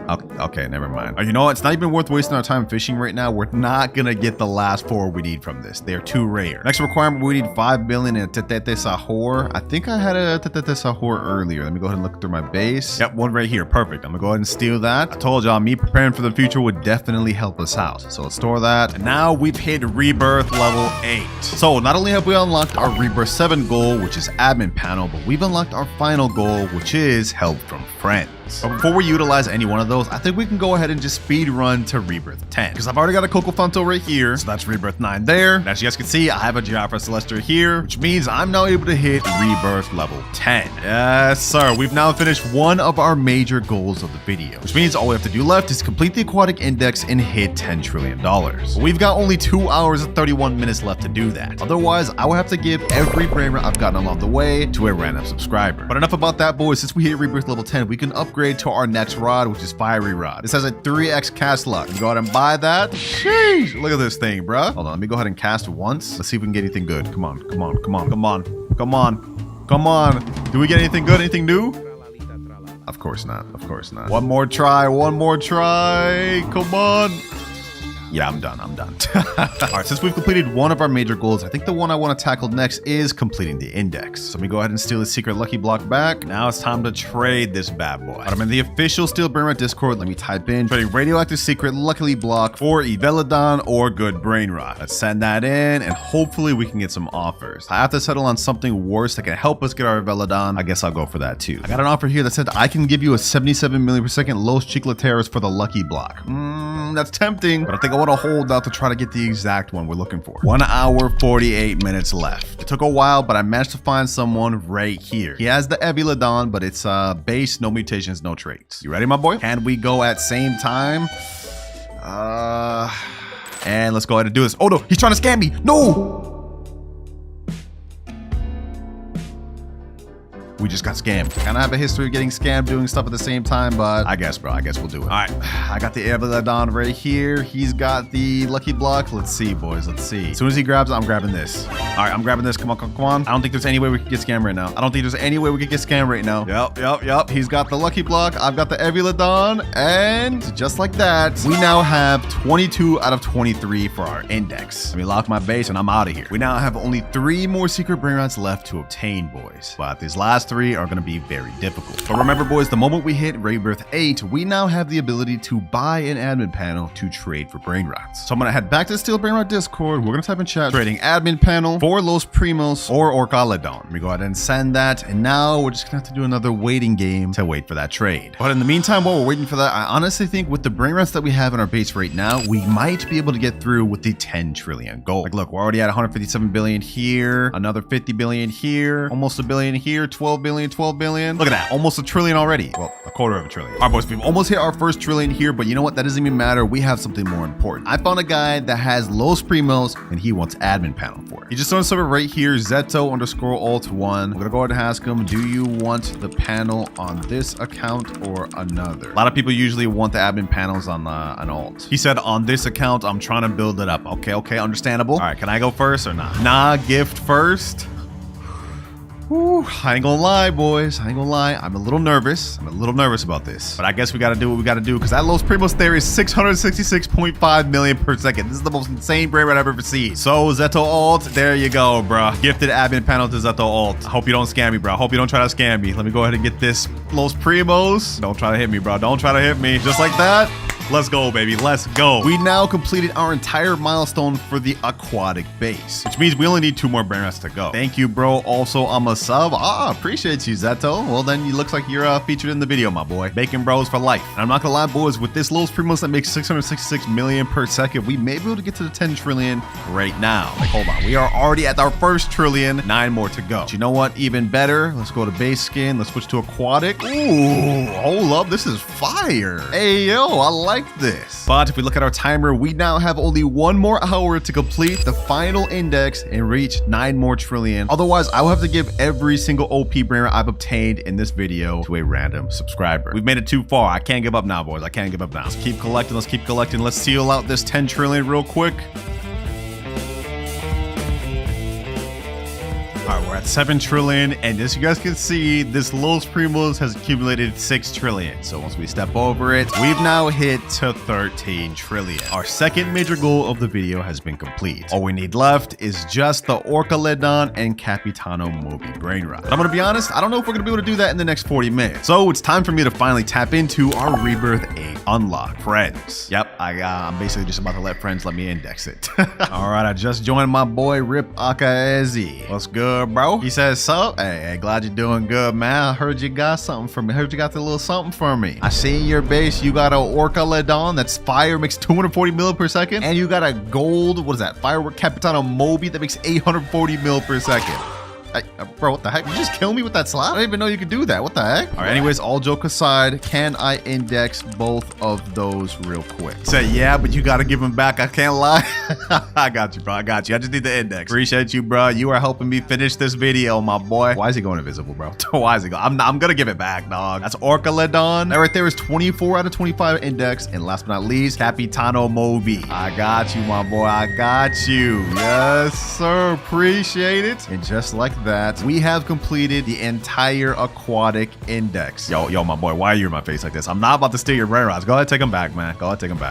Okay, Okay, never mind. You know what? It's not even worth wasting our time fishing right now. We're not gonna get the last 4 we need from this. They're too rare. Next requirement, we need 5 billion in a Tetete Sahur. I think I had a Tetete Sahur earlier. Let me go ahead and look through my base. Yep, one right here. Perfect. I'm gonna go ahead and steal that. I told y'all, me preparing for the future would definitely help us out. So let's store that. And now we've hit rebirth level 8. So not only have we unlocked our rebirth 7 goal, which is admin panel, but we've unlocked our final goal, which is help from friends. But before we utilize any one of those, I think we can go ahead and just speed run to rebirth 10. Because I've already got a Coco Fanto right here. So that's rebirth 9 there. And as you guys can see, I have a Geoffrey Celestia here, which means I'm now able to hit rebirth level 10. Yes, sir. We've now finished one of our major goals of the video, which means all we have to do left is complete the aquatic index and hit $10 trillion. But we've got only 2 hours and 31 minutes left to do that. Otherwise, I would have to give every Brainrot I've gotten along the way to a random subscriber. But enough about that, boys. Since we hit rebirth level 10, we can upgrade to our next rod, which is Fiery Rod. This has a 3x cast luck. Go ahead and buy that. Sheesh. Look at this thing, bruh. Hold on, let me go ahead and cast once. Let's see if we can get anything good. Come on, come on, come on, come on, come on, come on. Do we get anything good? Anything new? Of course not. Of course not. One more try. One more try. Come on. Yeah, I'm done. I'm done. All right, since we've completed one of our major goals, I think the one I want to tackle next is completing the index. So let me go ahead and steal the secret lucky block back. Now it's time to trade this bad boy. I'm in the official Steel Brainrot Discord. Let me type in trading radioactive secret luckily block for Evelodon or good Brainrot. Let's send that in and hopefully we can get some offers. I have to settle on something worse that can help us get our Evelodon. I guess I'll go for that too. I got an offer here that said I can give you a 77 million per second Los Chicleteras for the lucky block. That's tempting, but I think I want to hold out to try to get the exact one we're looking for. 1 hour, 48 minutes left. It took a while, but I managed to find someone right here. He has the Evelodon, but it's base, no mutations, no traits. You ready, my boy? Can we go at same time? And let's go ahead and do this. Oh no, he's trying to scam me. No! We just got scammed. Kind of have a history of getting scammed, doing stuff at the same time, but I guess, bro, I guess we'll do it. All right, I got the Evelodon right here. He's got the lucky block. Let's see, boys, let's see. As soon as he grabs it, I'm grabbing this. All right, I'm grabbing this. Come on, come on. I don't think there's any way we can get scammed right now. I don't think there's any way we can get scammed right now. Yep. He's got the lucky block. I've got the Evelodon. And just like that, we now have 22 out of 23 for our index. Let me lock my base and I'm out of here. We now have only 3 more secret Brainrots left to obtain, boys. But these last 3 are going to be very difficult. But remember, boys, the moment we hit rebirth 8, we now have the ability to buy an admin panel to trade for Brainrots. So I'm going to head back to the Steel Brainrot Discord. We're going to type in chat, trading admin panel for Los Primos or Orcaladon. Let me go ahead and send that. And now we're just going to have to do another waiting game to wait for that trade. But in the meantime, while we're waiting for that, I honestly think with the Brainrots that we have in our base right now, we might be able to get through with the 10 trillion goal. Like, look, we're already at 157 billion here, another 50 billion here, almost a billion here, 12 billion, 12 billion. Look at that, almost a trillion already. Well, a quarter of a trillion. All right, boys, we've almost hit our first trillion here, but you know what? That doesn't even matter. We have something more important. I found a guy that has Los Primos and he wants admin panel for it. He just sent us over right here, Zeto_alt1. We're gonna go ahead and ask him, do you want the panel on this account or another? A lot of people usually want the admin panels on an alt. He said on this account, I'm trying to build it up. Okay, understandable. All right, can I go first or not? Nah, gift first. Whew, I ain't gonna lie, boys. I ain't gonna lie. I'm a little nervous. About this. But I guess we gotta do what we gotta do because that Los Primos there is 666.5 million per second. This is the most insane Brainrot I've ever seen. So, Zeto Alt, there you go, bruh. Gifted admin panel to Zeto Alt. I hope you don't scam me, bro. I hope you don't try to scam me. Let me go ahead and get this Los Primos. Don't try to hit me, bro. Don't try to hit me. Just like that. Let's go, baby. Let's go. We now completed our entire milestone for the aquatic base, which means we only need 2 more Brainrots to go. Thank you, bro. Also, I'm a sub. Appreciate you, Zeto. Well, then it looks like you're featured in the video, my boy. Bacon Bros for life. And I'm not gonna lie, boys, with this Los Primos that makes 666 million per second, we may be able to get to the 10 trillion right now. Like, hold on. We are already at our first trillion. 9 more to go. But you know what? Even better. Let's go to base skin. Let's switch to aquatic. Ooh, hold up. This is fire. Hey, yo, I like this. But if we look at our timer, we now have only 1 more hour to complete the final index and reach 9 more trillion. Otherwise, I will have to give every single OP Brainrot I've obtained in this video to a random subscriber. We've made it too far. I can't give up now, boys. I can't give up now. Let's keep collecting. Let's keep collecting. Let's seal out this 10 trillion real quick. All right, we're at 7 trillion, and as you guys can see, this Los Primos has accumulated 6 trillion. So once we step over it, we've now hit to 13 trillion. Our second major goal of the video has been complete. All we need left is just the Orcaledon and Capitano Moby Brainrot. But I'm gonna be honest, I don't know if we're gonna be able to do that in the next 40 minutes. So it's time for me to finally tap into our Rebirth 8 unlock. Friends. Yep, I'm basically just about to let friends let me index it. All right, I just joined my boy Rip Akaezi. What's good, bro? He says, so, hey, glad you're doing good, man. I heard you got something for me. I heard you got a little something for me. I see in your base you got a Orcaledon that's fire, makes 240 mil per second, and you got a gold, what is that, firework Capitano Moby that makes 840 mil per second. Bro, what the heck? You just kill me with that slap? I didn't even know you could do that. What the heck? All right, anyways, all joke aside, can I index both of those real quick? Say, yeah, but you got to give them back. I can't lie. I got you, bro. I got you. I just need the index. Appreciate you, bro. You are helping me finish this video, my boy. Why is he going invisible, bro? Why is he going? I'm going to give it back, dog. That's Orcaledon. That right there is 24 out of 25 index. And last but not least, Capitano Moby. I got you, my boy. I got you. Yes, sir. Appreciate it. And just like that, we have completed the entire aquatic index. Yo, my boy, why are you in my face like this? I'm not about to steal your Brainrots. Go ahead, take them back, man. Go ahead, take them back.